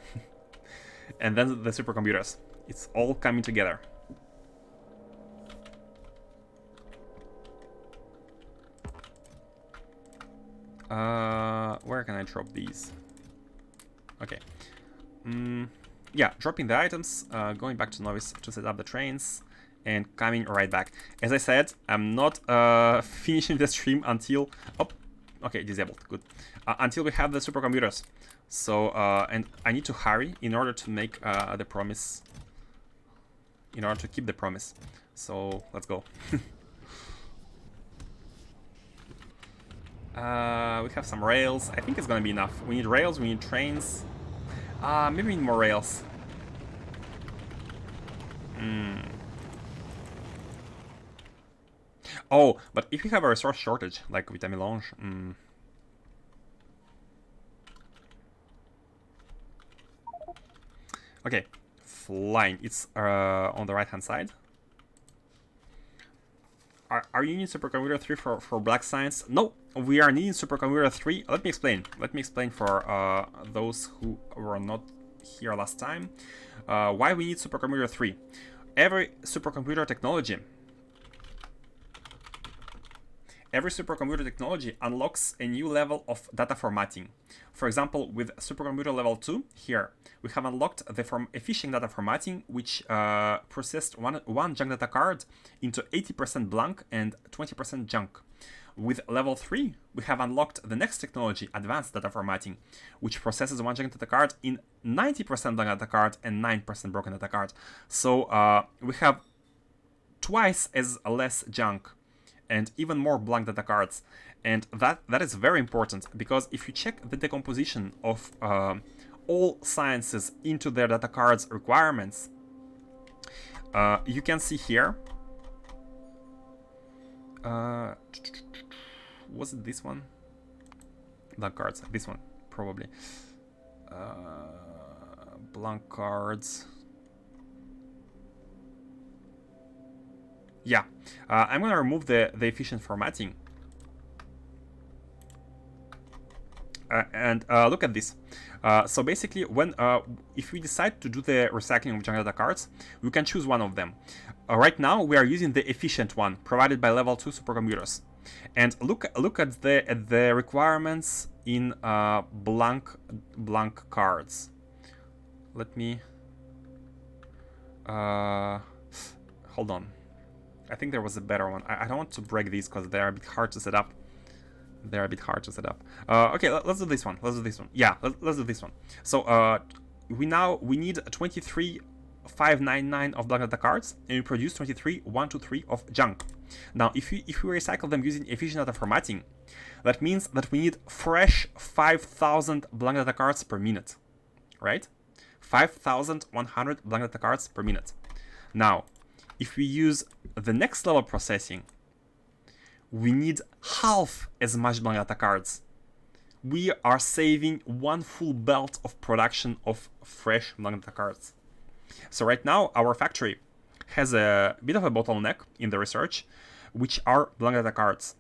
and then the supercomputers. It's all coming together. Where can I drop these? Okay. Yeah, dropping the items, going back to Novice to set up the trains, and coming right back. As I said, I'm not finishing the stream until... Oh, okay, disabled, good. Until we have the supercomputers. So, and I need to hurry in order to make the promise. In order to keep the promise. So, let's go. We have some rails. I think it's gonna be enough. We need rails, we need trains. Maybe we need more rails. Oh, but if we have a resource shortage, like Vitamelange, Okay, flying. It's on the right-hand side. Are you needing Supercomputer 3 for Black Science? No, we are needing Supercomputer 3. Let me explain. Let me explain for those who were not here last time why we need Supercomputer 3. Every supercomputer technology unlocks a new level of data formatting. For example, with supercomputer level 2, here, we have unlocked the efficient data formatting, which processed one junk data card into 80% blank and 20% junk. With level 3, we have unlocked the next technology, advanced data formatting, which processes one junk data card in 90% blank data card and 9% broken data card. So we have twice as less junk and even more blank data cards. And that is very important, because if you check the decomposition of all sciences into their data cards requirements, you can see here, was it this one? Blank cards, this one, probably. Blank cards. Yeah, I'm gonna remove the efficient formatting. And look at this. So basically, when if we decide to do the recycling of junk data cards, we can choose one of them. Right now, we are using the efficient one provided by level 2 supercomputers. And look at the requirements in blank cards. Let me hold on. I think there was a better one. I don't want to break these because they're a bit hard to set up. Okay, let's do this one. Yeah, let's do this one. So we need 23,599 of black data cards, and we produce 23,123 of junk. Now, if we recycle them using efficient data formatting, that means that we need fresh 5,000 blank data cards per minute, right? 5,100 blank data cards per minute. Now, if we use the next level processing, we need half as much blank data cards. We are saving one full belt of production of fresh blank data cards. So right now, our factory has a bit of a bottleneck in the research, which are blank data cards.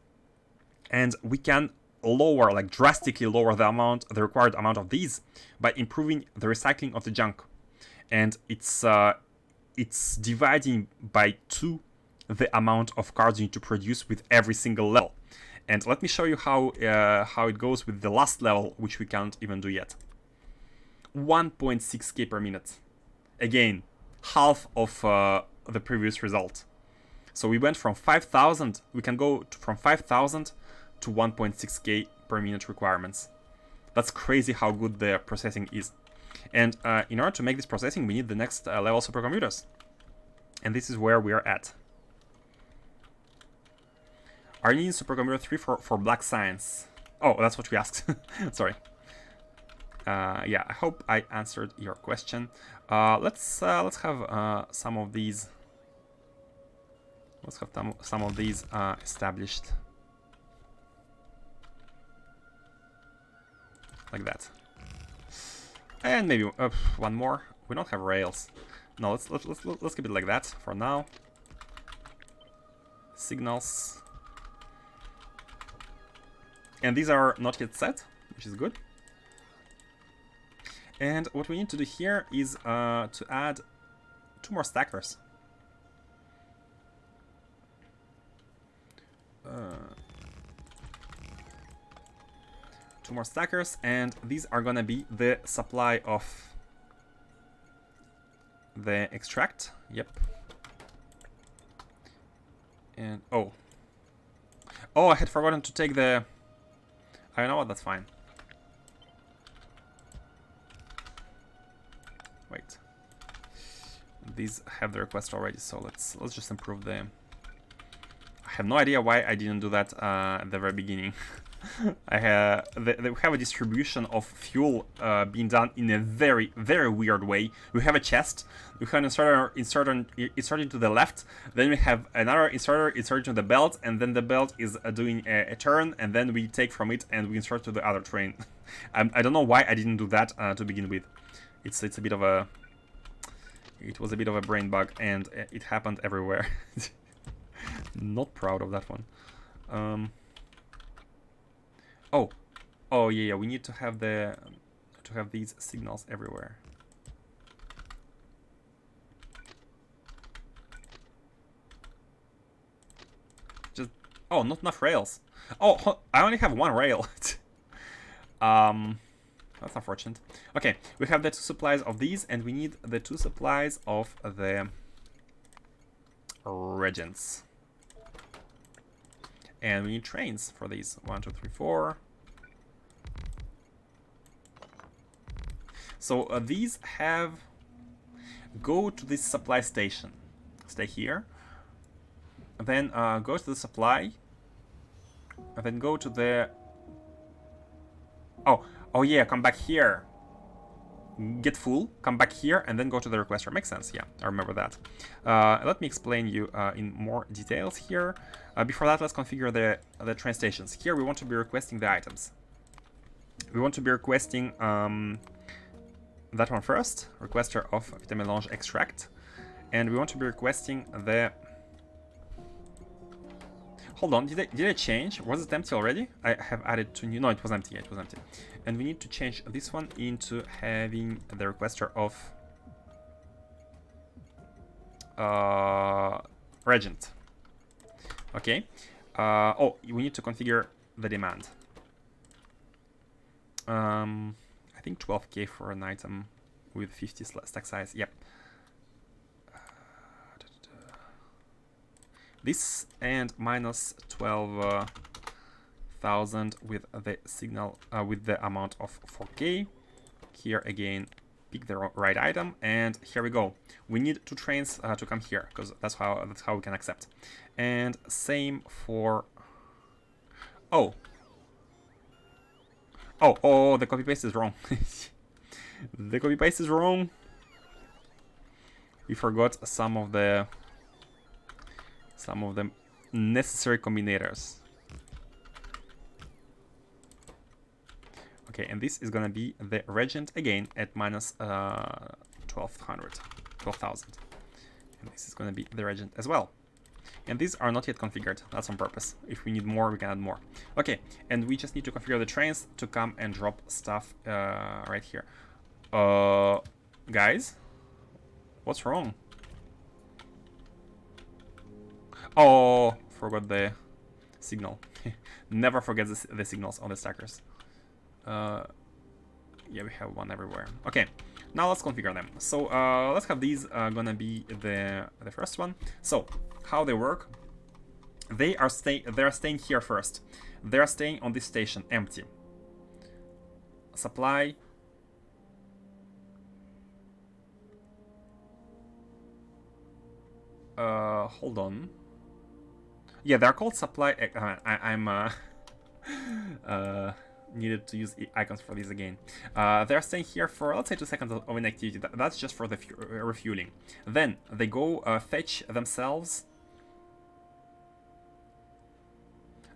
And we can lower, like drastically lower the required amount of these by improving the recycling of the junk. And it's dividing by 2 the amount of cards you need to produce with every single level. And let me show you how it goes with the last level, which we can't even do yet. 1.6k per minute. Again, half of the previous result. So we went from 5,000, we can go from 5,000 to 1.6k per minute requirements. That's crazy how good the processing is. And in order to make this processing, we need the next level supercomputers. And this is where we are at. Are you needing supercomputer 3 for black science? Oh, that's what we asked. Sorry. Yeah, I hope I answered your question. Let's have some of these. Let's have some of these established. Like that. And maybe one more. We don't have rails. No, let's keep it like that for now. Signals. And these are not yet set, which is good. And what we need to do here is to add 2 more stackers. 2 more stackers, and these are gonna be the supply of the extract. Yep. And oh, I had forgotten to take the. I know what. That's fine. Wait. These have the request already, so let's just improve them. I have no idea why I didn't do that at the very beginning. We have a distribution of fuel being done in a very, very weird way. We have a chest, we have an inserted to the left, then we have another inserted to the belt, and then the belt is doing a turn, and then we take from it and we insert to the other train. I don't know why I didn't do that to begin with. It's a bit of a... It was a bit of a brain bug, and it happened everywhere. Not proud of that one. Oh yeah, we need to have these signals everywhere. Just not enough rails. Oh, I only have 1 rail. That's unfortunate. Okay, we have the 2 supplies of these, and we need the 2 supplies of the regents. And we need trains for these. 1, 2, 3, 4. So these go to this supply station. Stay here. Then go to the supply. And then go to the... Oh yeah, come back here. Get full, come back here, and then go to the requester. Makes sense, yeah, I remember that. Let me explain you in more details here. Before that, let's configure the train stations. Here we want to be requesting the items. We want to be requesting that one first, requester of vitamin melange extract. And we want to be requesting the... Hold on, did I change? Was it empty already? I have added 2 new... No, it was empty, yeah, it was empty. And we need to change this one into having the requester of regent. Okay. We need to configure the demand. I think 12k for an item with 50 stack size. Yep. This and minus 12,000 with the signal with the amount of 4k. Here again, pick the right item, and here we go. We need 2 trains to come here because that's how we can accept. And same for the copy paste is wrong. The copy paste is wrong. We forgot some of the necessary combinators. Okay, and this is gonna be the regent again at minus 12,000. And this is gonna be the regent as well. And these are not yet configured. That's on purpose. If we need more, we can add more. Okay, and we just need to configure the trains to come and drop stuff right here. Guys, what's wrong? Oh, forgot the signal. Never forget the signals on the stackers. Yeah, we have one everywhere. Okay, now let's configure them. So let's have these gonna be the first one. So how they work? They are staying here first. They are staying on this station empty. Supply. Hold on. Yeah, they're called supply. I'm needed to use icons for these again. They're staying here for, let's say, 2 seconds of inactivity. That's just for the refueling. Then they go fetch themselves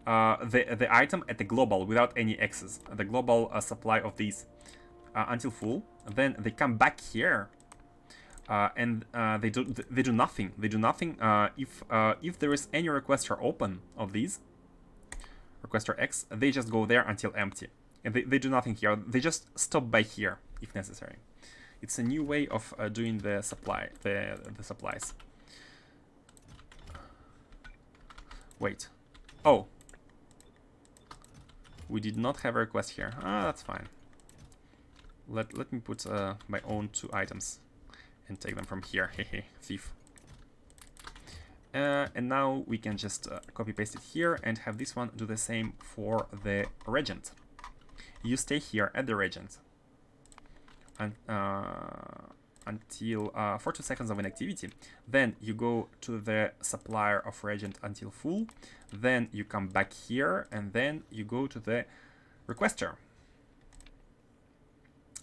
the item at the global without any excess. The global supply of these until full. Then they come back here. And they do nothing. They do nothing if there is any requester open of these, requester X, they just go there until empty, and they do nothing here. They just stop by here if necessary. It's a new way of doing the supplies. Wait. Oh, we did not have a request here. Ah, that's fine. Let me put my own 2 items. And take them from here, hehe, thief. And now we can just copy paste it here and have this one do the same for the regent. You stay here at the regent and, until for 2 seconds of inactivity. Then you go to the supplier of regent until full. Then you come back here and then you go to the requester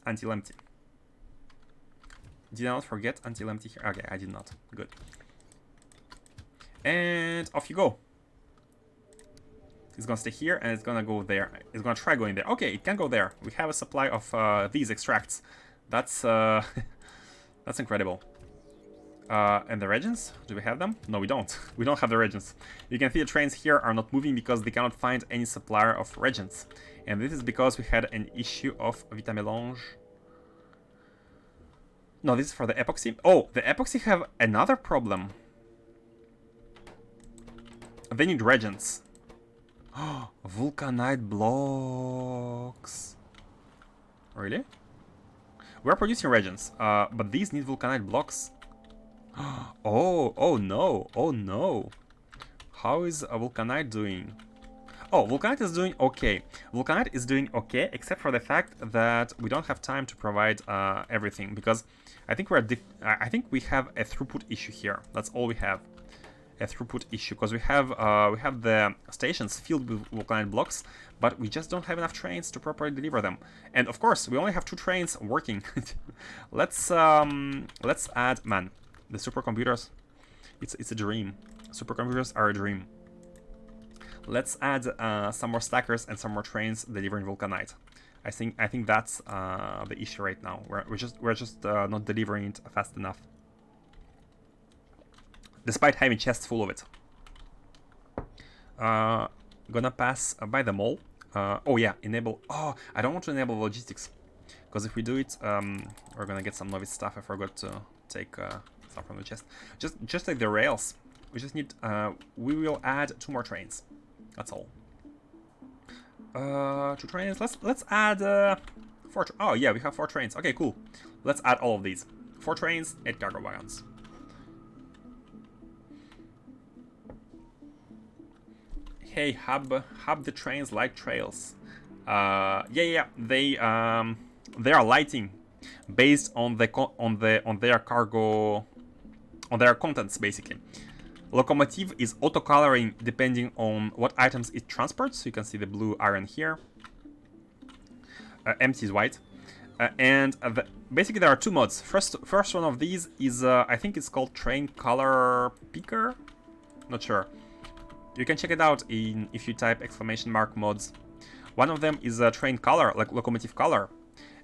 until empty. Did I not forget until empty here? Okay, I did not. Good. And off you go. It's gonna stay here and it's gonna go there. It's gonna try going there. Okay, it can go there. We have a supply of these extracts. That's that's incredible. And the regents? Do we have them? No, we don't. We don't have the regents. You can see the trains here are not moving because they cannot find any supplier of regents. And this is because we had an issue of Vitamelange. No, this is for the epoxy. Oh, the epoxy have another problem. They need regents. Vulcanite blocks. Really? We're producing regents, but these need vulcanite blocks. Oh no, oh no. How is a vulcanite doing? Oh, vulcanite is doing okay. Vulcanite is doing okay, except for the fact that we don't have time to provide everything, because I think I think we have a throughput issue here. That's all we have, a throughput issue, because we have the stations filled with vulcanite blocks, but we just don't have enough trains to properly deliver them. And of course, we only have 2 trains working. Let's add, man, the supercomputers. It's a dream. Supercomputers are a dream. Let's add some more stackers and some more trains delivering vulcanite. I think that's the issue right now. We're just not delivering it fast enough, despite having chests full of it. Gonna pass by them all. Oh yeah, enable. Oh, I don't want to enable logistics, because if we do it, we're gonna get some novice stuff. I forgot to take some from the chest. Just like the rails, we just need. We will add 2 more trains. That's all. 2 trains. Let's add 4. Oh yeah, we have 4 trains. Okay, cool. Let's add all of these. 4 trains, 8 cargo wagons. Hey, hub the trains like trails. Yeah. They are lighting based on their cargo, on their contents basically. Locomotive is auto-coloring depending on what items it transports. So you can see the blue iron here. Empty is white. And basically there are 2 mods. First one of these is, I think it's called Train Color Picker. Not sure. You can check it out if you type !mods. One of them is train color, like locomotive color.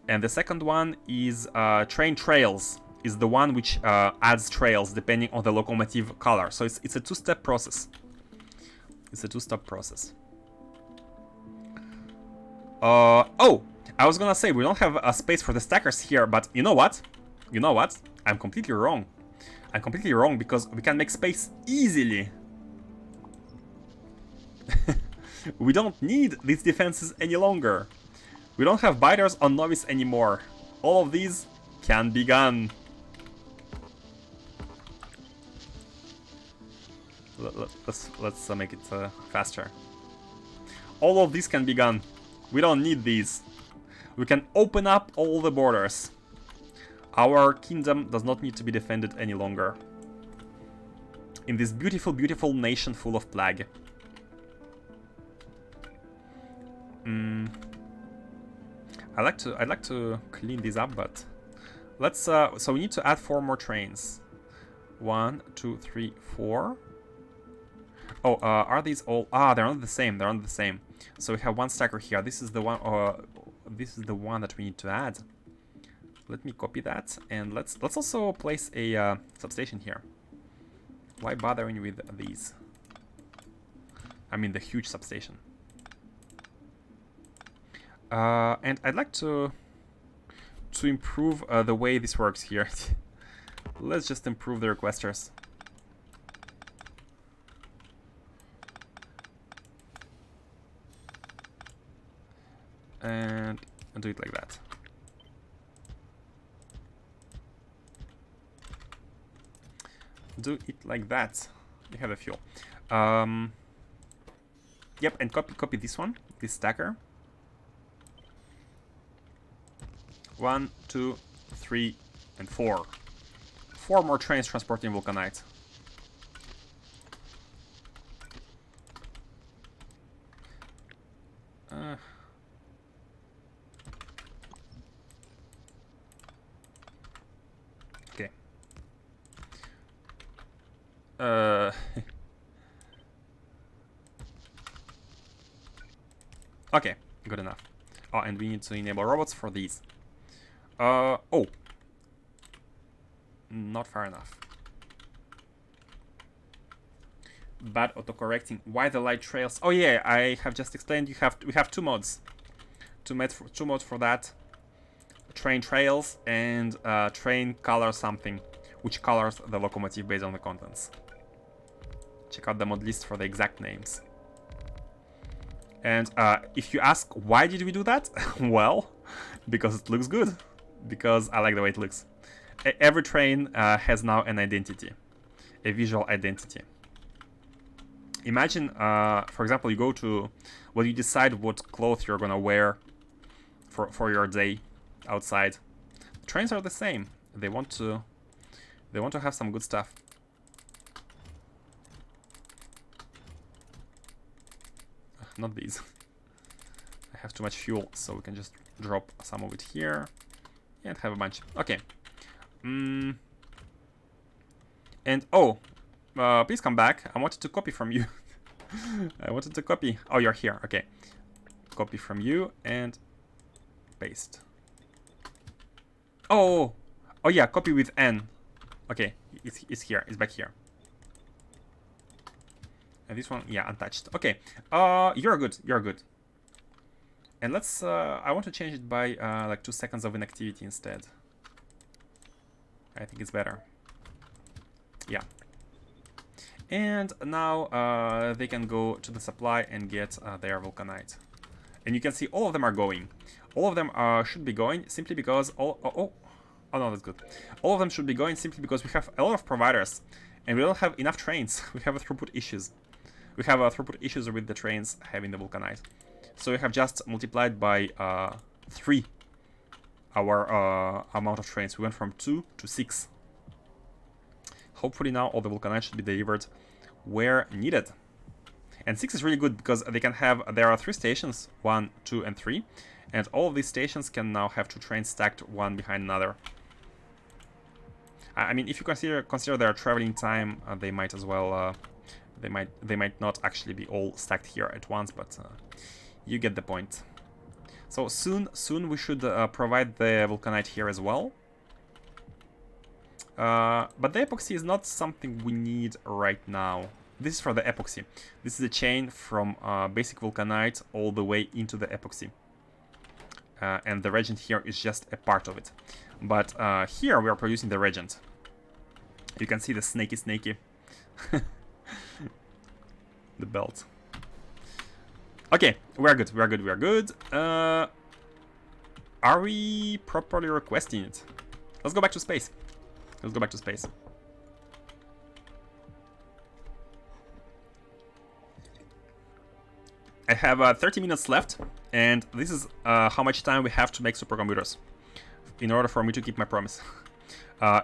And the second one is train trails. Is the one which adds trails depending on the locomotive color. So it's a 2-step process. It's a 2-step process. Oh, I was gonna say we don't have a space for the stackers here, but you know what? You know what? I'm completely wrong. I'm completely wrong, because we can make space easily. We don't need these defenses any longer. We don't have biters on novice anymore. All of these can be gone. Let's make it faster. All of these can be gone. We don't need these. We can open up all the borders. Our kingdom does not need to be defended any longer. In this beautiful, beautiful nation full of plague. I'd like to clean these up, but let's. So we need to add 4 more trains. 1, 2, 3, 4. Oh, are these all? Ah, they're not the same. They're not the same. So we have 1 stacker here. This is the one. This is the one that we need to add. Let me copy that, and let's also place a substation here. Why bothering with these? I mean the huge substation. And I'd like to improve the way this works here. Let's just improve the requesters. And do it like that. Do it like that. You have a fuel. Yep, and copy this one, this stacker. 1, 2, 3, and 4. 4 more trains transporting vulcanite. Okay. Okay, good enough. Oh, and we need to enable robots for these. Oh. Not far enough. Bad autocorrecting. Why the light trails? Oh yeah, I have just explained. We have 2 mods. 2 mods for that. Train trails and train color something, which colors the locomotive based on the contents. Check out the mod list for the exact names. And if you ask why did we do that, well, because it looks good. Because I like the way it looks. Every train has now an identity, a visual identity. Imagine, for example, you go to, well, you decide what clothes you're gonna wear for your day outside. Trains are the same. They want to have some good stuff. Not these. I have too much fuel, so we can just drop some of it here and have a bunch. Okay. And oh, please come back. I wanted to copy from you. I wanted to copy. Oh, you're here. Okay. Copy from you and paste. Oh, oh yeah, copy with N. Okay, it's here. It's back here. And this one, yeah, untouched. Okay. You're good. You're good. And let's. I want to change it by like 2 seconds of inactivity instead. I think it's better. Yeah. And now they can go to the supply and get their vulcanite. And you can see all of them are going. All of them should be going simply because oh no, that's good. All of them should be going simply because we have a lot of providers and we don't have enough trains. We have throughput issues. We have throughput issues with the trains having the vulcanite. So we have just multiplied by 3 our amount of trains. We went from 2 to 6. Hopefully now all the vulcanite should be delivered where needed. And 6 is really good because they can have, there are 3 stations, 1, 2, and 3. And all of these stations can now have 2 trains stacked one behind another. I mean, if you consider their traveling time, they might as well, they might not actually be all stacked here at once, but you get the point. So soon we should provide the vulcanite here as well. But the epoxy is not something we need right now. This is for the epoxy. This is a chain from basic vulcanite all the way into the epoxy. And the reagent here is just a part of it. But here we are producing the reagent. You can see the snaky the belt. Okay, we are good. Are we properly requesting it? Let's go back to space. Let's go back to space. I have 30 minutes left, and this is how much time we have to make supercomputers in order for me to keep my promise.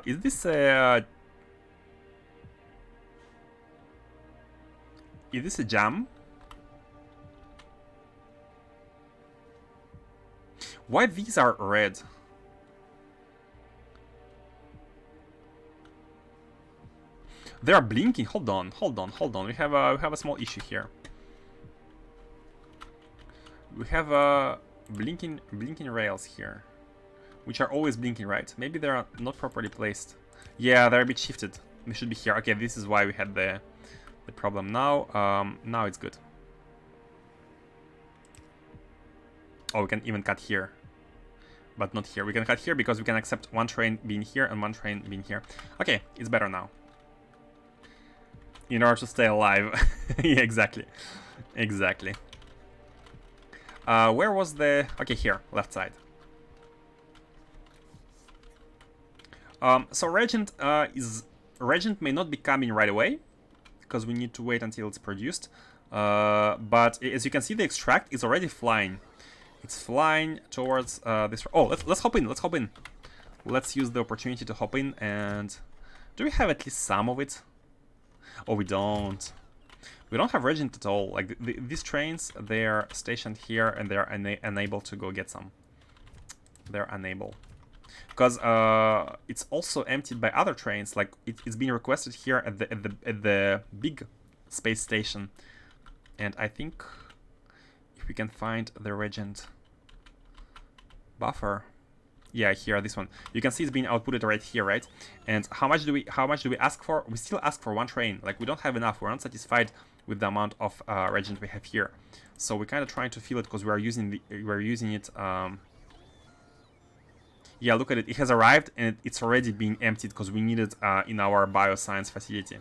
Is this a jam? Why these are red? They are blinking. Hold on. We have a small issue here. We have blinking rails here, which are always blinking, right? Maybe they're not properly placed. Yeah, they're a bit shifted. They should be here. Okay, this is why we had the problem. Now, now it's good. Oh, we can even cut here, but not here. We can cut here because we can accept one train being here and one train being here. Okay, it's better now. In order to stay alive. Yeah, exactly. Exactly. Where was the... Okay, here, left side. So Regent Regent may not be coming right away, because we need to wait until it's produced. But as you can see, the extract is already flying. It's flying towards this... Oh, let's hop in, let's hop in. Let's use the opportunity to hop in, and... Do we have at least some of it? Oh, we don't. We don't have Regent at all. Like, these trains, they're stationed here, and they're unable to go get some. They're unable. Because it's also emptied by other trains. Like, it's being requested here at the big space station. And I think if we can find the Regent buffer... Yeah, here, this one. You can see it's being outputted right here, right? And how much do we ask for? We still ask for one train. Like, we don't have enough. We're not satisfied with the amount of Regent we have here. So we're kind of trying to fill it because we're using it. Yeah, look at it. It has arrived and it's already being emptied because we need it in our bioscience facility.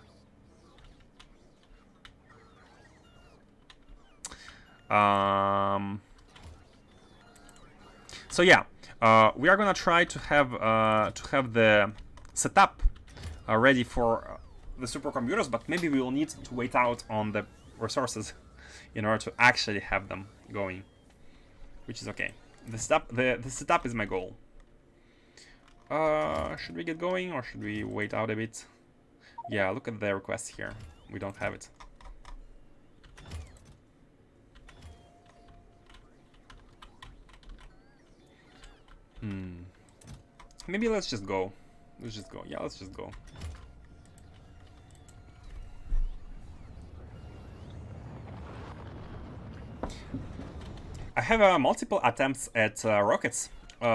So yeah. We are gonna try to have the setup ready for the supercomputers, but maybe we will need to wait out on the resources in order to actually have them going, which is okay. The setup is my goal. Should we get going or should we wait out a bit? Yeah, look at the request here. We don't have it. Maybe let's just go. Let's just go. Yeah, let's just go. I have multiple attempts at rockets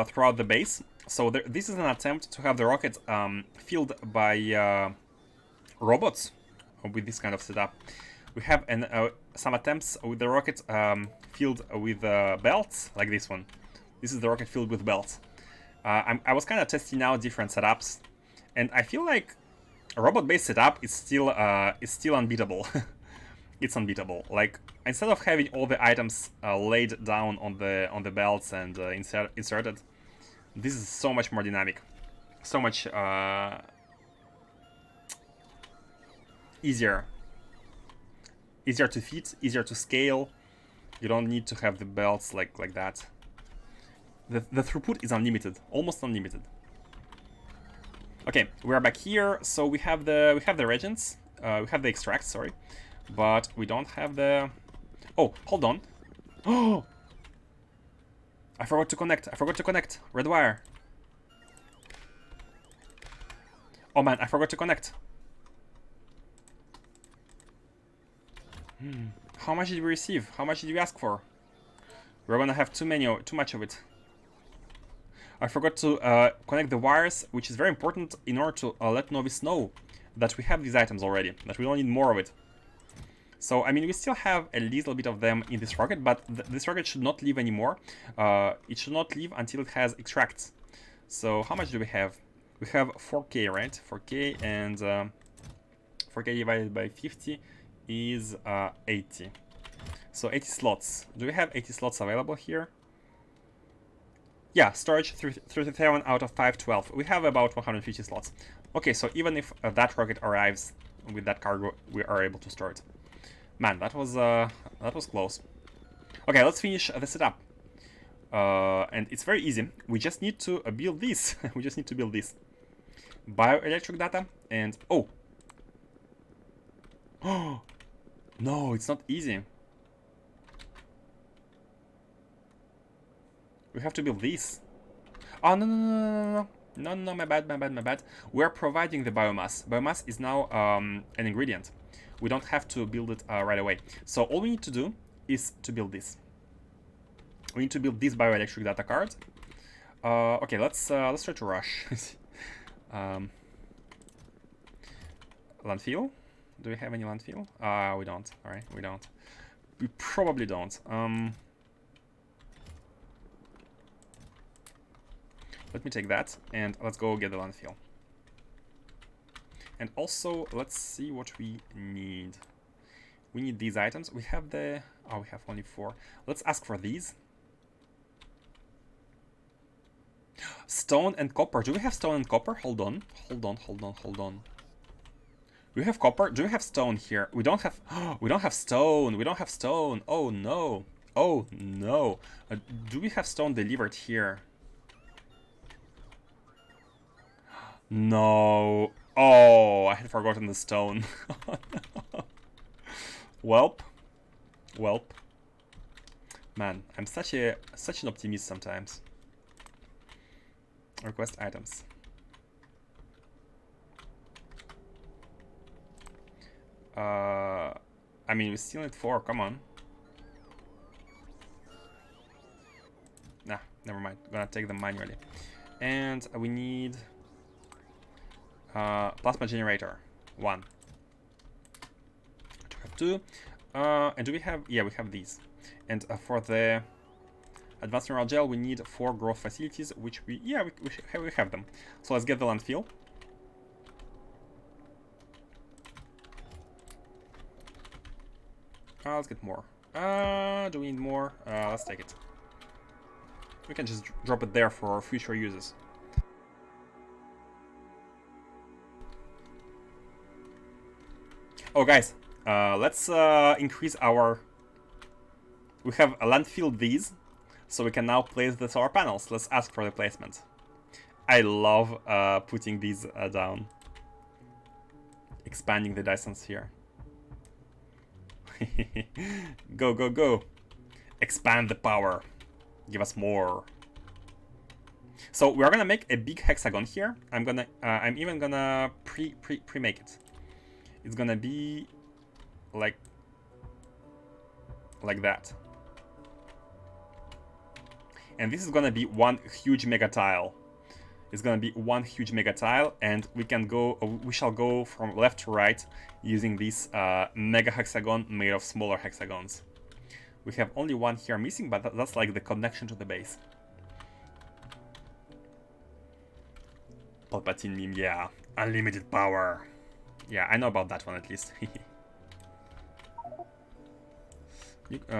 throughout the base. So this is an attempt to have the rocket filled by robots with this kind of setup. We have some attempts with the rocket filled with belts, like this one. This is the rocket filled with belts. I was kind of testing out different setups, and I feel like a robot-based setup is still unbeatable. It's unbeatable. Like, instead of having all the items laid down on the belts and inserted, this is so much more dynamic, so much easier to fit, easier to scale. You don't need to have the belts like that. The throughput is unlimited, almost unlimited. Okay, we are back here. So we have the regents, we have the extracts, sorry, but we don't have the... Oh, hold on. Oh, I forgot to connect. Red wire. Oh man, I forgot to connect. How much did we receive? How much did you ask for? We're gonna have too much of it. I forgot to connect the wires, which is very important in order to let Novice know that we have these items already, that we don't need more of it. So, I mean, we still have a little bit of them in this rocket, but this rocket should not leave anymore. It should not leave until it has extracts. So, how much do we have? We have 4K, right? 4K, and 4K divided by 50 is 80. So, 80 slots. Do we have 80 slots available here? Yeah, storage 37 out of 512. We have about 150 slots. Okay, so even if that rocket arrives with that cargo, we are able to store it. Man, that was close. Okay, let's finish the setup. And it's very easy. We just need to build this. We just need to build this. Bioelectric data and oh. No, it's not easy. We have to build this. Oh, no, no, no, no, no, no. No, no, my bad, my bad, my bad. We're providing the biomass. Biomass is now an ingredient. We don't have to build it right away. So all we need to do is to build this. We need to build this bioelectric data card. Okay, let's try to rush. Landfill? Do we have any landfill? We don't. All right, we don't. We probably don't. Let me take that and let's go get the landfill. And also, let's see what we need. We need these items. We have the... Oh, we have only 4. Let's ask for these. Stone and copper. Do we have stone and copper? Hold on. Hold on, hold on, hold on. Do we have copper? Do we have stone here? We don't have... we don't have stone. We don't have stone. Oh, no. Oh, no. Do we have stone delivered here? No. Oh, I had forgotten the stone. Welp. Welp. Man, I'm such an optimist sometimes. Request items. I mean, we still need 4, come on. Nah, never mind. Gonna take them manually. And we need plasma generator 1. We have 2. And do we have... Yeah, we have these. And for the advanced mineral gel, we need 4 growth facilities, which we... Yeah, we have them. So let's get the landfill. Let's get more. Do we need more? Let's take it. We can just drop it there for future uses. Oh, guys, let's increase our... We have a landfill these, so we can now place the solar panels. Let's ask for the placement. I love putting these down. Expanding the distance here. Go, go, go. Expand the power. Give us more. So we're gonna make a big hexagon here. I'm even gonna pre-make it. It's gonna be like that. And this is gonna be one huge mega tile. It's gonna be one huge mega tile, and we shall go from left to right using this mega hexagon made of smaller hexagons. We have only one here missing, but that's like the connection to the base. Palpatine meme, yeah. Unlimited power. Yeah, I know about that one at least.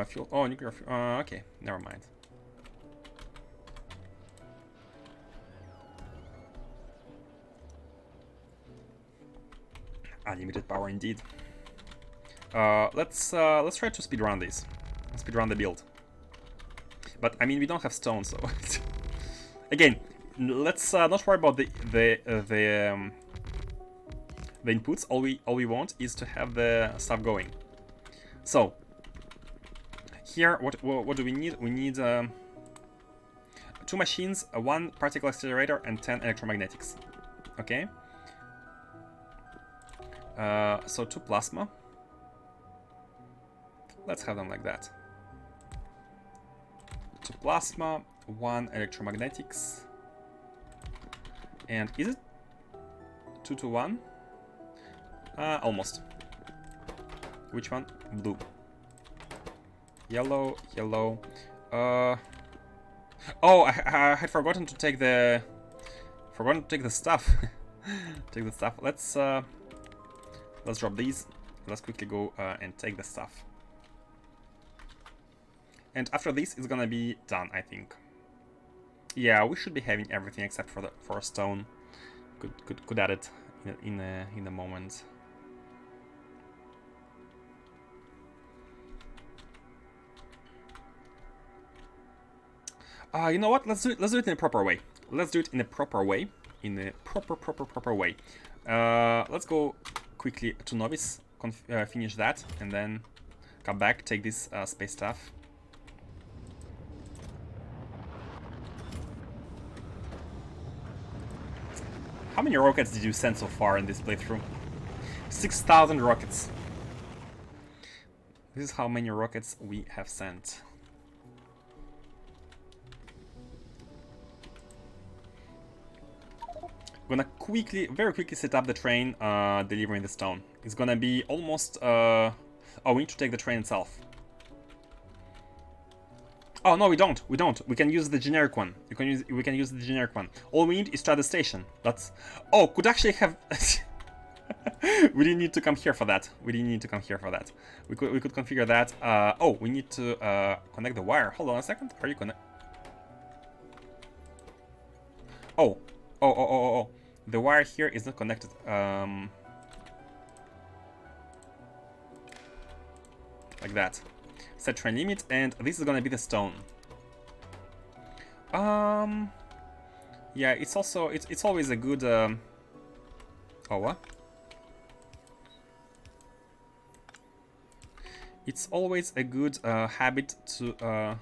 Fuel. Oh, nuclear fuel. Okay, never mind. Unlimited power indeed. Let's try to speedrun this. Speedrun the build. But I mean, we don't have stone, so again, let's not worry about the inputs. All we want is to have the stuff going. So here, what do we need? We need 2 machines, 1 particle accelerator, and 10 electromagnetics. Okay. So 2 plasma. Let's have them like that. 2 plasma, 1 electromagnetics. And is it 2 to 1? Almost. Which one? Blue. Yellow, yellow. Oh, I had forgotten to take the stuff. Take the stuff. Let's drop these. Let's quickly go and take the stuff. And after this, it's gonna be done, I think. Yeah, we should be having everything except for a stone. Could add it in a moment. You know what? Let's do it in a proper way. Let's do it in a proper way. In a proper way. Let's go quickly to novice, finish that, and then come back, take this space stuff. How many rockets did you send so far in this playthrough? 6,000 rockets. This is how many rockets we have sent. I'm gonna very quickly set up the train delivering the stone. It's gonna be almost... Oh, we need to take the train itself. Oh, no, we don't. We don't. We can use the generic one. We can use the generic one. All we need is to add the station. That's... Oh, could actually have... We didn't need to come here for that. We didn't need to come here for that. We could configure that. Oh, we need to connect the wire. Hold on a second. Are you connect? Oh. Oh. The wire here is not connected. Like that. Set train limit, and this is gonna be the stone. Yeah, it's also it's always a good. Oh, what? It's always a good habit to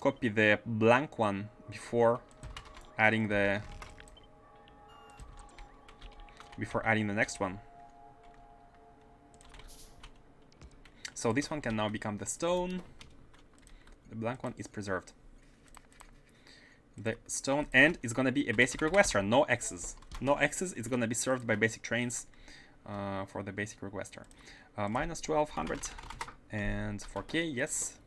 copy the blank one before adding the next one. So this one can now become the stone. The blank one is preserved. The stone, and it's gonna be a basic requester, no X's. No X's, it's gonna be served by basic trains for the basic requester. Minus 1200 and 4K, yes.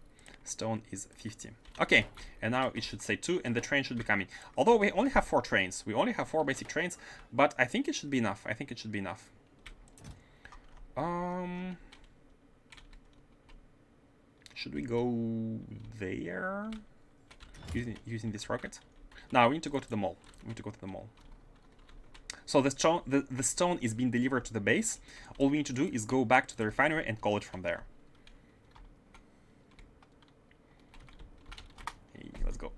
Stone is 50. Okay, and now it should say 2, and the train should be coming. Although we only have 4 trains. We only have 4 basic trains, but I think it should be enough. I think it should be enough. Should we go there? Using this rocket? Now we need to go to the mall. So the stone is being delivered to the base. All we need to do is go back to the refinery and call it from there. Hey, let's go.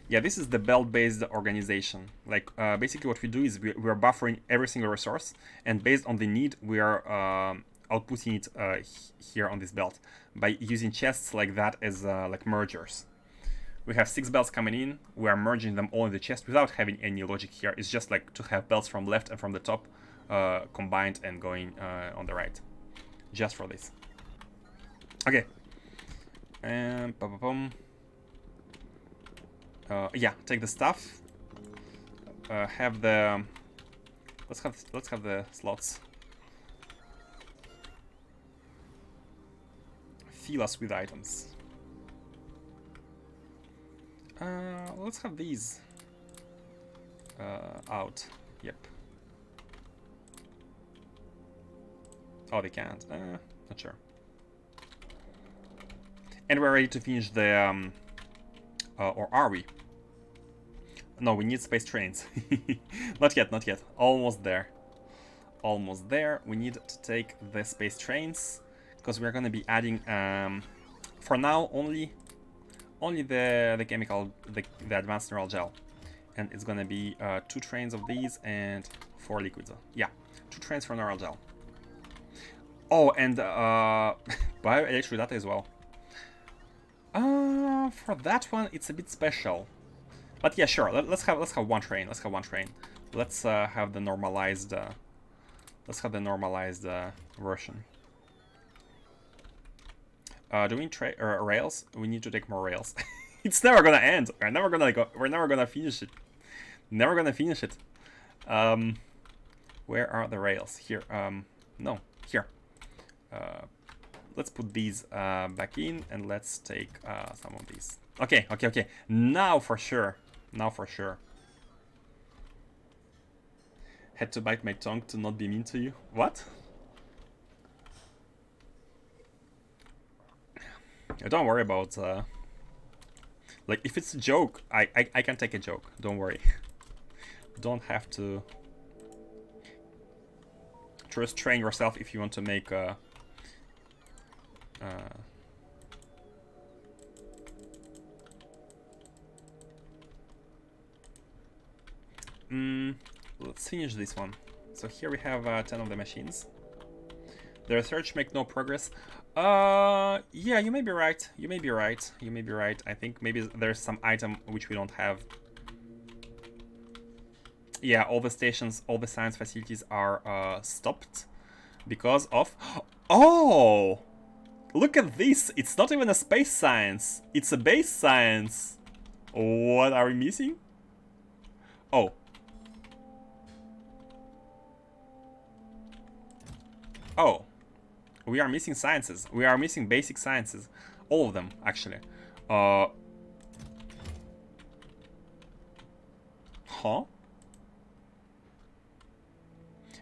Yeah, this is the belt-based organization. Like, basically what we do is we are buffering every single resource, and based on the need, we are outputting it here on this belt by using chests like that as like mergers. We have 6 belts coming in. We are merging them all in the chest without having any logic here. It's just like to have belts from left and from the top combined and going on the right. Just for this. Okay. And yeah, take the stuff. Have the let's have the slots. Fill us with items. Let's have these out. Yep. Oh, they can't. Not sure. And we're ready to finish the... or are we? No, we need space trains. Not yet, not yet. Almost there. Almost there. We need to take the space trains, because we're going to be adding, for now, only the chemical, the advanced neural gel. And it's going to be 2 trains of these and 4 liquids. Yeah, 2 trains for neural gel. Oh, and bioelectric data as well. For that one, it's a bit special. But yeah, sure. Let's have 1 train. Let's have 1 train. Let's have the normalized. Let's have the normalized version. Do we need rails? We need to take more rails. It's never gonna end. We're never gonna finish it. Never gonna finish it. Where are the rails? Here. No. Here. Let's put these back in, and let's take some of these. Okay. Now for sure. Had to bite my tongue to not be mean to you. What? Don't worry about Like, if it's a joke, I can take a joke. Don't worry. Don't have to restrain yourself if you want to make a... let's finish this one. So here we have 10 of the machines. The research make no progress. Yeah, you may be right. You may be right. You may be right. I think maybe there's some item which we don't have. Yeah, all the stations, all the science facilities are stopped because of... Oh! Look at this! It's not even a space science. It's a base science. What are we missing? Oh. Oh. We are missing sciences. We are missing basic sciences. All of them, actually. Huh?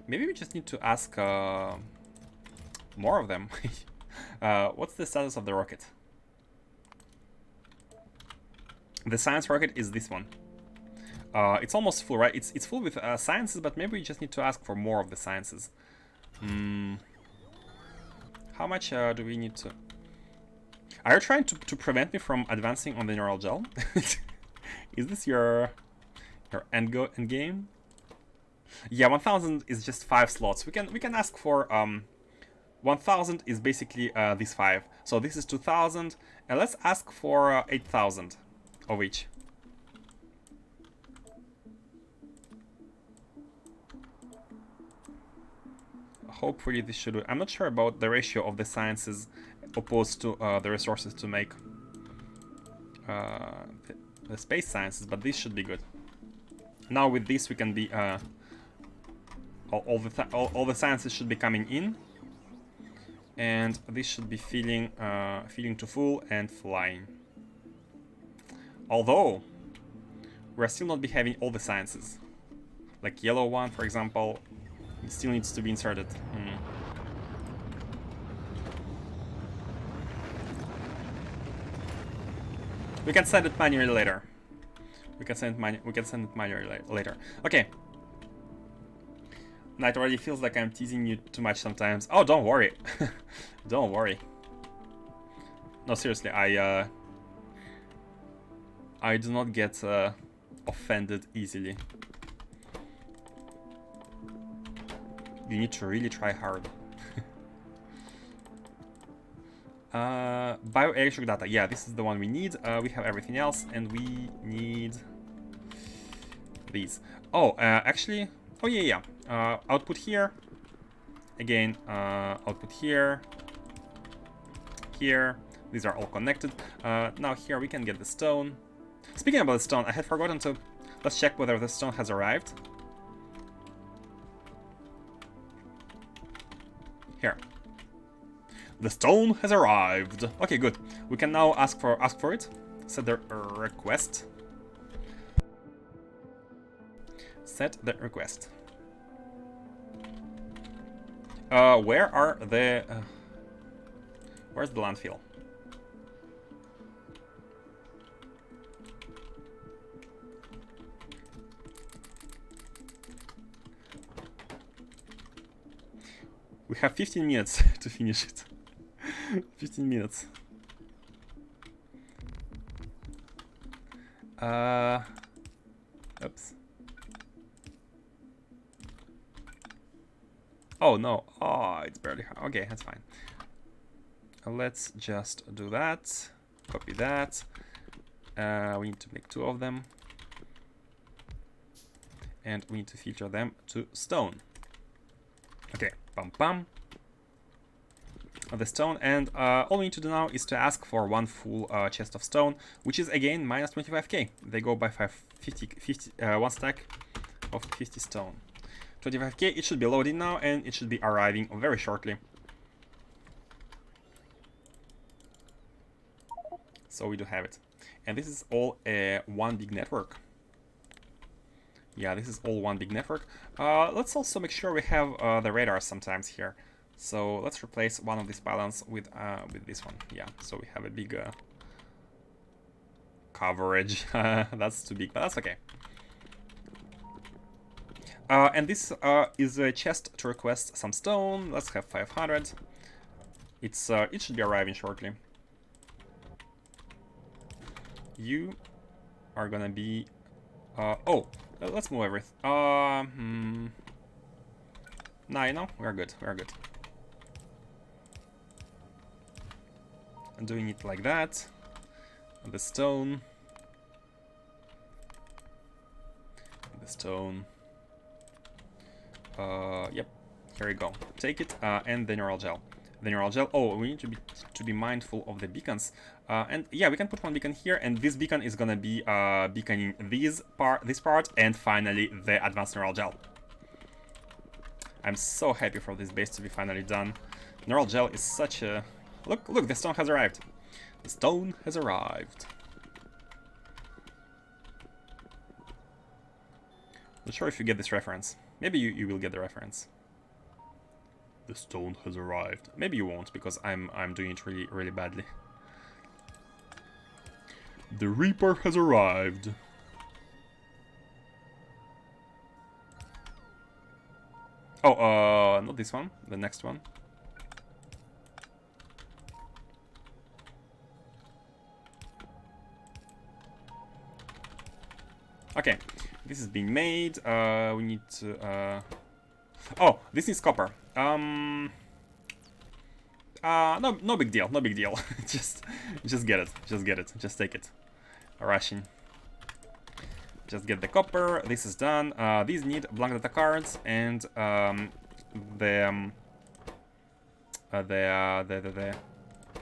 Maybe we just need to ask more of them. What's the status of the rocket? The science rocket is this one. It's almost full, right? It's full with sciences, but maybe we just need to ask for more of the sciences. How much do we need to... Are you trying to prevent me from advancing on the neural gel? Is this your end game? Yeah, 1000 is just 5 slots. We can ask for 1000 is basically these 5. So this is 2000, and let's ask for 8000 of each. Hopefully this should... I'm not sure about the ratio of the sciences opposed to the resources to make the space sciences, but this should be good. Now with this we can be... all the sciences should be coming in. And this should be filling to full and flying. Although, we're still not be having all the sciences. Like yellow one, for example, it still needs to be inserted. We can send it manually later. We can send it manually later. Okay. It already feels like I'm teasing you too much sometimes. Oh, don't worry. Don't worry. No, seriously, I do not get offended easily. You need to really try hard. Bioelectric data. Yeah, this is the one we need. We have everything else, and we need these. Oh, actually... Oh, yeah. Output here. Again, output here. Here. These are all connected. Now here we can get the stone. Speaking about the stone, I had forgotten to... Let's check whether the stone has arrived. Here. The stone has arrived. Okay, good. We can now ask for it. Set the request. Set the request. Where are the... where's the landfill? We have 15 minutes to finish it. 15 minutes. Oops. Oh no. Oh, it's barely... Okay, that's fine. Let's just do that. Copy that. We need to make 2 of them. And we need to filter them to stone. Okay, pam. The stone, and all we need to do now is to ask for 1 full chest of stone, which is again minus 25k. They go by 1 stack of 50 stone. 25k, it should be loading now, and it should be arriving very shortly. So we do have it. And this is all one big network. Yeah, this is all one big network. Let's also make sure we have the radars sometimes here. So let's replace one of these pylons with this one. Yeah, so we have a big coverage. That's too big, but that's okay. And this is a chest to request some stone. Let's have 500. It should be arriving shortly. You are gonna be... oh, let's move everything. Nah, you know, we're good, we're good. I'm doing it like that. The stone. The stone. Yep, here we go. Take it, and the neural gel. The neural gel. Oh, we need to be mindful of the beacons. And yeah, we can put one beacon here, and this beacon is gonna be beaconing this part, and finally the advanced neural gel. I'm so happy for this base to be finally done. Neural gel is such a... Look, the stone has arrived. The stone has arrived. Not sure if you get this reference. Maybe you will get the reference. The stone has arrived. Maybe you won't, because I'm doing it really badly. The Reaper has arrived. Oh, not this one. The next one. Okay, this is being made. We need to... Oh, this is copper. No big deal, no big deal. just get it, just take it. Rushing. Just get the copper. This is done. These need blank data cards and the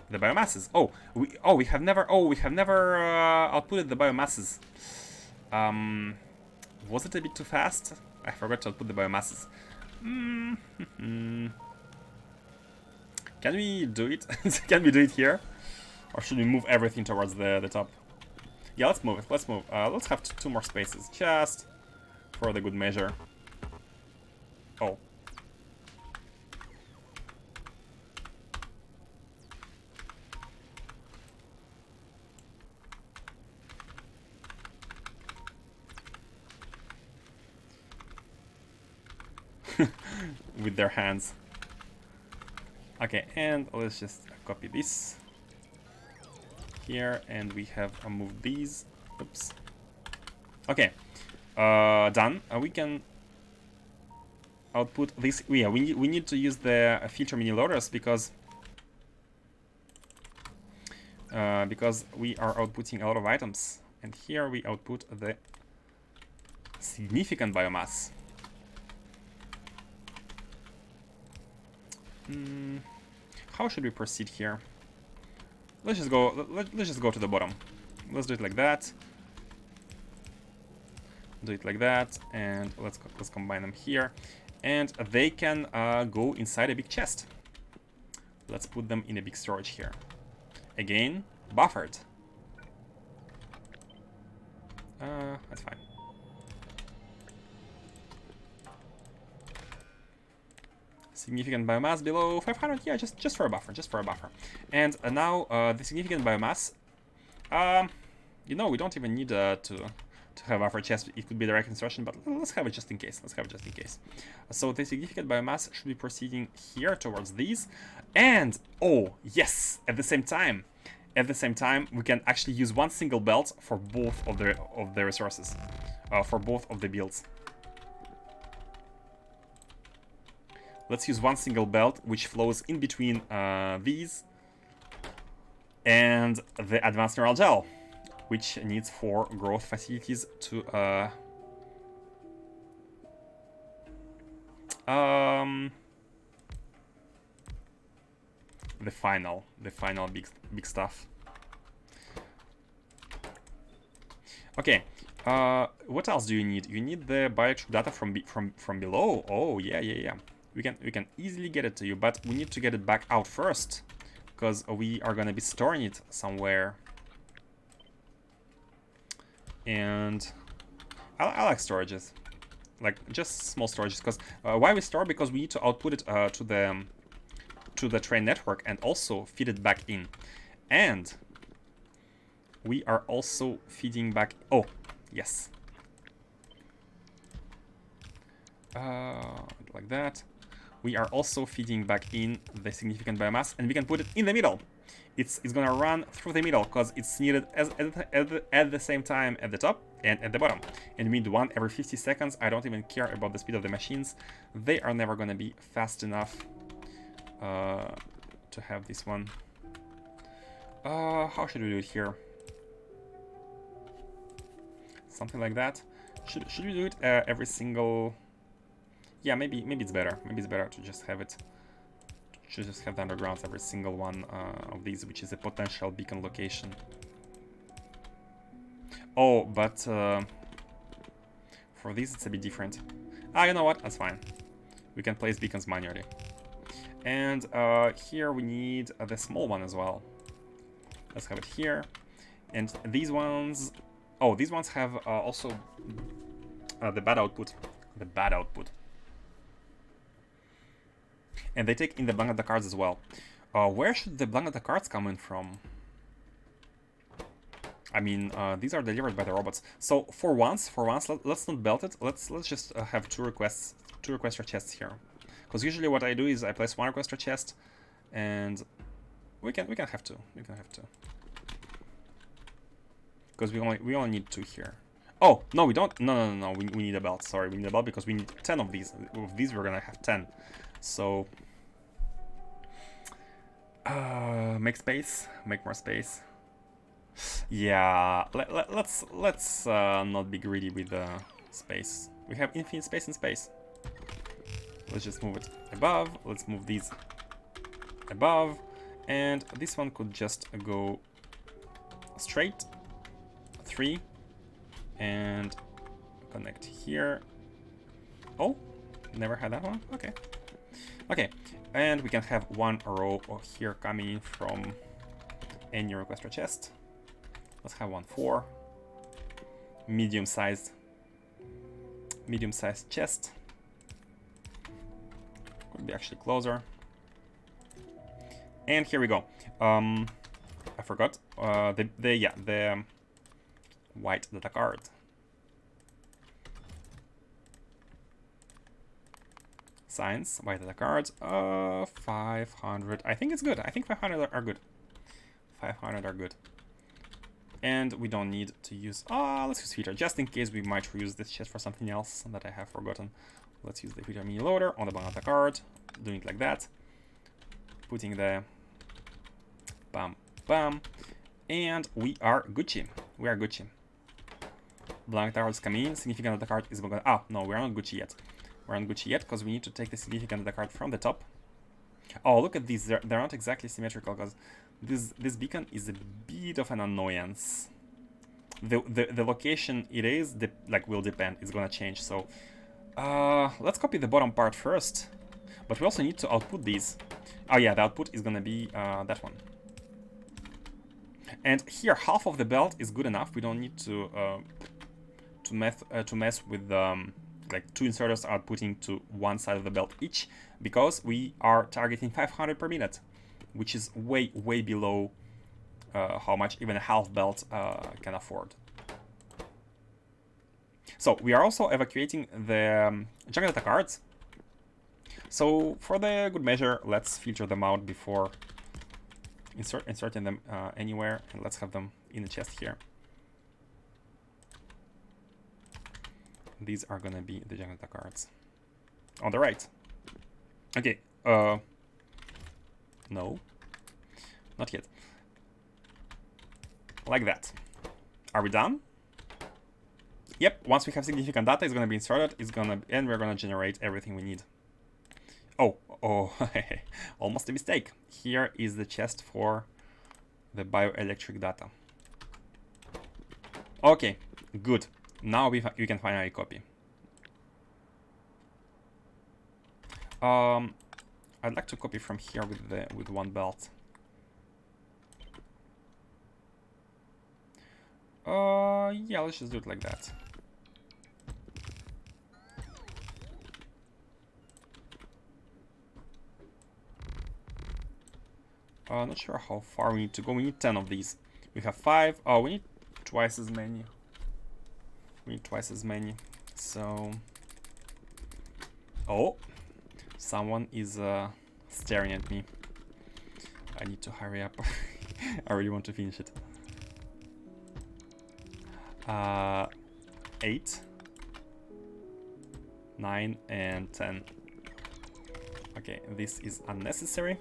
biomasses. We have never outputted the biomasses. Was it a bit too fast? I forgot to output the biomasses. Can we do it? Can we do it here? Or should we move everything towards the top? Yeah, let's move it. Let's move. Let's have two more spaces, just for the good measure. Oh. With their hands. Okay, and let's just copy this here, and we have moved these. Oops. Okay, done. We can output this. Yeah, we need to use the filter mini loaders because we are outputting a lot of items, and here we output the significant biomass. How should we proceed here? Let's just go. Let's just go to the bottom. Let's do it like that. Do it like that, and let's combine them here, and they can go inside a big chest. Let's put them in a big storage here. Again, buffered. That's fine. Significant biomass below 500. Yeah, just for a buffer, And now the significant biomass. You know, we don't even need to have buffer chest. It could be direct instruction, but let's have it just in case. So the significant biomass should be proceeding here towards these, and oh yes, at the same time, we can actually use one single belt for both of the resources, for both of the builds. Let's use one single belt, which flows in between these and the advanced neural gel, which needs 4 growth facilities to the final big stuff. Okay. What else do you need? You need the bioelectric data from below. Oh yeah. We can easily get it to you, but we need to get it back out first, because we are gonna be storing it somewhere. And I like storages, like just small storages, because why we store? Because we need to output it to the train network and also feed it back in. And We are also feeding back. Oh, yes. Like that. We are also feeding back in the significant biomass, and we can put it in the middle. It's gonna run through the middle because it's needed at the same time at the top and at the bottom. And we need one every 50 seconds. I don't even care about the speed of the machines. They are never gonna be fast enough to have this one. How should we do it here? Something like that. Should we do it every single? Yeah, maybe it's better. Maybe it's better to just have it. To just have the undergrounds every single one of these, which is a potential beacon location. Oh, but for these it's a bit different. Ah, you know what? That's fine. We can place beacons manually. And here we need the small one as well. Let's have it here. And these ones... Oh, these ones have also the bad output. The bad output. And they take in the blank of the cards as well. Where should the blank of the cards come in from? I mean, these are delivered by the robots. So for once, let's not belt it. Let's just have two requester chests here. Because usually what I do is I place one requester chest, and we can have two. We can have two. Because we only need two here. Oh no, we don't. No. We need a belt. Sorry, we need a belt because we need 10 of these. Of these, we're gonna have 10. So make space, make more space. Yeah, let's not be greedy with the space. We have infinite space in space. Let's just move it above. Let's move these above, and this one could just go straight 3 and connect here. Oh, never had that one. Okay. Okay, and we can have one row here coming from any requester chest. Let's have one 4. Medium-sized chest. Could be actually closer. And here we go. I forgot the white data card. Science, white data cards, 500. I think it's good. I think 500 are good. 500 are good. And we don't need to use, let's use feature, just in case we might reuse this chest for something else that I have forgotten. Let's use the feature mini loader on the bottom of the card, doing it like that. Putting the bam, bam, and we are Gucci. We are Gucci. Blank cards come in, significant data card is going to, no, we're not Gucci yet. We're not Gucci yet because we need to take the significant data card from the top. Oh, look at these. They're not exactly symmetrical because this beacon is a bit of an annoyance. The location it is will depend. It's gonna change. So let's copy the bottom part first. But we also need to output these. Oh yeah, the output is gonna be that one. And here, half of the belt is good enough. We don't need to mess with like 2 inserters outputting to one side of the belt each, because we are targeting 500 per minute, which is way below how much even a half belt can afford. So we are also evacuating the junk data cards. So for the good measure, let's filter them out before inserting them anywhere, and let's have them in the chest here. These are gonna be the junk data cards on the right. Okay, no, not yet. Like that. Are we done? Yep, once we have significant data, it's gonna be inserted, and we're gonna generate everything we need. Oh, almost a mistake. Here is the chest for the bioelectric data. Okay, good. Now we can finally copy. I'd like to copy from here with one belt. Yeah, let's just do it like that. Not sure how far we need to go. We need 10 of these. We have 5. Oh, we need twice as many. We need twice as many. So, oh, someone is staring at me. I need to hurry up. I really want to finish it. 8, 9, and 10. Okay, this is unnecessary.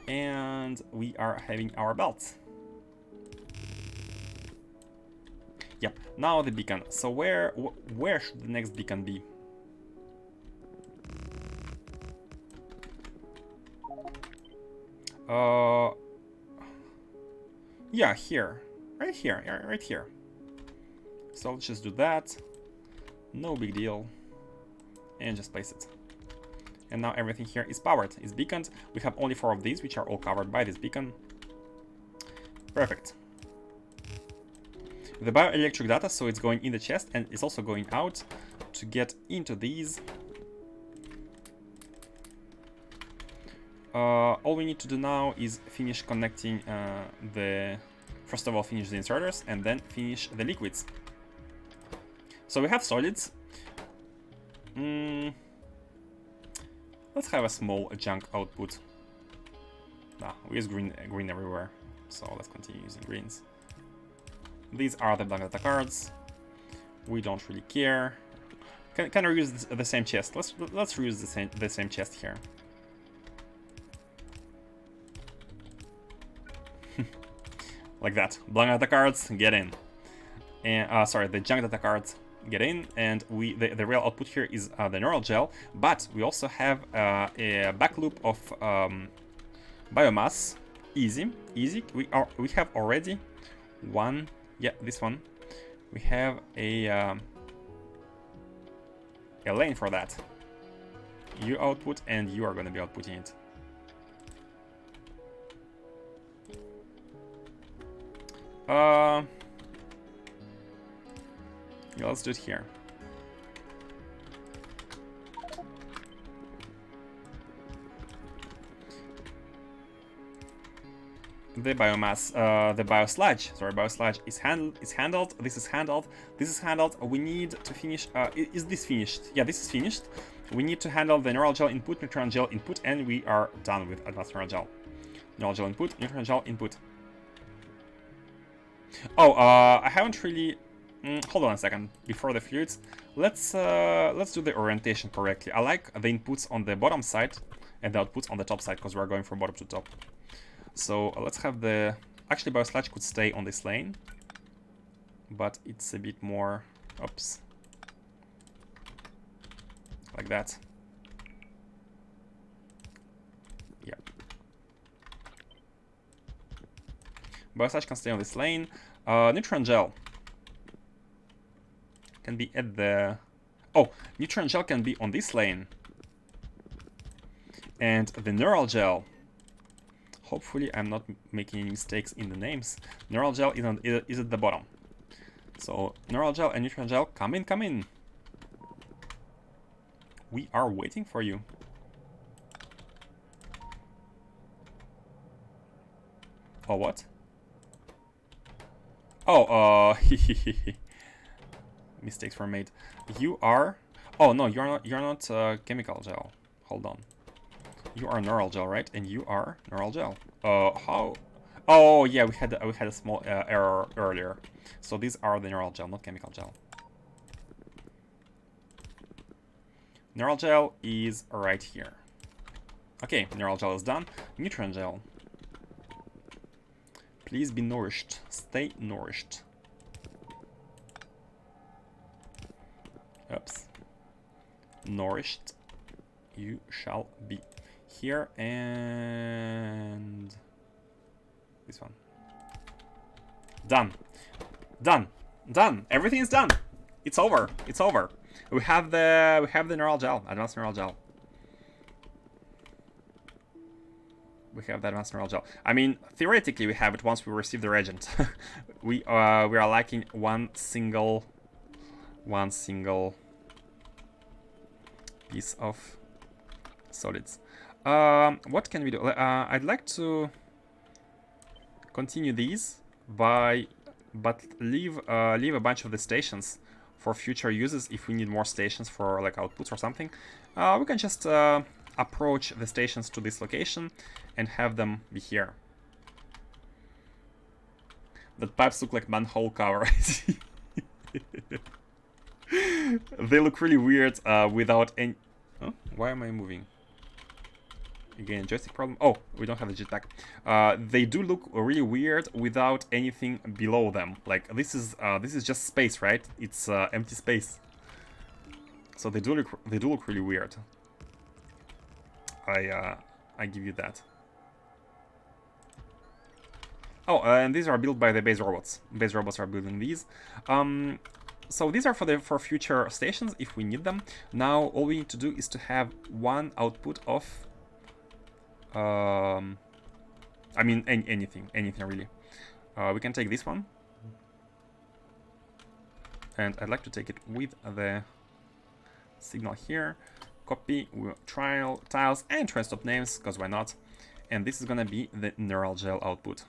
And we are having our belts. Yep, now the beacon. So where should the next beacon be? Yeah, here. Right here, right here. So let's just do that. No big deal. And just place it. And now everything here is powered, is beaconed. We have only 4 of these, which are all covered by this beacon. Perfect. The bioelectric data, so it's going in the chest and it's also going out to get into these. All we need to do now is finish connecting first of all, finish the inserters and then finish the liquids. So we have solids. Let's have a small junk output. We use green everywhere, so let's continue using greens. These are the black data cards. We don't really care. Can I reuse the same chest? Let's reuse the same chest here. Like that. Black data cards, get in. And sorry, the junk data cards get in, and the real output here is the neural gel, but we also have a back loop of biomass. Easy. We have already one. Yeah, this one. We have a lane for that. You output, and you are going to be outputting it. Yeah, let's do it here. The biomass, the biosludge. Sorry, biosludge is handled. This is handled. This is handled. We need to finish. Is this finished? Yeah, this is finished. We need to handle the neural gel input, neutron gel input, and we are done with advanced neural gel. Neural gel input, neutron gel input. Oh, I haven't really. Hold on a second. Before the fluids, let's do the orientation correctly. I like the inputs on the bottom side and the outputs on the top side because we're going from bottom to top. So let's have the. Actually, biosludge could stay on this lane, but it's a bit more. Oops. Like that. Yeah. Biosludge can stay on this lane. Neutron gel can be at the. Oh, neutron gel can be on this lane. And the neural gel. Hopefully, I'm not making any mistakes in the names. Neural gel is at the bottom. So, neural gel and neutron gel, come in, come in. We are waiting for you. Oh, what? Oh, mistakes were made. You are. Oh no, you're not. You're not chemical gel. Hold on. You are neural gel, right? And you are neural gel. How? Oh yeah, we had a small error earlier. So these are the neural gel, not chemical gel. Neural gel is right here. Okay, neural gel is done. Neutron gel. Please be nourished. Stay nourished. Oops. Nourished. You shall be. Here and this one. Done. Done. Done. Everything is done. It's over. It's over. We have the neural gel, advanced neural gel. We have the advanced neural gel. I mean, theoretically, we have it once we receive the reagent. we are lacking one single piece of solids. What can we do? I'd like to continue these but leave a bunch of the stations for future uses. If we need more stations for like outputs or something, we can just approach the stations to this location and have them be here. That pipes look like manhole cover. They look really weird without any... Huh? Why am I moving? Again, joystick problem. Oh, we don't have the jetpack. They do look really weird without anything below them. Like this is just space, right? It's empty space. So they do look really weird. I give you that. Oh, and these are built by the base robots. Base robots are building these. So these are for future stations if we need them. Now all we need to do is to have one output of I mean anything really. We can take this one, and I'd like to take it with the signal here. Copy tiles and train stop names, because why not? And this is gonna be the neural gel output.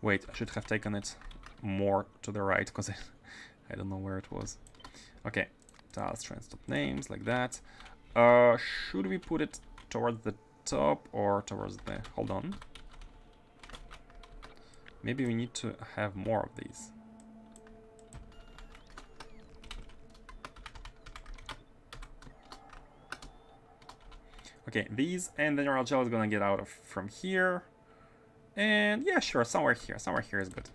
Wait, I should have taken it more to the right, because I don't know where it was. Okay, tiles, train stop names, like that. Should we put it towards the top or towards the... Hold on. Maybe we need to have more of these. Okay, these, and the neural gel is gonna get out of from here. And yeah, sure, somewhere here is good.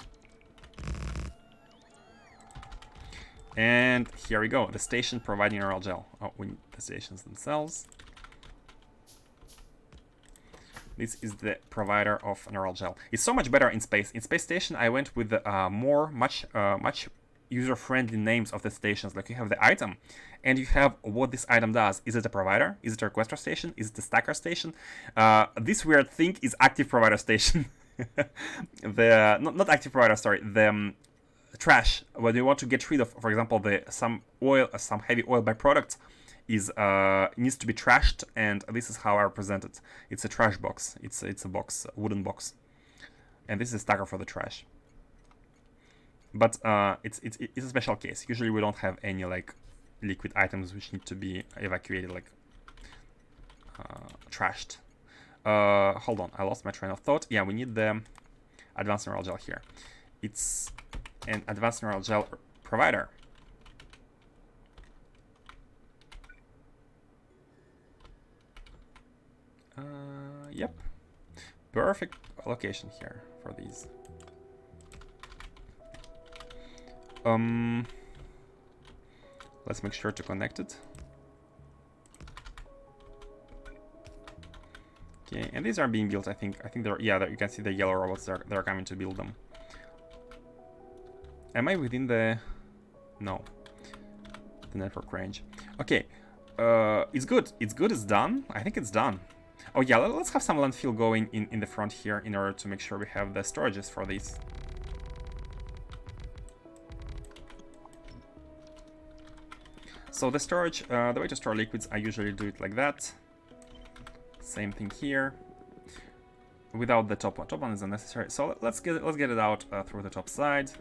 And here we go, the station providing neural gel. Oh, we need the stations themselves. This is the provider of neural gel. It's so much better in space. In Space Station, I went with the much user-friendly names of the stations. Like you have the item, and you have what this item does. Is it a provider? Is it a requester station? Is it a stacker station? This weird thing is active provider station. The not active provider, sorry. The trash. When you want to get rid of, for example, some heavy oil byproduct is needs to be trashed, and this is how I represent it. It's a trash box. It's a box, a wooden box, and this is a stacker for the trash. But it's a special case. Usually we don't have any like liquid items which need to be evacuated, like trashed. Hold on, I lost my train of thought. Yeah, we need the advanced neural gel here. It's an advanced neural gel provider. Yep, perfect location here for these. Let's make sure to connect it. Okay, and these are being built. I think they're, yeah, you can see the yellow robots. They're coming to build them. Am I within the... No, the network range. Okay, it's good. It's good. It's done. I think it's done. Oh yeah, let's have some landfill going in the front here in order to make sure we have the storages for these. So the storage, the way to store liquids, I usually do it like that. Same thing here. Without the top one. Top one is unnecessary. So let's get it out through the top side.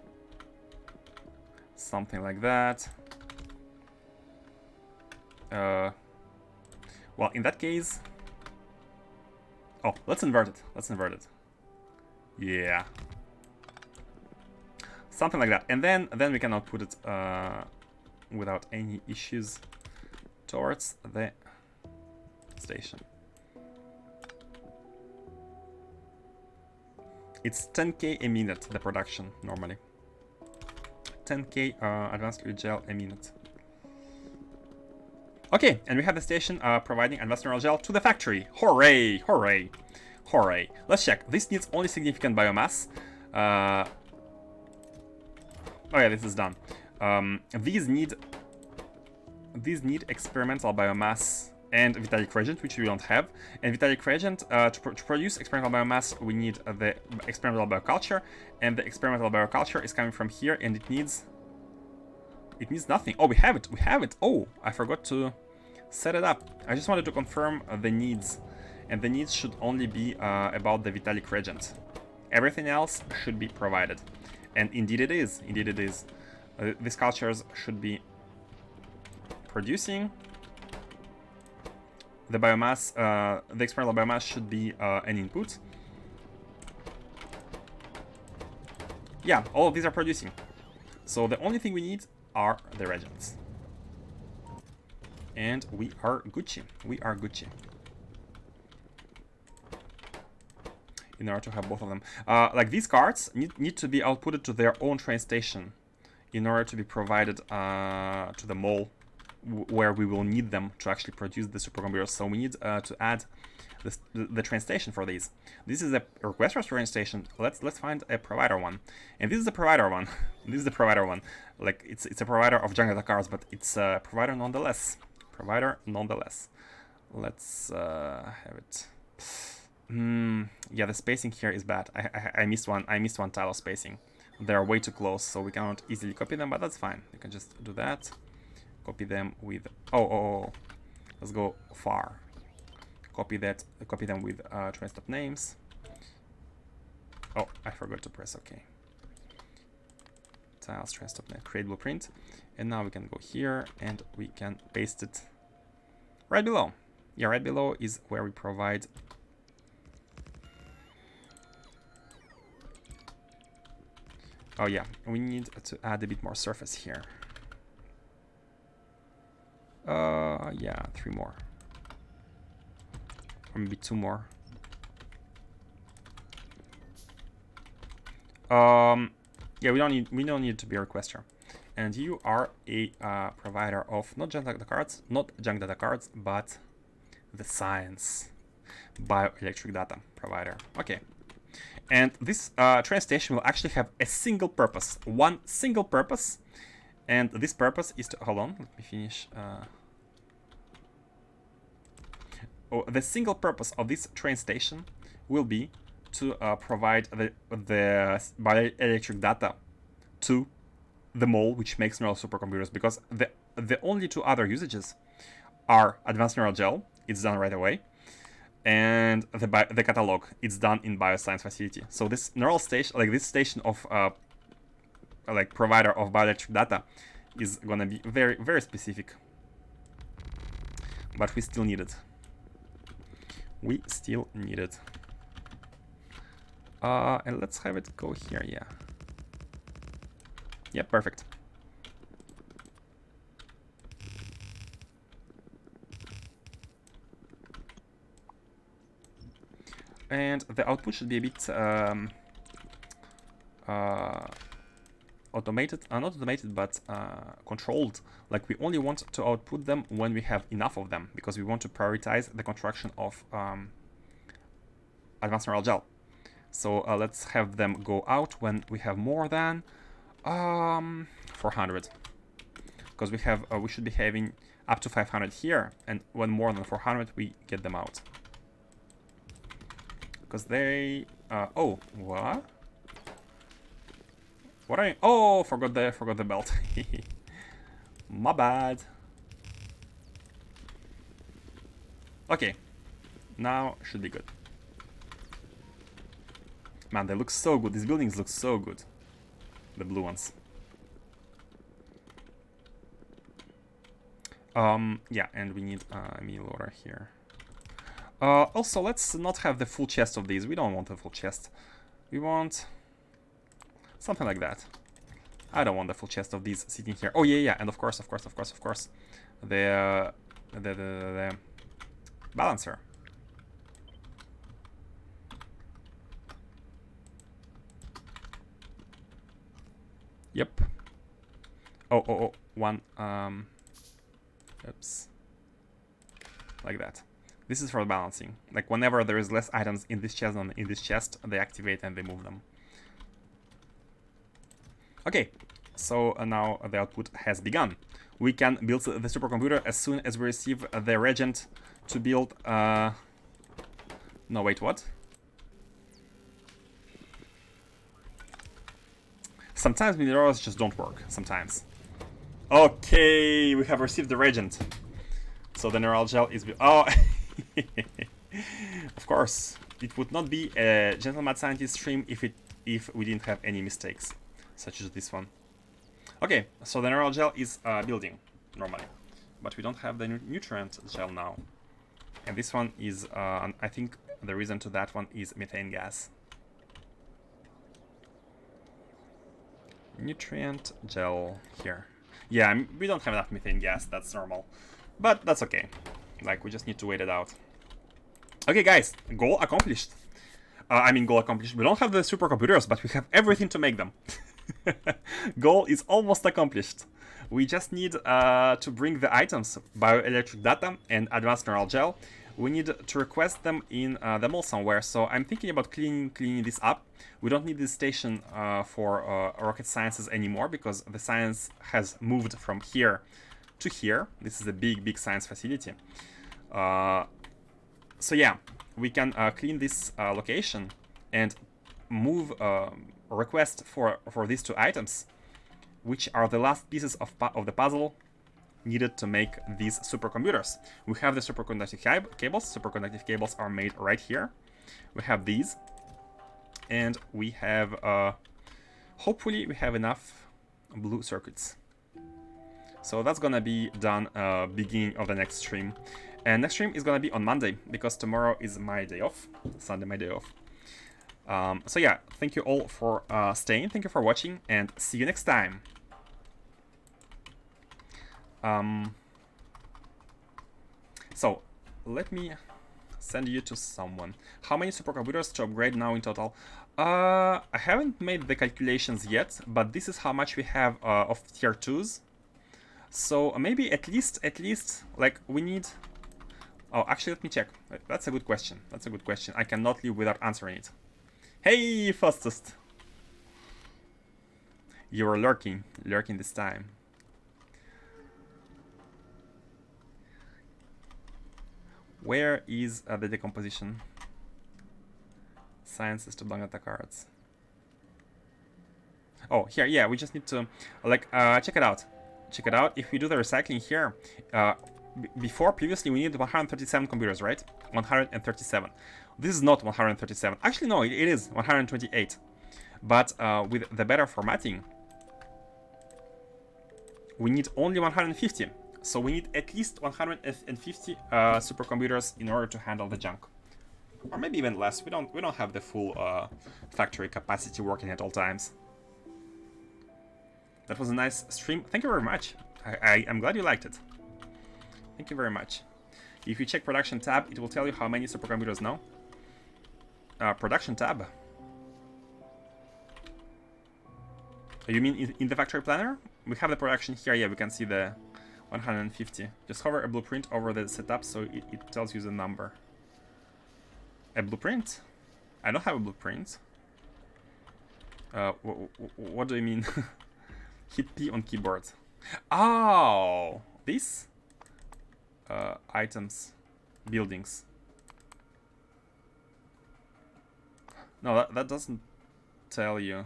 Something like that. Well, in that case... Oh, let's invert it. Let's invert it. Yeah. Something like that. And then we can output it without any issues towards the station. It's 10k a minute, the production, normally. 10k advanced neural gel a minute. Okay, and we have the station providing advanced neural gel to the factory. Hooray! Hooray! Hooray! Let's check. This needs only significant biomass. Oh yeah, this is done. These need experimental biomass and vitalic reagent, which we don't have. And vitalic reagent, to produce experimental biomass, we need the experimental bioculture, and the experimental bioculture is coming from here, and it needs nothing. Oh, we have it. Oh, I forgot to set it up. I just wanted to confirm the needs. and the needs should only be about the Vitalik reagent. Everything else should be provided. And indeed it is. Indeed it is. These cultures should be producing. The biomass, the experimental biomass should be an input. Yeah, all of these are producing. So the only thing we need are the reagents. And we are Gucci. We are Gucci. In order to have both of them. Like these cards need to be outputted to their own train station in order to be provided to the mall where we will need them to actually produce the supercomputers. So we need to add the train station for these. This is a request for train station. Let's find a provider one. And this is the provider one. This is the provider one. Like it's a provider of junk data cards, but it's a provider nonetheless. Provider nonetheless. Let's have it. Yeah, the spacing here is bad. I missed one. I missed one tile of spacing. They are way too close, so we cannot easily copy them. But that's fine. You can just do that. Copy them with. Oh. Let's go far. Copy that. Copy them with train stop names. Oh, I forgot to press OK. Tiles, train stop name, create blueprint, and now we can go here and we can paste it right below. Yeah, right below is where we provide. Oh yeah, we need to add a bit more surface here. Yeah, 3 more. Or maybe 2 more. Yeah, we don't need to be a requester. And you are a provider of not junk data cards, but the science bioelectric data provider. Okay. And this train station will actually have a single purpose, one single purpose. And this purpose is to, hold on, let me finish. The single purpose of this train station will be to provide the bioelectric data to the mall, which makes neural supercomputers, because the only 2 other usages are advanced neural gel, it's done right away, and the catalog, it's done in bioscience facility. So this neural station, like this station of like provider of bioelectric data, is gonna be very, very specific, but we still need it. We still need it. And let's have it go here, yeah. Yeah, perfect. And the output should be a bit automated, not automated, but controlled. Like we only want to output them when we have enough of them, because we want to prioritize the construction of advanced neural gel. So let's have them go out when we have more than 400, because we should be having up to 500 here, and when more than 400 we get them out, because they oh, what are you? Oh, forgot the belt. My bad. Okay, now should be good. Man, they look so good. These buildings look so good. The blue ones. Yeah, and we need a meal order here. Also, let's not have the full chest of these. We don't want a full chest. We want something like that. I don't want the full chest of these sitting here. Oh yeah, and of course, the balancer. Yep. Oh, one. Oops. Like that. This is for balancing. Like whenever there is less items in this chest than in this chest, they activate and they move them. Okay, so now the output has begun. We can build the supercomputer as soon as we receive the reagent to build. No, wait, what? Sometimes minerals just don't work. Sometimes. Okay, we have received the reagent. So the neural gel is. Oh, course, it would not be a Gentleman Scientist stream if we didn't have any mistakes, such as this one. Okay, so the neural gel is building normally, but we don't have the nutrient gel now. And this one is, I think the reason to that one is methane gas. Nutrient gel here. Yeah, we don't have enough methane gas, that's normal. But that's okay. Like, we just need to wait it out. Okay, guys, goal accomplished. Goal accomplished. We don't have the supercomputers, but we have everything to make them. Goal is almost accomplished. We just need to bring the items, bioelectric data and advanced neural gel. We need to request them in the mall somewhere. So I'm thinking about cleaning this up. We don't need this station for rocket sciences anymore because the science has moved from here to here. This is a big science facility. So yeah, we can clean this location and move request for these two items, which are the last pieces of the puzzle needed to make these supercomputers. We have the superconductive cables. Superconductive cables are made right here. We have these, and we have hopefully we have enough blue circuits. So that's gonna be done beginning of the next stream. And next stream is gonna be on Monday because tomorrow is my day off. Sunday my day off. So yeah, thank you all for staying. Thank you for watching, and see you next time. So let me send you to someone. How many supercomputers to upgrade now in total? I haven't made the calculations yet, but this is how much we have of tier 2s. So maybe at least like we need. Oh, actually, let me check. That's a good question. That's a good question. I cannot live without answering it. Hey, fastest. You were lurking this time. Where is the decomposition? Sciences to blank data cards. Oh, here, yeah, we just need to, like, check it out. Check it out. If we do the recycling here, previously we needed 137 computers, right? 137. This is not 137. Actually, no, it is 128. But with the better formatting, we need only 150. So we need at least 150 supercomputers in order to handle the junk, or maybe even less. We don't have the full factory capacity working at all times. That was a nice stream. Thank you very much. I'm glad you liked it. Thank you very much. If you check production tab, it will tell you how many supercomputers now. Production tab. You mean in the factory planner? We have the production here. Yeah, we can see the 150. Just hover a blueprint over the setup so it tells you the number. A blueprint? I don't have a blueprint. What do you mean? Hit P on keyboard. Oh, this? Items, buildings. No, that doesn't tell you.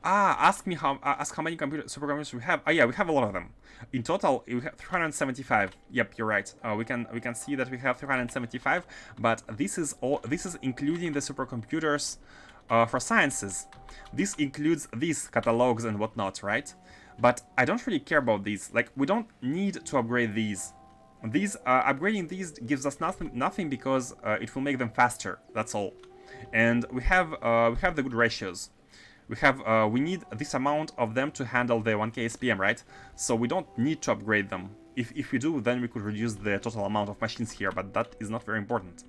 Ask how many supercomputers we have. Yeah, we have a lot of them. In total, we have 375. Yep, you're right. We can see that we have 375, but this is including the supercomputers for sciences. This includes these catalogs and whatnot, right? But I don't really care about these. Like, we don't need to upgrade these. Upgrading these gives us nothing because it will make them faster. That's all. And we have the good ratios. We need this amount of them to handle the 1K SPM, right? So we don't need to upgrade them. If we do, then we could reduce the total amount of machines here, but that is not very important.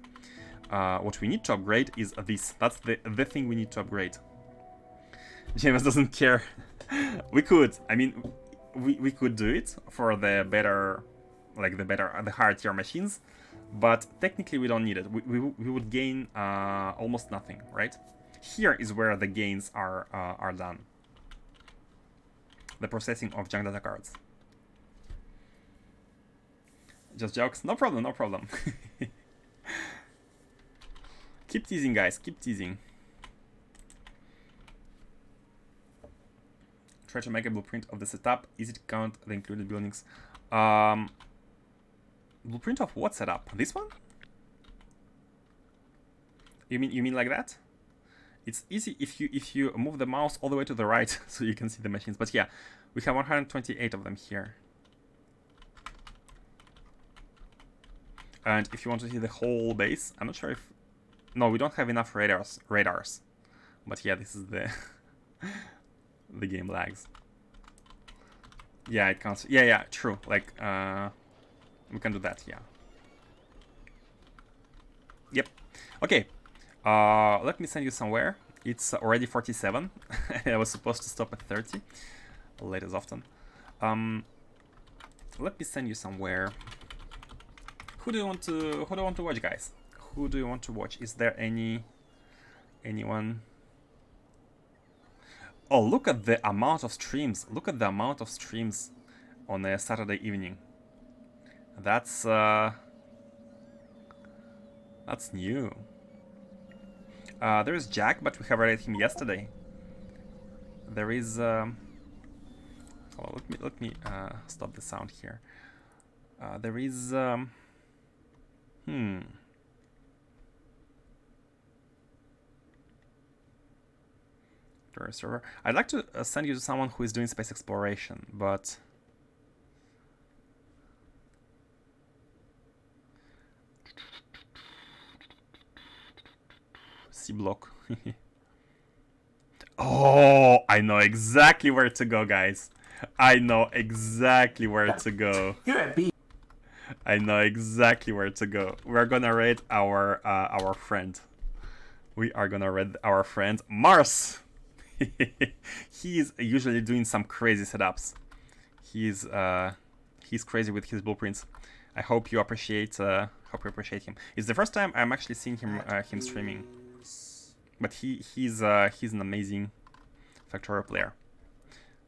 What we need to upgrade is this. That's the thing we need to upgrade. James doesn't care. We could. I mean, we could do it for the better, the higher tier machines, but technically we don't need it. We would gain almost nothing, right? Here is where the gains are done. The processing of junk data cards. Just jokes. No problem. No problem. Keep teasing, guys. Keep teasing. Try to make a blueprint of the setup. Easy to count the included buildings. Blueprint of what setup? This one? You mean like that? It's easy if you move the mouse all the way to the right so you can see the machines. But yeah, we have 128 of them here. And if you want to see the whole base, I'm not sure if... No, we don't have enough radars. But yeah, this is the... the game lags. Yeah, it counts. Yeah, true. Like, we can do that, yeah. Yep. Okay. Let me send you somewhere. It's already 47. I was supposed to stop at 30. Late as often. Let me send you somewhere. Who do you want to watch, guys? Who do you want to watch? Is there anyone? Oh, look at the amount of streams. Look at the amount of streams on a Saturday evening. That's new. There is Jack, but we have rated him yesterday. There is oh, let me stop the sound here. There is server. I'd like to send you to someone who is doing space exploration, but C block. Oh, I know exactly where to go, guys. I know exactly where to go. I know exactly where to go. We're gonna raid our friend. We are gonna raid our friend Mars. He's usually doing some crazy setups. He's crazy with his blueprints. I hope you appreciate him. It's the first time I'm actually seeing him streaming. But he's an amazing Factorio player.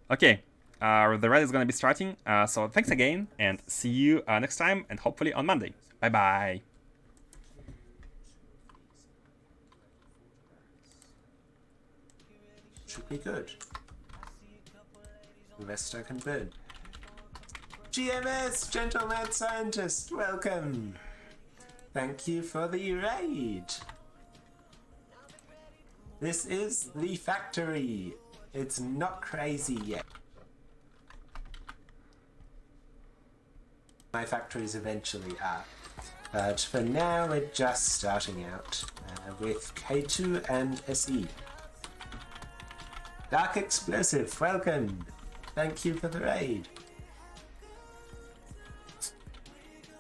Okay, the raid is gonna be starting. So thanks again, and see you next time, and hopefully on Monday. Bye bye. Should be good. The rest I can burn. GMS, Gentle Mad Scientist, welcome. Thank you for the raid. This is the factory. It's not crazy yet. My factories eventually are. But for now, we're just starting out with K2 and SE. Dark Explosive, welcome. Thank you for the raid.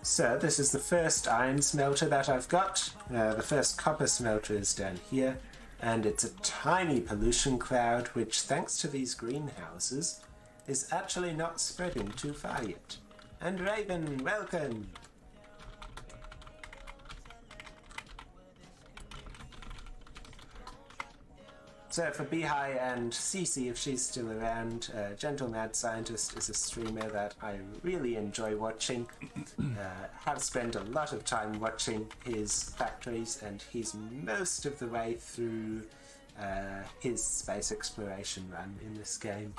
So this is the first iron smelter that I've got. The first copper smelter is down here, and it's a tiny pollution cloud which, thanks to these greenhouses, is actually not spreading too far yet. And Raven, welcome! So for Beehi and Cece, if she's still around, Gentle Mad Scientist is a streamer that I really enjoy watching. Have spent a lot of time watching his factories, and he's most of the way through his space exploration run in this game.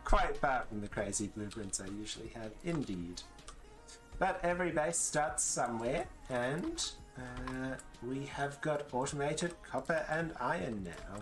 Quite far from the crazy blueprints I usually have, indeed. But every base starts somewhere, and we have got automated copper and iron now.